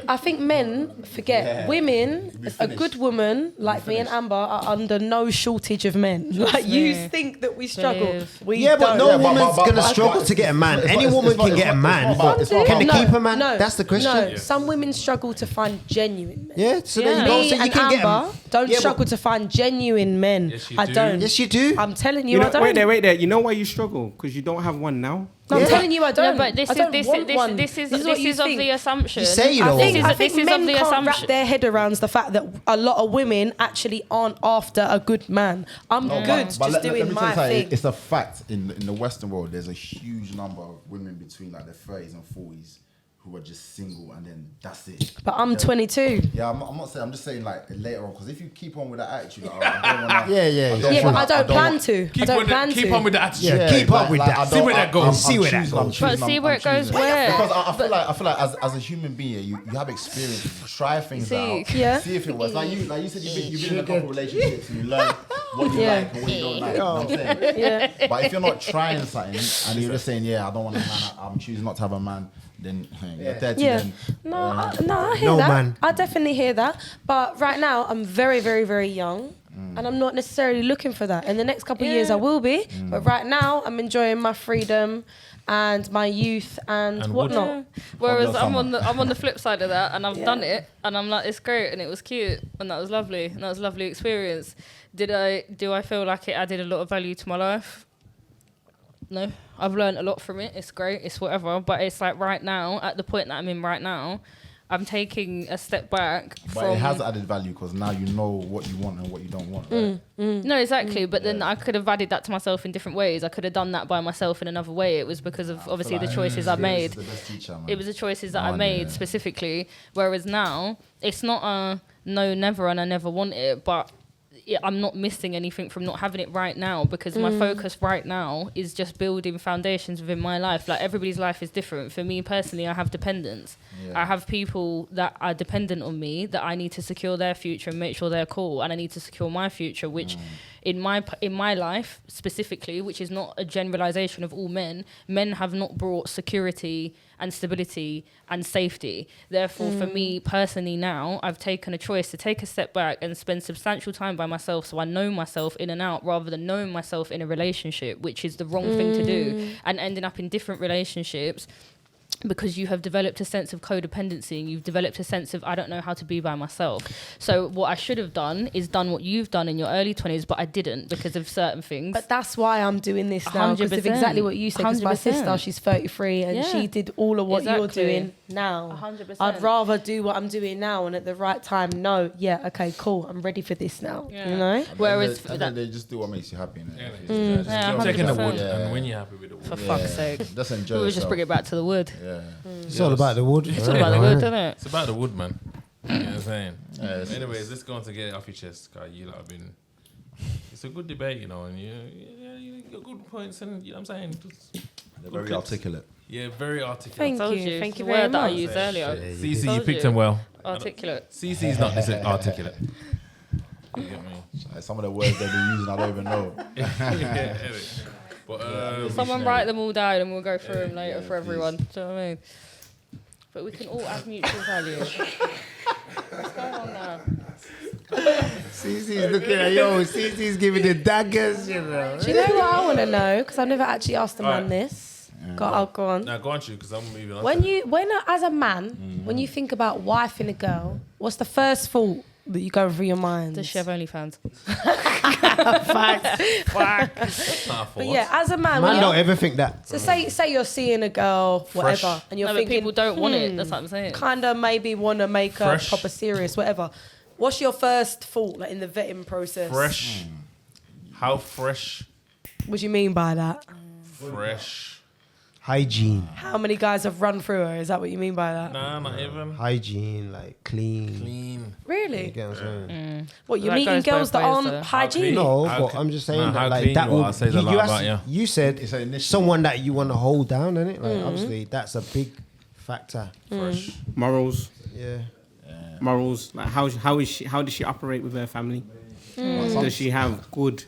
B: I think men forget
F: Yeah.
B: women.
F: Be
B: A
F: finished.
B: good woman like me and Amber are under no shortage of men. Like you
A: me.
B: think that we struggle,
A: Believe.
B: we
E: Yeah, but
B: don't.
E: no
F: Yeah, but-
E: woman's
F: but-
E: going to
F: but-
E: struggle
F: but
E: to get a man.
F: it's not-
E: Any
F: it's
E: woman
F: not-
E: can get a
F: it's
E: man.
F: not about-
E: Can they
F: about-
E: keep a man?
B: No,
E: That's the question.
B: No, some women struggle to find genuine men.
E: Yeah, so
A: Yeah.
E: there you go.
B: Me
E: So you
B: and
E: can get
B: Amber don't
E: Yeah, but-
B: struggle to find genuine men.
C: Yes, you
B: I
C: do.
B: don't.
E: Yes, you do.
B: I'm telling
D: you
B: you,
D: know,
B: I don't.
D: wait there. You know why you struggle? Because you don't have one now.
B: No, I'm telling you, I don't.
A: No, but this
B: I
A: is
B: don't
A: this
B: want
A: this
B: one.
A: this is
B: what
A: this
B: you
A: is of
B: think.
A: the assumption.
E: You say you
B: I
E: don't
B: think,
E: want
B: I
E: one.
B: think
A: this is
B: men
A: of the
B: can't wrap
A: assumption.
B: their head around the fact that a lot of women actually aren't after a good man. I'm good, just doing
F: let me tell you
B: my
F: something,
B: thing.
F: it's a fact in the Western world. There's a huge number of women between like their 30s and 40s who are just single, and then that's it.
B: But I'm 22.
F: Yeah, I'm not saying. I'm just saying like later on, because if you keep on with that attitude, like, I don't wanna.
E: Yeah.
B: Yeah, but I don't plan to. I don't plan
C: Keep
B: to.
C: on with the attitude.
E: Yeah, keep up with that.
F: I
C: See where that goes.
F: I'm
E: See where that
F: choosing, I'm
E: goes.
F: choosing,
A: But see
F: I'm
A: where it goes
F: choosing.
A: where?
F: Because I feel like as a human being, you have experience. Try things out.
B: Yeah.
F: See if it works. Like you said, you've been in a couple relationships and you learn what you
B: Yeah.
F: like and what you don't like. You know what I'm saying?
B: Yeah.
F: But if you're not trying something and you're just saying, I don't want a man, I'm choosing not to have a man, then you're 30
B: Yeah.
F: then.
B: No, I hear
E: No,
B: that.
E: man.
B: I definitely hear that. But right now, I'm very, very, very young. And I'm not necessarily looking for that. In the next couple of years, I will be. But right now, I'm enjoying my freedom and my youth and whatnot.
A: Yeah. Whereas
F: Probably
A: I'm on the flip side of that, and I've done it, and I'm like, it's great, and it was cute, and that was lovely, and that was a lovely experience. Do I feel like it added a lot of value to my life? No, I've learned a lot from it. It's great. It's whatever. But it's like right now, at the point that I'm in right now, I'm taking a step back.
F: But it has added value because now you know what you want and what you don't want. Right?
A: No, exactly. But then I could have added that to myself in different ways. I could have done that by myself in another way. It was because of obviously the choices I made.
F: The best teacher, man.
A: It was the choices that
F: No,
A: I made
F: yeah.
A: specifically. Whereas now, it's not a no, never, and I never want it. But I'm not missing anything from not having it right now because my focus right now is just building foundations within my life. Like everybody's life is different. For me personally, I have dependents.
F: Yeah.
A: I have people that are dependent on me that I need to secure their future and make sure they're cool, and I need to secure my future, which in my life specifically, which is not a generalization of all men have not brought security and stability and safety. Therefore, for me personally now, I've taken a choice to take a step back and spend substantial time by myself so I know myself in and out rather than knowing myself in a relationship, which is the wrong thing to do, and ending up in different relationships because you have developed a sense of codependency and you've developed a sense of I don't know how to be by myself. So what I should have done is done what you've done in your early 20s, but I didn't because of certain things.
B: But that's why I'm doing this now, because of
A: 100%.
B: exactly what you said. Because my
A: 100%.
B: sister, she's 33, and
A: Yeah.
B: she did all of what you're
A: Exactly.
B: doing now.
A: 100%.
B: I'd rather do what I'm doing now, and at the right time, know, okay, cool, I'm ready for this now.
A: Yeah.
B: You know?
A: Whereas
F: they just do what makes you happy.
A: Yeah,
C: Taking the
A: 100%.
C: wood,
F: Yeah.
C: and when you're happy with the wood.
A: for fuck's sake.
F: Just enjoy
A: We would just
F: yourself.
A: bring it back to the wood.
F: Yeah.
E: It's all about the wood.
A: It's all about the wood, isn't it?
C: It's about the wood, man. You know what I'm saying?
F: Yeah, it's-
C: Anyways, let's go on to get it off your chest, guy. You lot have been. It's a good debate, you know, and you got good points, and you know what I'm saying. Just
F: They're
C: good
F: very
C: clips.
F: articulate.
C: Yeah, very articulate.
B: Thank
A: Told
B: you. Thank
A: It's
B: you
A: the
B: very
A: word that I
B: much.
A: used earlier.
C: CeeCee, you
A: Told
C: picked
A: you.
C: him well.
A: Articulate.
C: CeeCee's not this articulate. You get me?
F: Like, some of the words they've been using, I don't even know.
C: Yeah, but
A: Someone write them all down and we'll go through them later for everyone. Do you know what I mean? But we can all have mutual value. What's going on now?
E: CeeCee's looking at CeeCee's giving the daggers, you know.
B: Do you know what I want to know? Because I've never actually asked a man
C: Alright.
B: this. Go on.
C: Now go on, because I'm moving on.
B: When as a man, when you think about wife in a girl, what's the first thought that you go through your mind?
A: Does she have OnlyFans?
B: But yeah, as a man,
E: Man don't ever think that.
B: so say you're seeing a girl, whatever,
C: Fresh.
B: and you're
A: No, but
B: thinking
A: people don't want it. That's what I'm saying.
B: kind of maybe want to make her
C: Fresh.
B: proper serious, whatever. What's your first thought, like in the vetting process?
C: Fresh. How fresh?
B: What do you mean by that?
C: Fresh.
E: Hygiene.
B: How many guys have run through her? Is that what you mean by that?
C: Nah, not even.
E: Hygiene, like clean.
C: Clean.
E: You
B: Really?
E: get what I'm saying?
B: What, you're
A: That
B: meeting
A: goes
B: girls
A: both
B: that
A: ways,
B: aren't
A: though.
B: hygienic?
E: No,
C: How
E: but
C: clean-
E: I'm just saying
C: Nah,
E: that
C: how
E: like
C: clean
E: that
C: you are
E: will
C: says a lot about you.
E: You said
F: It's an initiative.
E: someone that you want to hold down, innit? Like obviously that's a big factor.
C: Fresh.
D: Morals.
E: Yeah.
D: Morals. Like how does she operate with her family? Does she have good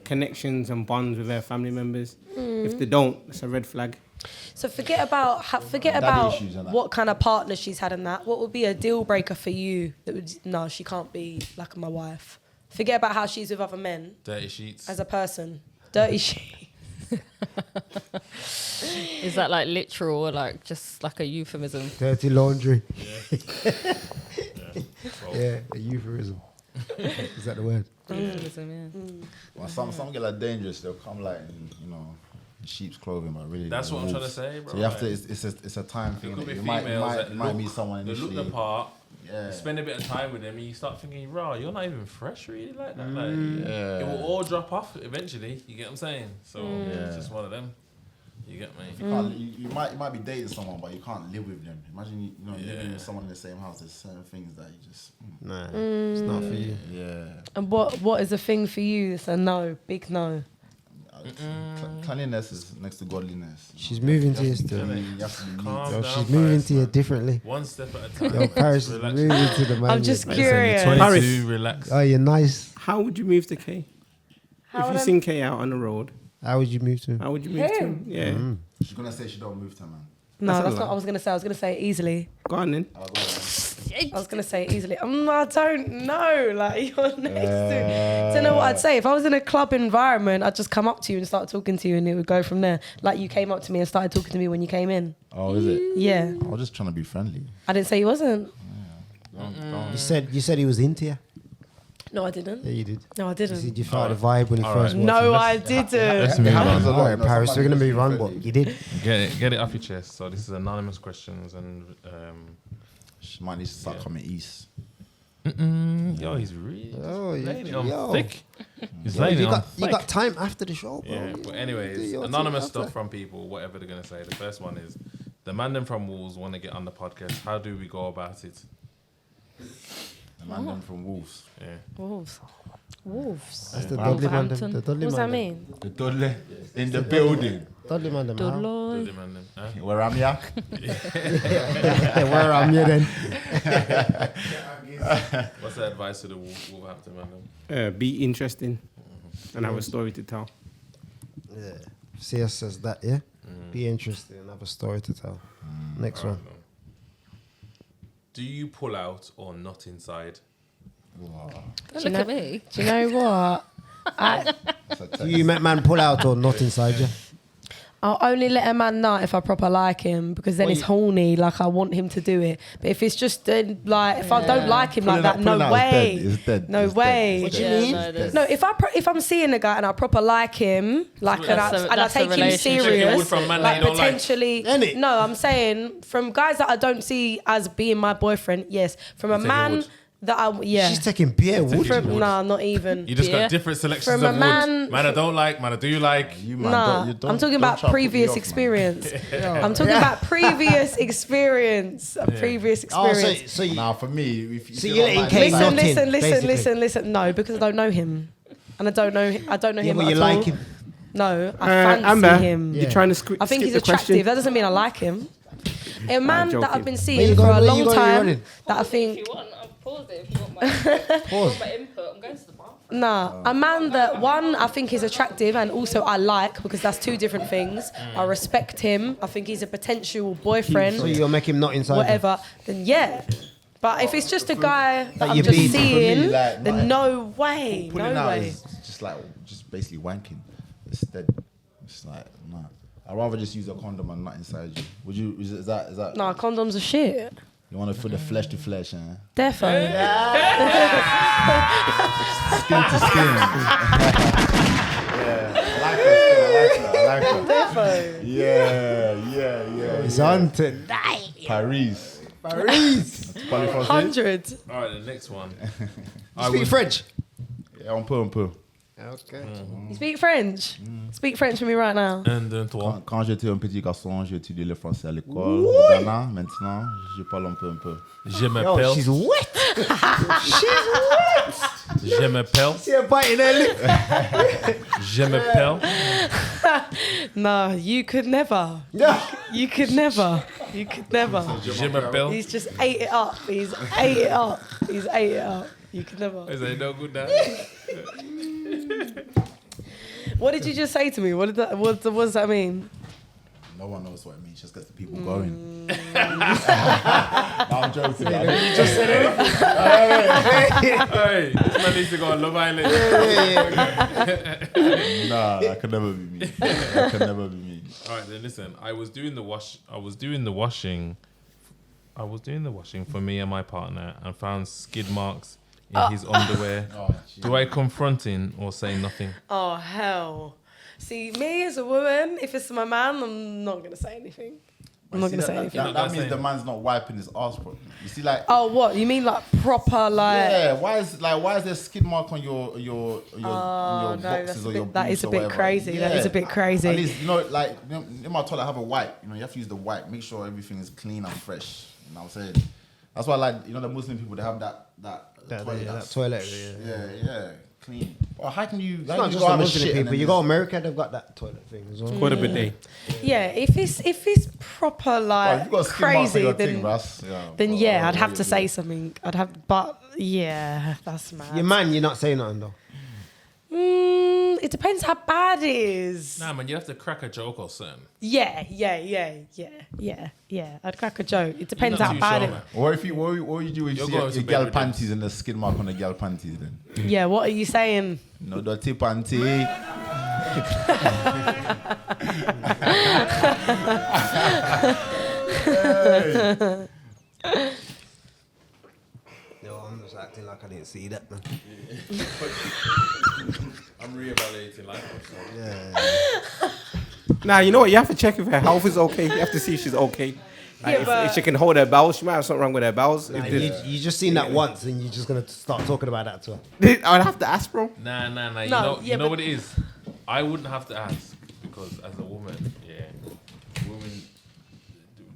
D: connections and bonds with her family members? If they don't, it's a red flag.
B: So forget about
F: issues and that.
B: what kind of partner she's had in that. What would be a deal breaker for you that would, no, she can't be like my wife. Forget about how she's with other men
C: Dirty sheets.
B: as a person. Dirty sheets.
A: Is that like literal or like just like a euphemism?
E: Dirty laundry.
C: Well,
E: Yeah, a euphemism. Is that the word?
A: Euphemism, yeah.
F: Well, some get like dangerous. They'll come like in sheep's clothing, but really
C: That's what I'm trying to
F: wolves.
C: say, bro.
F: So you have to.
C: like,
F: It's a time thing.
C: It could be
F: You
C: females that
F: might
C: look-
F: meet someone
C: they
F: initially.
C: look the part.
F: Yeah.
C: You spend a bit of time with them, and you start thinking, "Raw, you're not even fresh, really, like that." Like,
F: Yeah.
C: it will all drop off eventually. You get what I'm saying? So
F: Yeah.
C: it's just one of them. You get me?
F: You can't. You might be dating someone, but you can't live with them. Imagine living with someone in the same house. There's certain things that you just.
E: Nah, it's not for you.
F: Yeah.
B: And what is a thing for you? It's a no, big no.
F: Cleanliness is next to godliness.
E: She's moving to you still.
F: You have to be
C: Calm
F: neat.
E: Yo,
C: down,
E: she's moving
C: Paryss,
E: to you
C: man.
E: differently.
C: One step at a time.
E: Yo, Paris is
C: Relax.
E: moving to the man.
B: I'm just
E: Listen,
B: curious.
C: Listen, you're 22,
D: Paryss.
C: relax.
E: Oh, you're nice.
D: How would you move to K?
B: How
D: If
B: would
D: you
B: I-
D: seen K out on the road,
E: How would you move to him?
D: how would you move to him? Yeah.
F: She's gonna say she don't move to man.
B: No,
D: That's
B: that's
D: a
B: not
D: lie.
B: what I was gonna say. I was gonna say it easily.
D: Go on then.
B: I was gonna say it easily. I don't know. Like you're next to. Don't know what I'd say. If I was in a club environment, I'd just come up to you and start talking to you, and it would go from there. Like you came up to me and started talking to me when you came in.
F: Oh, is it?
B: Yeah,
F: I was just trying to be friendly.
B: I didn't say he wasn't.
E: You said he was into you.
B: No, I didn't.
E: Yeah, you did.
B: No, I
E: You said
B: didn't.
E: you felt the vibe when he
C: All
E: first
C: right.
E: walked
B: No,
E: in.
B: I didn't.
C: Let's move
F: happens a
C: on.
F: lot.
E: Alright,
F: No,
E: Paris, we're gonna
F: somebody
E: move on,
F: friendly.
E: but you did.
C: Get it off your chest. So this is anonymous questions and
F: She might need to start coming east.
C: yo, he's really
E: Oh,
C: laying it on
E: yo.
C: thick. He's
E: Yo,
C: laying it
E: you
C: on
E: got
C: thick.
E: time after the show, bro.
C: Yeah, but anyways,
E: Do your
C: anonymous
E: thing
C: stuff
E: after.
C: from people, whatever they're gonna say. The first one is the man them from Wolves want to get on the podcast. How do we go about it?
F: The man them from Wolves.
C: Yeah.
B: Wolves. Wolves.
E: That's the Dudley man.
A: Wolverhampton.
E: The Dudley
B: What does
E: man.
B: that mean?
F: The Dudley in the building.
E: Dudley man. Them, how?
A: Dudley.
C: The man them. Huh?
F: Where am ya?
E: Where am you then?
C: What's the advice to the Wolverhampton man them?
D: Be interesting and have a story to tell.
E: Yeah. CS says that, yeah? Be interested and have a story to tell. Next one.
C: Do you pull out or not inside?
A: Don't look at me.
B: Do you know what?
E: Do you make man pull out or not inside you?
B: I'll only let a man nut if I proper like him, because then it's horny. Like I want him to do it. But if it's just like if I don't like him like that, no way.
F: It's dead.
B: No
F: It's
B: way.
F: dead.
E: What do you
A: Yeah,
E: mean?
A: no, there's-
B: No, if I'm seeing a guy and I proper like him, like and I
A: That's a
B: take him
A: relationship.
B: serious,
C: Wood from man that
B: like
C: you don't like.
B: potentially.
E: Innit?
B: No, I'm saying from guys that I don't see as being my boyfriend. Yes, from a
C: take a
B: man
C: wood.
B: that I
E: She's taking beer, would
C: taking
E: you?
C: wood.
B: Nah, not even.
C: You just
A: Yeah.
C: got different selections
B: From
C: of
B: a
C: wood.
B: man-
C: Man I don't like, man I do like.
F: You man,
B: Nah,
F: don't
B: I'm talking
F: don't
B: about
F: try to put me
B: previous
F: off, man.
B: experience. I'm talking about previous experience. A previous
E: Oh,
B: experience.
E: so you,
F: Now for me, if
E: So
F: you
E: you're
F: don't
E: letting
F: like
E: Kate
F: me,
E: not
B: Listen.
E: basically.
B: No, because I don't know him, and I don't know
E: yeah,
B: him
E: but
B: at
E: you
B: all.
E: like him.
B: No, I fancy
D: Amber,
B: him.
D: you're trying to
B: I think
D: skip
B: he's
D: the
B: attractive.
D: question.
B: That doesn't mean I like him. A man that
D: joking.
B: I've been
E: Where
B: seeing
E: you
B: for
E: going-
B: a
E: where
B: long
E: you going, you
B: time,
E: running?
B: that I
A: If
B: think
A: you want, I'll pause it if you want my,
E: Pause.
A: my input. I'm going to the
B: Nah, a man that one I think is attractive and also I like because that's two different things. I respect him. I think he's a potential boyfriend.
E: So you'll make him not inside.
B: Whatever. Then yeah. But if it's just a guy that I'm
E: you
B: just
E: beat.
B: seeing,
F: For me, like,
B: then no way,
F: Pulling
B: no
F: out
B: way.
F: is just basically wanking. It's dead. It's like, nah. I'd rather just use a condom and not inside you. Would you? Is that?
B: Nah, condoms are shit.
F: You want to feel the flesh to flesh, eh?
B: Defo.
F: Skin to skin. Yeah, I like that.
B: Defo.
F: Yeah.
E: It's on tonight.
F: Paryss.
E: Paryss.
B: 100.
C: All right, the next one.
E: Speak French.
F: Yeah, on peu.
E: Okay.
B: You speak French? Speak French for me right now.
C: 1, 2, 3.
F: Quand j'étais un petit garçon, j'ai étudié le français à l'école au Ghana. Maintenant, je parle un peu.
C: Je
E: Yo,
C: m'appelle.
E: she's wet.
C: Je m'appelle.
E: See her biting her lip.
C: Je m'appelle.
B: No, you could never.
E: Yeah.
B: You could never. You could never.
C: Je m'appelle.
B: He's just ate it up. He's ate it up. He's ate it up. You could never.
C: Is that no good now?
B: What did you just say to me? What does that mean?
F: No one knows what it means. Just gets the people going. No, I'm joking. You just said it.
C: Hey, this man needs to go on Love Island.
F: Nah, that could never be me. That could never be me.
C: All right, then listen. I was doing the washing for me and my partner, and found skid marks in his underwear. Do I confront him or say nothing?
B: Oh, hell. See, me as a woman, if it's my man, I'm not going to say anything. I'm not going to say anything.
F: That means the man's not wiping his ass properly. You see, like.
B: Oh, what? You mean like proper, like...
F: Yeah, why is there a skid mark on your boxes or your boots?
B: That is a bit
F: whatever?
B: crazy.
F: Yeah.
B: That is a bit crazy.
F: At least, in my toilet, I have a wipe. You have to use the wipe. Make sure everything is clean and fresh. You know what I'm saying? That's why, the Muslim people, they have that toilet. Yeah, clean. Well, how can you?
E: It's not just the Muslim people. You go America, they've got that toilet thing as well.
D: Quite a bidet.
B: Yeah, if it's proper, like,
F: If you got skid marks on
B: crazy,
F: your
B: then...
F: thing,
B: Then yeah, I'd have to say something. But yeah, that's mad.
E: Your man, you're not saying nothing though.
B: It depends how bad it is.
C: Nah, man, you have to crack a joke or something.
B: Yeah. I'd crack a joke. It depends how bad it is.
F: Or if you, what you do if
C: You're
F: you
C: going
F: see
C: to
F: a girl
C: bed with
F: panties and the skid mark on the girl panties, then
B: Yeah, what are you saying?
F: no dirty panty.
E: No, I'm just acting like I didn't see that, man.
C: I'm reevaluating life.
E: Yeah.
D: Nah, you know what? You have to check if her health is okay. You have to see if she's okay. Like, if she can hold her bowels, she might have something wrong with her bowels.
E: Nah,
D: If
E: you just seen that once and you're just going to start talking about that to her.
D: I'd have to ask, bro.
C: Nah.
B: No,
C: You know what it is? I wouldn't have to ask because as a woman,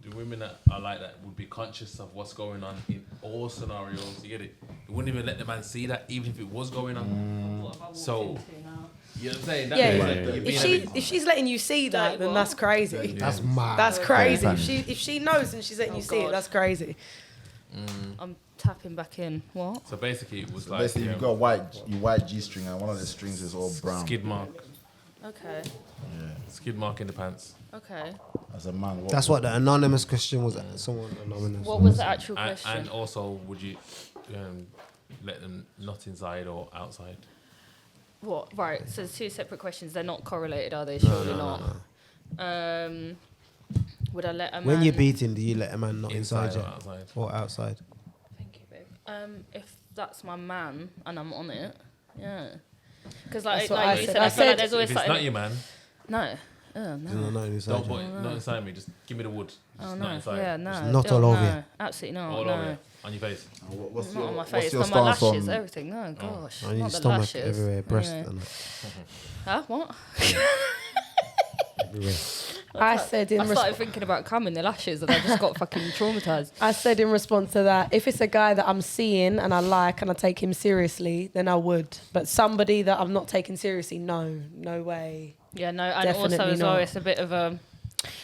C: the women that are like that would be conscious of what's going on in all scenarios. You get it? You wouldn't even let the man see that, even if it was going on. So, you know what I'm saying? That
B: Yeah,
C: means that you're being a bit-
B: if she's letting you see that, then that's crazy.
E: That's mad.
B: That's crazy.
F: Yeah.
B: If she knows and she's letting you see it,
A: God.
B: that's crazy.
A: I'm tapping back in. What?
C: So basically, it was like
F: Basically, you got a white G-string and one of the strings is all brown.
C: skid mark,
A: Okay.
C: skid mark in the pants.
A: Okay.
F: As a man,
E: That's what the anonymous question was. Someone anonymous.
A: What was the actual
C: And,
A: question?
C: and also, would you let them not inside or outside?
A: What? Right. So there's two separate questions. They're not correlated, are they? Surely not. Would I let a man?
E: When you're beating, do you let a man not inside,
C: Inside
E: you
C: or outside?
E: or outside?
A: Thank you, babe. If that's my man and I'm on it, yeah. Because like
B: That's what I
A: you
B: said.
A: said,
B: I
A: I feel like
B: said
A: there's always
C: If it's
A: something.
C: not your man,
A: No. Oh, no.
E: No, inside.
C: don't put it not inside me. Just give me the wood. Just
A: Oh
C: not
A: no.
C: inside.
A: Yeah, no.
E: It's not
A: don't-
E: all over
A: no.
E: you.
A: Absolutely not.
C: All
A: no.
C: over you. On your face.
F: What's
A: Not on my
F: what's
A: face,
F: your
A: on my
F: stance
A: lashes,
F: on?
A: everything. No, gosh.
E: On your
A: not the
E: stomach,
A: lashes.
E: everywhere, breast,
A: Anyway.
E: and
A: Huh? What?
E: everywhere.
B: I said in
A: I started
B: response.
A: thinking about coming the lashes and I just got fucking traumatized.
B: I said in response to that, if it's a guy that I'm seeing and I like and I take him seriously, then I would. But somebody that I'm not taking seriously, no way.
A: Yeah, no, and also
B: Definitely
A: as well,
B: not.
A: it's a bit of a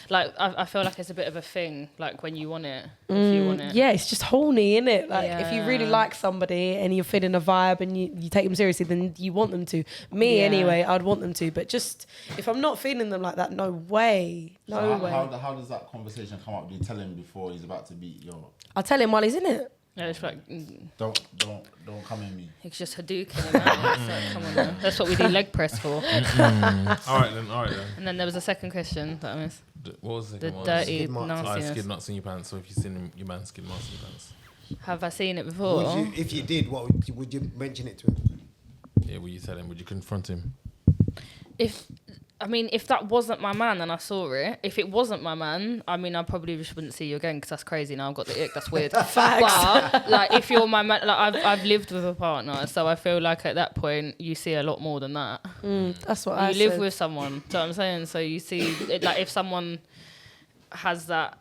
A: Like, I feel like it's a bit of a thing, like when you want it, if you want it.
B: Yeah, it's just horny, isn't it? Like, if you really
A: Yeah.
B: like somebody and you're feeling a vibe and you take them seriously, then you want them to. Me,
A: Yeah.
B: anyway, I'd want them to. But just, if I'm not feeling them like that, no way. No way.
F: How does that conversation come up? Do you tell him before he's about to beat your...
B: I'll tell him while he's in it.
A: Yeah, it's like,
F: Don't come in me.
A: it's just Hadouken. Man. It's like, come on, man. That's what we do leg press for.
C: All right then.
A: And then there was a second question that I missed.
C: What was the
A: The
C: second one?
A: dirty
E: Skid marks.
A: nastiness.
C: Skid nuts in your pants. So if you've seen your man skid marks in your pants.
A: Have I seen it before?
E: If you did, what would you mention it to him?
C: Yeah, would you tell him? Would you confront him?
A: If that wasn't my man and I saw it, if it wasn't my man, I mean, I probably just wouldn't see you again because that's crazy. Now I've got the ick. That's weird. But like, if you're my man, like I've lived with a partner, so I feel like at that point you see a lot more than that.
B: That's what I
A: You live
B: said.
A: with someone. Do you know what I'm saying? So you see, like, if someone has that.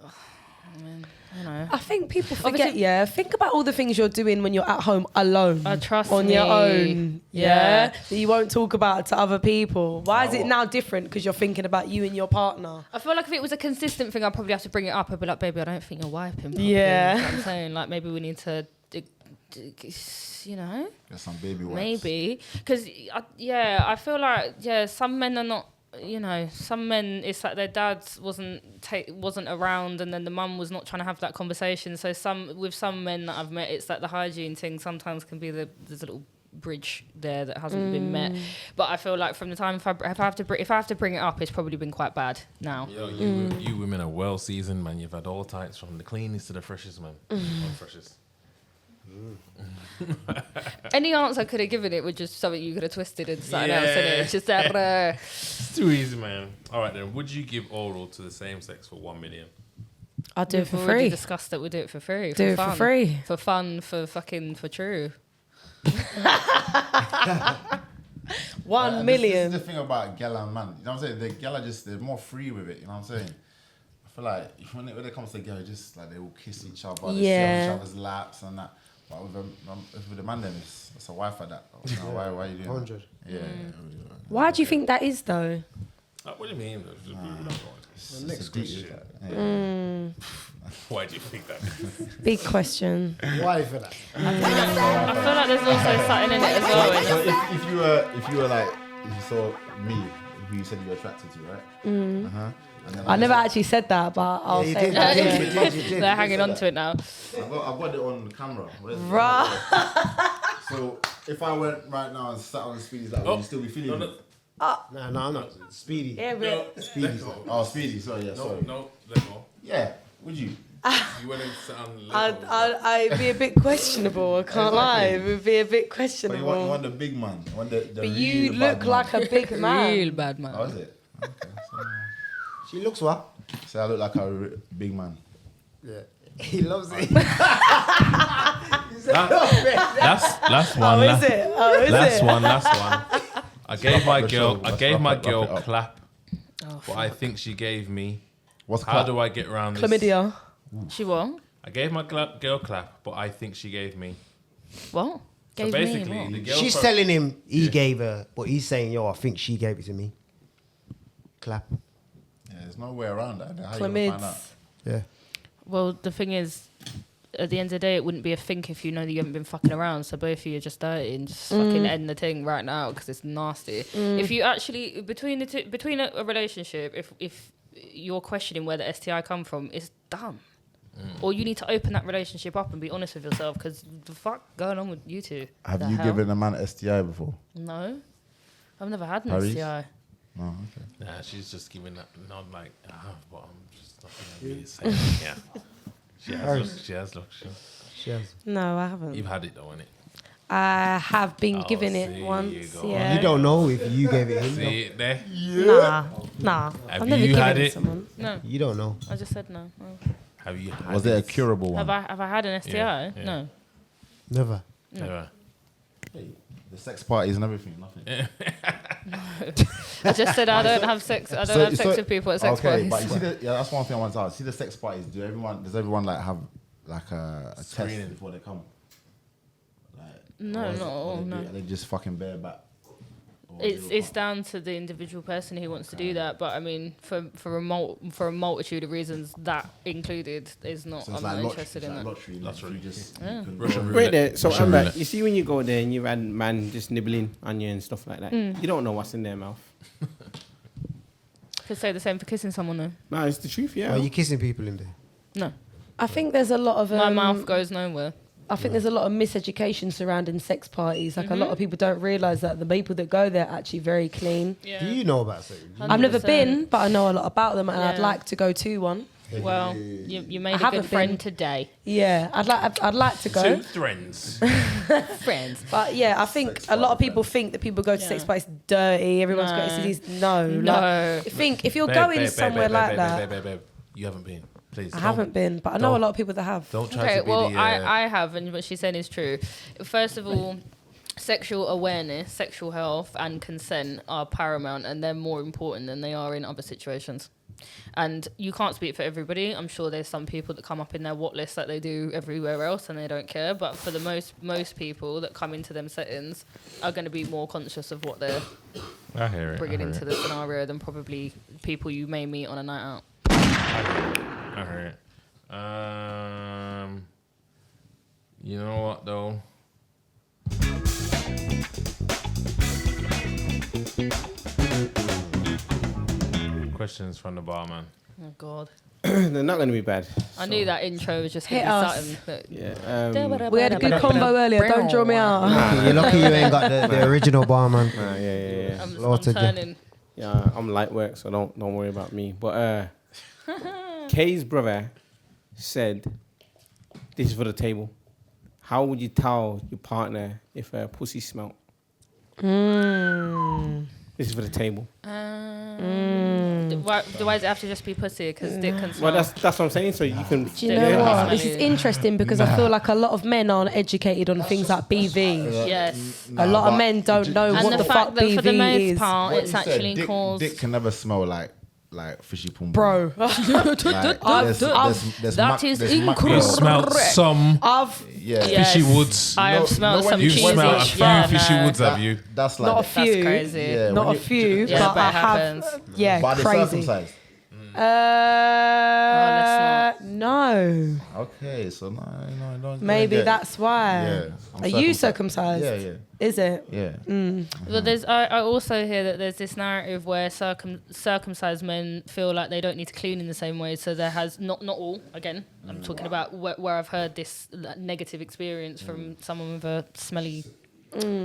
A: I mean, I don't know.
B: I think people forget,
A: Obviously-
B: think about all the things you're doing when you're at home alone.
A: Trust
B: on
A: me.
B: your own.
A: Yeah.
B: That you won't talk about to other people. Why is it now different? Because you're thinking about you and your partner.
A: I feel like if it was a consistent thing, I'd probably have to bring it up. I'd be like, baby, I don't think you're wiping properly.
B: Yeah.
A: You know what I'm saying? Like, maybe we need to, you know,
F: Get some baby wipes.
A: maybe. Because, I feel like, some men are not, you know, some men, it's like their dad wasn't around and then the mum was not trying to have that conversation. So with some men that I've met, it's like the hygiene thing sometimes can be there's a little bridge there that hasn't been met. But I feel like from the time if I have to bring it up, it's probably been quite bad now.
C: Yo, you women are well seasoned, man. You've had all types from the cleanest to the freshest, man. Freshest.
A: Any answer I could have given it was just something you could have twisted into something else, innit? It's just that.
C: It's too easy, man. All right then. Would you give oral to the same sex for 1 million?
B: I'll do it for
A: We've already
B: free.
A: discussed that we do it for free.
B: Do it for
A: fun.
B: free.
A: For fun, for true.
B: 1
F: This
B: million.
F: is the thing about gal and man. You know what I'm saying? The gal are just, they're more free with it. You know what I'm saying? I feel like when it comes to gal, just like they all kiss each other, they sit on each other's laps and that. But with the man, then it's a wife at that. You know, why are you doing
E: 100.
F: that? Yeah.
B: Why do you think that is though?
C: What do you mean?
F: The next question.
C: Why do you think that?
B: Big question.
E: Why for that?
A: I feel like there's also something in it as well.
F: So if you were like, if you saw me, who you said you were attracted to, right? And then
B: I never actually said that, but I'll
E: you
B: say
E: did,
B: that.
E: you did.
A: They're hanging on to it now.
F: I've got it on camera. Where's the
B: Right.
F: camera? So if I went right now and sat on Speedy's lap, would you still be feeling it?
E: No, I'm not. Speedy.
B: Yeah, but
F: Speedy. Oh, Speedy. Sorry, yeah, sorry.
C: No, let go.
F: Yeah, would you?
C: You wouldn't sit on the level.
B: I'd be a bit questionable. I can't lie. It would be a bit
F: But you
B: questionable.
F: want the big man. You want the
B: But you
F: real bad
B: look
F: man.
B: like a big man.
A: Real bad man.
F: Oh, is it? Okay,
E: She looks what?
F: so I look like a big man.
E: Yeah. He loves it.
C: Last one.
B: Oh, is it? Oh, is
C: Last
B: it?
C: one. I gave my
F: the
C: girl.
F: show.
C: I
F: Let's
C: gave
F: wrap
C: my
F: it
C: girl
F: up.
C: clap.
A: Oh,
C: What I think she gave me.
F: What's
C: How
F: clap?
C: do I get around this?
B: Chlamydia.
A: She what?
C: I gave my girl clap, but I think she gave me.
A: What?
C: So
A: Gave
C: basically,
A: me what?
C: the girl
E: She's telling him he gave her, but he's saying, yo, I think she gave it to me. Clap.
F: Yeah, there's no way around that. How you gonna find out?
B: Chlamyds.
E: Yeah.
A: Well, the thing is, at the end of the day, it wouldn't be a think if you know that you haven't been fucking around. So both of you are just dirty and just fucking end the thing right now because it's nasty. If you actually between a relationship, if you're questioning where the STI come from, it's done. Or you need to open that relationship up and be honest with yourself because the fuck going on with you two?
F: Have
A: The
F: you
A: hell?
F: given a man STI before?
A: No, I've never had an
F: Paryss?
A: STI.
F: No, okay.
C: Nah, she's just giving that nod like, but I'm just not gonna really say it. Yeah. She has looked.
E: She has.
B: No, I haven't.
C: You've had it though, innit?
B: I have been
C: Oh,
B: given
C: see,
B: it
C: you
B: once.
C: go.
B: Yeah.
E: You don't know if you gave it him.
C: See it there?
B: Nah.
C: Have
B: I've never
C: you
B: given
C: had
B: it
C: it?
B: to someone.
A: No,
E: You don't know.
A: I just said no. Oh.
C: Have you had
F: Was it a curable one?
A: Have I had an STI?
C: Yeah, yeah.
A: No.
E: Never.
C: Never.
F: The sex parties and everything, nothing.
A: I just said I don't have sex. I don't have sex with people at sex
F: okay,
A: parties.
F: but you see, that's one thing I want to ask. See the sex parties. Does everyone like have like a test
C: Screening.
F: before they come? Like,
A: No,
F: or is
A: not
F: it-
A: all,
F: or
A: no.
F: Are they just fucking bareback?
A: It's down to the individual person who wants to do that, but I mean, for a multitude of reasons, that included is not.
F: So
A: I'm not interested in that.
F: Lottery. Just
C: Russian
D: Wait
C: roulette.
D: there. So
C: Russian
D: Amber,
C: roulette.
D: you see when you go there and you've had man just nibbling on you and stuff like that,
A: Mm.
D: you don't know what's in their mouth.
A: Could say the same for kissing someone though.
D: No, it's the truth. Yeah.
E: Are you kissing people in there?
A: No,
B: I think there's a lot of
A: my mouth goes nowhere.
B: I think there's a lot of miseducation surrounding sex parties. Like a
A: Mm-hmm.
B: lot of people don't realise that the people that go there are actually very clean.
A: Yeah.
E: Do you know about sex?
B: I've never
A: 100%.
B: been, but I know a lot about them, and I'd
A: Yeah.
B: like to go to one.
A: Well, you made a
B: haven't
A: good friend
B: been.
A: today.
B: Yeah, I'd like to go.
C: Two friends.
A: Friends.
B: But yeah, I think a lot of people think that people go to sex parties dirty. Everyone's got
A: No.
B: STDs. No,
A: No.
B: Like, I think if you're going somewhere like that,
C: Babe. You haven't been. Please.
B: I haven't been, but I know a lot of people that have.
C: Don't try
A: Okay,
C: to be
A: well,
C: the.
A: I have, and what she's saying is true. First of all, sexual awareness, sexual health, and consent are paramount, and they're more important than they are in other situations. And you can't speak for everybody. I'm sure there's some people that come up in their what list like they do everywhere else, and they don't care. But for the most people that come into them settings are going to be more conscious of what they're
C: I hear it.
A: bringing into the scenario than probably people you may meet on a night out.
C: I heard it. You know what though? Questions from the barman.
A: Oh God,
D: They're not going to be bad.
A: I knew that intro was just going
B: Hit
A: to be
B: us.
A: something. That
D: Yeah.
B: We had a good combo earlier. Don't draw me out.
E: You're lucky you ain't got the original barman.
D: Yeah.
A: I'm
E: Slaughtered you.
A: turning.
D: Yeah, I'm light work, so don't worry about me. But Kay's brother said, "This is for the table. How would you tell your partner if a pussy smelt?" This is for the table.
A: Why does it have to just be pussy? Because dick can smell.
D: Well, that's what I'm saying. So you can.
B: Do you know what? This is interesting because I feel like a lot of men aren't educated on things like BV.
A: Yes.
B: A lot of men don't know
A: And
B: what
A: the
B: the
A: fact
B: fuck
A: that for the
B: BV
A: most
B: is.
A: part,
F: What
A: it's
F: you said,
A: actually
F: dick,
A: caused.
F: Dick can never smell like fishy pum.
B: Bro,
A: That is
C: You
A: incorrect.
C: smelt some
F: Yeah.
A: Yes.
C: fishy woods.
A: I have smelled
F: when
A: some
F: you
C: You've
A: cheesy.
C: smelled a few
A: Yeah,
C: fishy
A: no.
C: woods, have you?
F: That's like
B: not a
A: That's
B: few.
A: crazy.
F: Yeah,
B: Not
F: when
B: a few,
A: Yeah,
B: but
A: but
B: I
A: it
B: have.
A: happens.
B: Yeah,
F: But they're
B: crazy.
F: circumcised.
A: let's
B: No.
F: Okay, so no, don't.
B: Maybe that's why.
F: Yeah, I'm
B: Are you circumcised?
F: Yeah.
B: Is it?
F: Yeah.
A: Well, I also hear that there's this narrative where circumcised men feel like they don't need to clean in the same way. So there has not all. Again, I'm talking about where I've heard this negative experience from someone with a smelly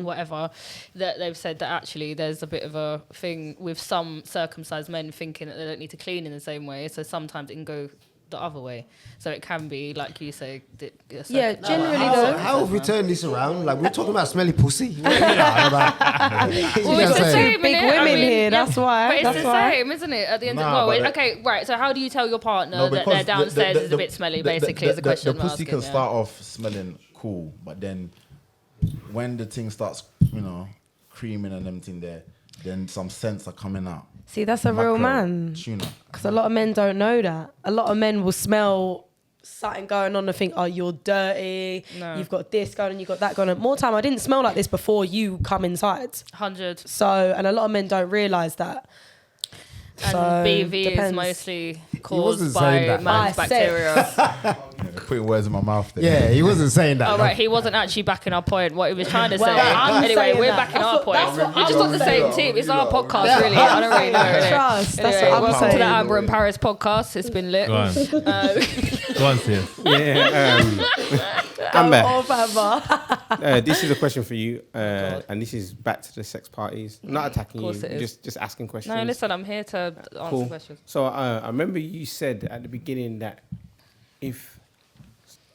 A: whatever, that they've said that actually there's a bit of a thing with some circumcised men thinking that they don't need to clean in the same way. So sometimes it can go the other way. So it can be like you say.
B: Yeah, generally
E: How
B: though.
E: have we turned this around? Like we're talking about smelly pussy. What are you on about?
A: Well,
E: You
A: it's
E: know
A: the
E: what I'm saying?
A: same,
B: Big
A: innit?
B: women here, that's why,
A: But it's
B: that's
A: the
B: why.
A: same, isn't it? At the end
F: Nah,
A: of the
F: but
A: okay, right. So how do you tell your partner
F: No,
A: that
F: because
A: they're downstairs is
F: the-
A: a bit smelly?
F: the-
A: Basically,
F: the-
A: is the question.
F: The
A: I'm
F: pussy
A: asking,
F: can
A: yeah.
F: start off smelling cool, but then when the thing starts, creaming and everything there, then some scents are coming out.
B: See, that's a real
F: Mackerel,
B: man.
F: Tuna.
B: Because a lot of men don't know that. A lot of men will smell something going on and think, oh, you're dirty.
A: No.
B: You've got this going on, you've got that going on. More time, I didn't smell like this before you come inside.
A: 100.
B: So, and a lot of men don't realise that.
A: And
B: So,
A: BV is
B: depends.
A: mostly
E: wasn't
A: caused
E: saying
A: by
E: that.
A: man's
B: I said-
A: bacteria.
F: Putting words in my mouth there.
E: Yeah, he wasn't saying that.
A: Oh,
E: no.
A: right, he wasn't actually backing our point. What he was trying to
B: Well,
A: say.
B: I'm
A: Anyway,
B: saying
A: we're
B: that.
A: backing
B: That's
A: our
B: what-
A: point.
B: that's what
A: We're just
B: I'm
A: on the same
B: saying.
A: team. It's our podcast, really. I don't really know. innit?
B: Trust, that's
A: Anyway,
B: what I'm
A: welcome to the
B: saying.
A: Amber and Paryss podcast. It's been lit.
C: Go on. Go on, Sis.
D: Amber,
B: Off ever.
D: this is a question for you, and this is back to the sex parties. Not attacking
A: course
D: you,
A: it is.
D: just asking questions.
A: No, listen, I'm here to answer
D: Cool.
A: questions.
D: So I remember you said at the beginning that if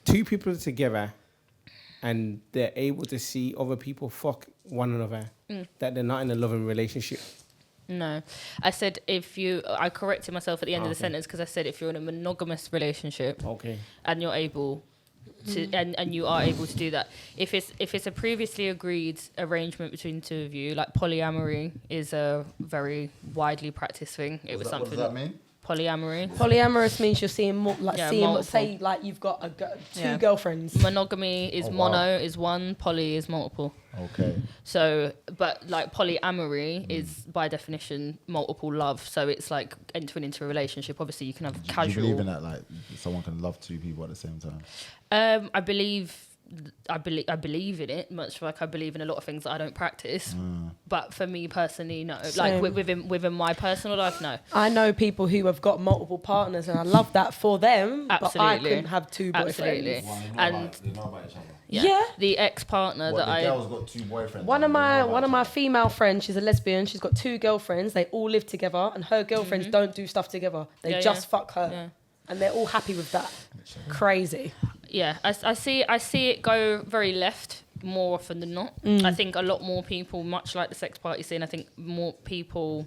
D: two people are together and they're able to see other people fuck one another, that they're not in a loving relationship.
A: No, I said I corrected myself at the end of the sentence because I said if you're in a monogamous relationship
D: Okay.
A: and you're able to, and you are able to do that. If it's a previously agreed arrangement between the two of you, like polyamory is a very widely practiced thing. It was
F: What
A: something.
F: does that mean?
A: polyamory.
B: Polyamorous means you're seeing more, like seeing,
A: multiple.
B: say, like you've got two
A: Yeah.
B: girlfriends.
A: Monogamy is
F: Oh, wow.
A: mono, is one. Poly is multiple.
F: Okay.
A: So, but like polyamory is by definition multiple love. So it's like entering into a relationship. Obviously, you can have
F: Do you
A: casual.
F: believe in that? Like someone can love two people at the same time.
A: I believe in it, much like I believe in a lot of things that I don't practice. But for me personally, no.
B: Same.
A: Like within my personal life, no.
B: I know people who have got multiple partners, and I love that for them. But I
A: Absolutely.
B: couldn't have two boyfriends.
A: Absolutely. And
F: they know about each other.
B: Yeah.
A: the ex-partner
F: What,
A: that
F: the girl's got two boyfriends.
B: One of
F: and they know
B: my
F: about each
B: female friends, she's a lesbian. She's got two girlfriends. They all live together, and her girlfriends don't do stuff together. They
A: Yeah,
B: just
A: yeah.
B: fuck her,
A: Yeah.
B: and they're all happy with that. Crazy.
A: Yeah, I see it go very left more often than not. I think a lot more people, much like the sex party scene, I think more people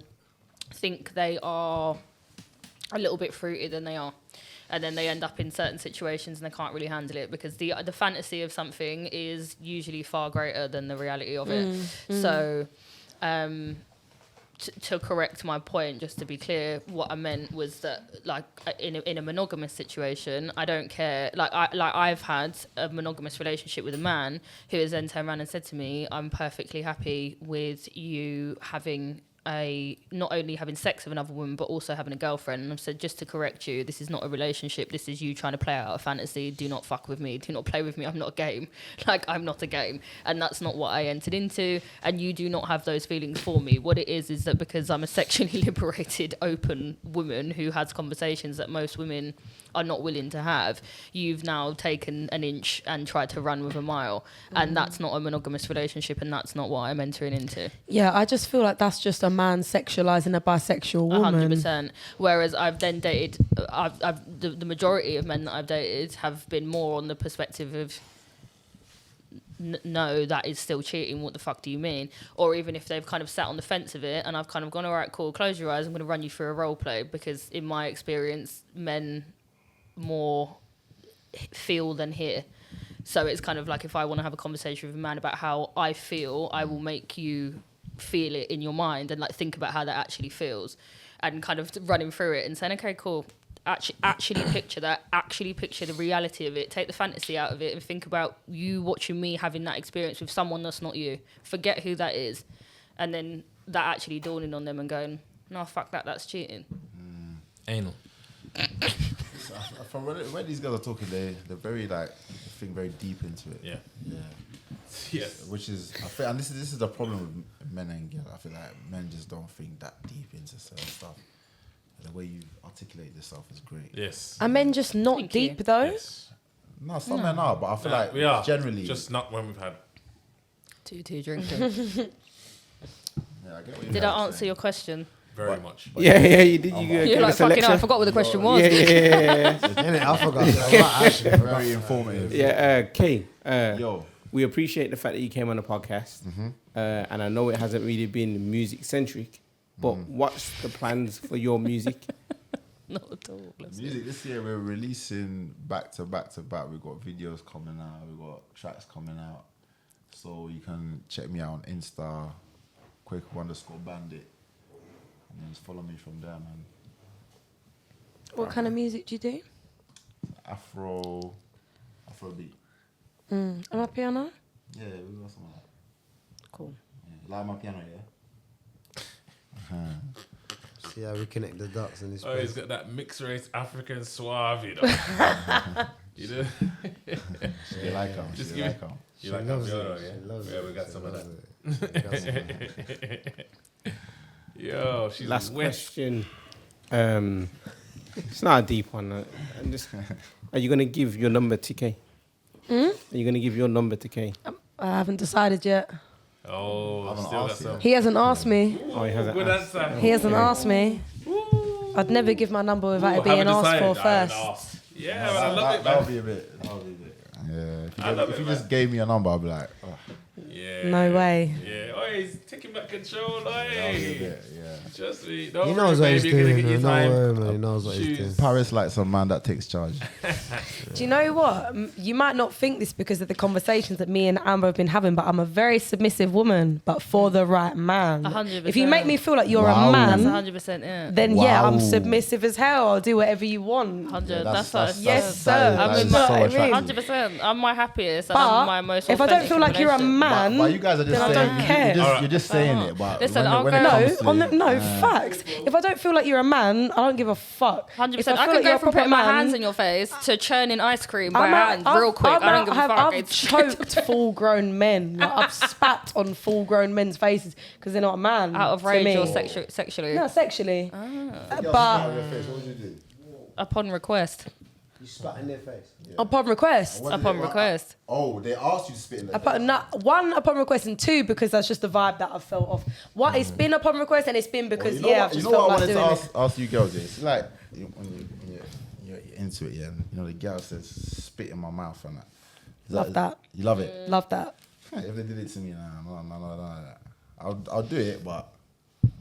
A: think they are a little bit fruity than they are. And then they end up in certain situations and they can't really handle it because the fantasy of something is usually far greater than the reality of it. So to correct my point, just to be clear, what I meant was that, like, in a monogamous situation, I don't care. I've had a monogamous relationship with a man who has then turned around and said to me, "I'm perfectly happy with you having not only having sex with another woman, but also having a girlfriend." And I've said, just to correct you, this is not a relationship. This is you trying to play out a fantasy. Do not fuck with me. Do not play with me. I'm not a game. Like, I'm not a game. And that's not what I entered into. And you do not have those feelings for me. What it is that because I'm a sexually liberated, open woman who has conversations that most women are not willing to have, you've now taken an inch and tried to run with a mile. And that's not a monogamous relationship, and that's not what I'm entering into.
B: Yeah, I just feel like that's just a man sexualizing a bisexual woman.
A: 100%. Whereas I've then dated, the majority of men that I've dated have been more on the perspective of, no, that is still cheating. What the fuck do you mean? Or even if they've kind of sat on the fence of it, and I've kind of gone, all right, cool, close your eyes. I'm going to run you through a role play, because in my experience, men more feel than hear. So it's kind of like, if I want to have a conversation with a man about how I feel, I will make you feel it in your mind and like think about how that actually feels, and kind of running through it and saying, okay, cool, actually picture that, actually picture the reality of it, take the fantasy out of it and think about you watching me having that experience with someone that's not you. Forget who that is. And then that actually dawning on them and going, no, fuck that, that's cheating.
C: Anal.
F: From when these guys are talking, they're very like think very deep into it.
C: Yeah.
F: Yeah.
C: Yes.
F: Which is, I feel, and this is the problem with men and girls. I feel like men just don't think that deep into certain stuff. The way you articulate yourself is great.
C: Yes.
B: Are men just not
A: Thank
B: deep
A: you.
B: though?
C: Yes.
F: No, some men are, but I feel like
C: we are
F: generally
C: just not when we've had.
A: Two drinking.
F: Yeah, I get what you're
A: Did I answer
F: saying.
A: your question?
C: Very much.
D: Yeah, you did. You
A: You're
D: gave
A: like,
D: a
A: fucking hell, I
D: selection.
A: forgot what the question was.
D: Yeah.
E: Innit? I forgot. That. Actually,
F: Very informative.
D: Yeah, Kay,
F: Yo.
D: we appreciate the fact that you came on the podcast. And I know it hasn't really been music centric, but what's the plans for your music?
A: Not at all.
F: Music this year, we're releasing back to back to back. We've got videos coming out, we've got tracks coming out. So you can check me out on Insta, Kweku_Bandit. And then just follow me from there, man.
B: What kind of music do you do?
F: Afrobeat.
B: Am I piano?
F: Yeah, we got something like that.
B: Cool.
F: Yeah. Like my piano, yeah?
E: see how we connect the dots in this
C: Oh, he's
E: place.
C: got that mixed race African suave, you know. You know?
F: You like them,
C: Just
F: you
C: give
F: like
C: me-
F: them.
C: You
E: She
C: like
E: loves
C: that
E: it.
C: piano,
E: She
C: yeah?
E: loves
C: Yeah,
E: it.
C: we got
E: She
C: some of
E: loves
C: that.
E: it. We got some of that.
C: Yo, she's
D: Last
C: wet.
D: question. It's not a deep one. I'm just, are you going to give your number to Kay? Are you going to give your number to Kay?
B: I haven't decided yet.
C: Oh,
F: I'm gonna
C: still got
F: ask
C: some.
B: He hasn't asked me.
D: Oh, he hasn't.
C: Good
D: asked.
C: answer.
B: He hasn't asked me. I'd never give my number without it
C: Ooh,
B: being
C: haven't
B: asked for
C: decided. I haven't
B: first.
C: asked. Yeah, man, I love it,
F: That
C: man.
F: would be a bit. That would be a bit. Yeah.
C: I love
F: If
C: it,
F: you
C: man.
F: just gave me a number, I'd be like, oh.
C: Yeah, Yeah.
B: No way.
C: Yeah. Oh, he's taking back control.
F: Yeah.
C: Hey. Trust me. Don't
E: He knows
C: worry,
E: what he's
C: baby, you're gonna
E: doing.
C: get your
E: No
C: time.
E: worry, man. He knows what he's doing.
F: Paryss likes a man that takes charge.
B: Do you know what? You might not think this because of the conversations that me and Amber have been having, but I'm a very submissive woman, but for the right man.
A: 100%.
B: If you make me feel like you're
F: Wow.
B: a
A: That's
B: man,
A: 100%, yeah.
B: then yeah, I'm
F: Wow.
B: submissive as hell. I'll do whatever you want.
A: 100.
F: Yeah,
A: that's what I
B: Yes,
A: said.
B: sir.
A: I'm
F: that
A: in
F: is
A: my-
F: so
B: I mean,
F: attractive.
A: 100%. I'm my happiest and I'm my
B: But
A: most
B: if I don't
A: authentic
B: feel like you're a
A: relationship.
B: man,
F: But you guys are just
B: then I
F: saying,
B: don't care.
F: You're just saying it. But
A: Listen,
F: when
A: I'll
F: it
A: go-
F: comes to
B: no, facts. If I don't feel like you're a man, I don't give a fuck.
A: 100%.
B: If
A: I
B: feel
A: can
B: like you're
A: go
B: a
A: from
B: proper
A: putting my
B: man,
A: hands in your face to churning ice cream by
B: I'm out-
A: hand
B: I've-
A: real quick.
B: I'm
A: I don't
B: out-
A: give a fuck.
B: I've choked full-grown men. Like, I've spat on full-grown men's faces because they're not a man.
A: out of
B: to
A: rage
B: me.
A: or sexually.
B: No, sexually.
F: What
B: But
F: would you do?
A: Upon request.
E: You spat in their face.
B: upon request.
F: What did
A: Upon
F: they-
A: request.
F: Oh, they asked you to spit in their face.
B: One, upon request, and two, because that's just the vibe that I felt off. What, it's been upon request, and it's been because,
F: You know
B: yeah,
F: what-
B: I've just
F: you know
B: felt
F: what I
B: like
F: wanted
B: doing
F: to
B: it.
F: ask you girls is, it's like you're into it, yeah. And, you know, the girl says spit in my mouth and that. Is
B: Love that.
F: You love it.
B: Love that.
F: If they did it to me, no. I'll do it, but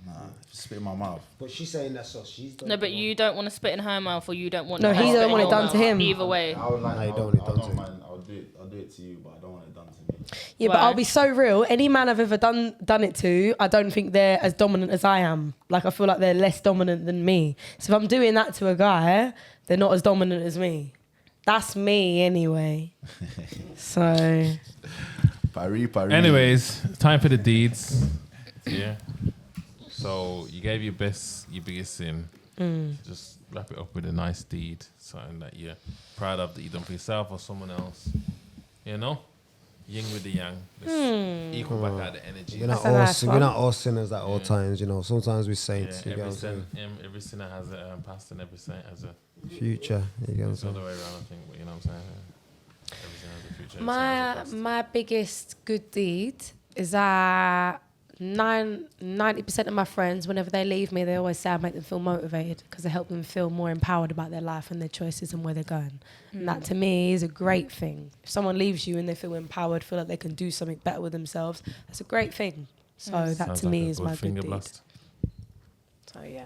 F: nah, spit in my mouth.
E: But she's saying that's so she's done.
A: No, but you don't want to spit in her mouth or you don't want
B: No,
A: her
B: he
A: spit
B: don't
A: in
B: want it
A: your
B: done
A: mouth.
B: to him.
A: Either way.
F: I would like.
E: No, you
F: I
E: don't
F: would-
E: want it
F: I
E: done
F: don't
E: to
F: mind. I'll do it to you, but I don't want it done to me.
B: Yeah, but
A: Why?
B: I'll be so real. Any man I've ever done it to, I don't think they're as dominant as I am. Like, I feel like they're less dominant than me. So if I'm doing that to a guy, they're not as dominant as me. That's me anyway. So
F: Paryss.
C: Anyways, time for the deeds. Yeah. So you gave your biggest sin. Just wrap it up with a nice deed, something that you're proud of that you done for yourself or someone else. You know, yin with the yang. Let's equal back out the energy.
E: We're not
B: That's a
E: all
B: nice
E: we're
B: one.
E: not all sinners at all times, you know. Sometimes we're saints.
C: Yeah,
E: You get what I'm saying?
C: every sinner has a past and every saint has a.
E: Future. You get what I'm
C: It's the
E: saying?
C: other way around, I think. But you know what I'm saying? Every sinner has a future. every sinner has a past.
B: my biggest good deed is that 90% of my friends, whenever they leave me, they always say I make them feel motivated because I help them feel more empowered about their life and their choices and where they're going. And that to me is a great thing. If someone leaves you and they feel empowered, feel like they can do something better with themselves, that's a great thing. So that
C: Sounds
B: to
C: like
B: me
C: a
B: is
C: good
B: my good
C: finger
B: deed.
C: blast.
B: So yeah.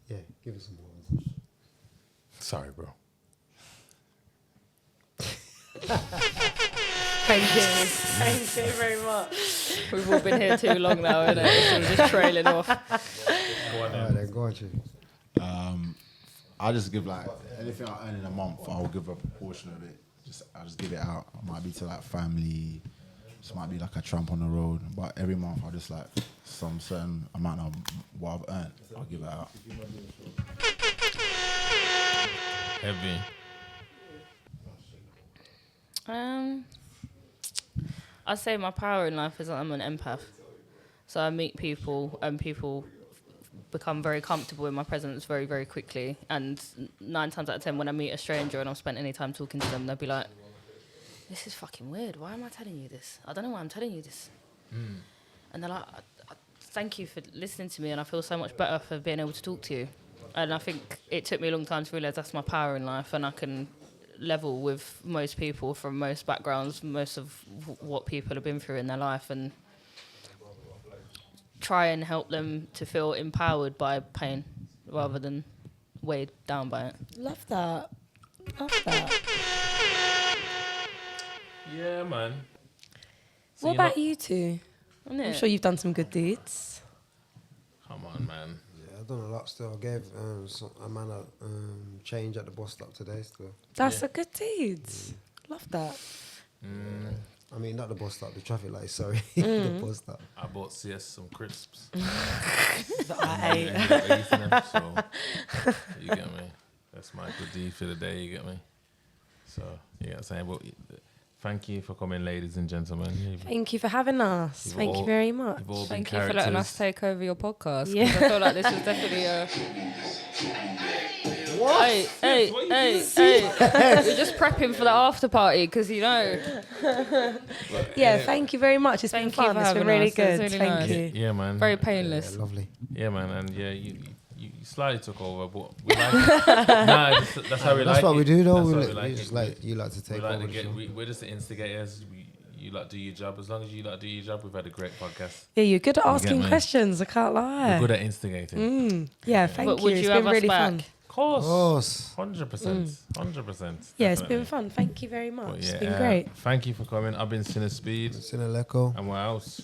E: Yeah, give us some more.
C: Sorry, bro.
B: Thank you. Thank you very much.
A: We've all been here too long now, innit? We're just trailing off.
E: All right, then go on, Chief.
F: I'll just give like anything I earn in a month. I'll give a proportion of it. I'll just give it out. It might be to like family. This might be like a tramp on the road. But every month I'll just like some certain amount of what I've earned. I'll give it out.
C: Heavy.
A: I'd say my power in life is that I'm an empath. So I meet people and people become very comfortable in my presence very, very quickly. And 9 times out of 10, when I meet a stranger and I've spent any time talking to them, they'll be like, this is fucking weird. Why am I telling you this? I don't know why I'm telling you this. And they're like, thank you for listening to me and I feel so much better for being able to talk to you. And I think it took me a long time to realise that's my power in life and I can level with most people from most backgrounds, most of what people have been through in their life and try and help them to feel empowered by pain rather than weighed down by it.
B: Love that. Love that.
C: Yeah, man. So
B: What
C: you're
B: about
C: not-
B: you two?
A: Isn't
B: I'm
A: it?
B: sure you've done some good deeds.
C: Come on, man.
E: Yeah, I've done a lot still. I gave a man a change at the bus stop today still.
B: That's a good deed. Love that.
E: I mean, not the bus stop, the traffic light, sorry. The bus stop.
C: I bought CS some crisps.
B: That I ate.
C: Yeah, eating them, so you get me. That's my good deed for the day. You get me. So you get what I'm saying. But thank you for coming, ladies and gentlemen.
B: Thank you for having us.
C: You've
B: Thank
C: all-
B: you very much.
C: You've all
A: Thank
C: been
A: you for letting us
C: characters.
A: take over your podcast. 'cause
B: Yeah.
A: I feel like this was definitely a... Hey, hey, hey, hey. We're just prepping for the after party because, you know...
B: Yeah, thank you very much. It's been
A: Thank you
B: fun.
A: for
B: It's been
A: having
B: really
A: us. It was
B: good.
A: really
B: Thank
A: nice.
B: you.
C: Yeah, man.
A: Very
E: Yeah,
A: painless.
E: lovely.
C: Yeah, man. And yeah, you slightly took over, but we like it. That's how we like it.
E: That's what we do, though.
C: That's
E: We
C: what
E: like,
C: like
E: we just
C: it.
E: like you like to
C: We
E: take
C: like
E: over.
C: to
E: the
C: get,
E: show.
C: we're just the instigators. You like do your job. As long as you like do your job, we've had a great podcast.
B: Yeah, you're good at
C: get
B: asking
C: me?
B: questions. I can't
C: We're
B: lie.
C: good at instigating.
B: Yeah, thank
A: But
B: you.
A: would
B: It's
A: you
B: been
A: have us
B: really
A: back?
B: fun.
C: Of course.
E: Course.
C: 100%. 100%.
B: Yeah, it's been
C: definitely.
B: fun. Thank you very much.
C: But
B: It's
C: yeah,
B: been great.
C: Thank you for coming. I've been Sinner Speed.
E: It's in a leco.
C: And what else?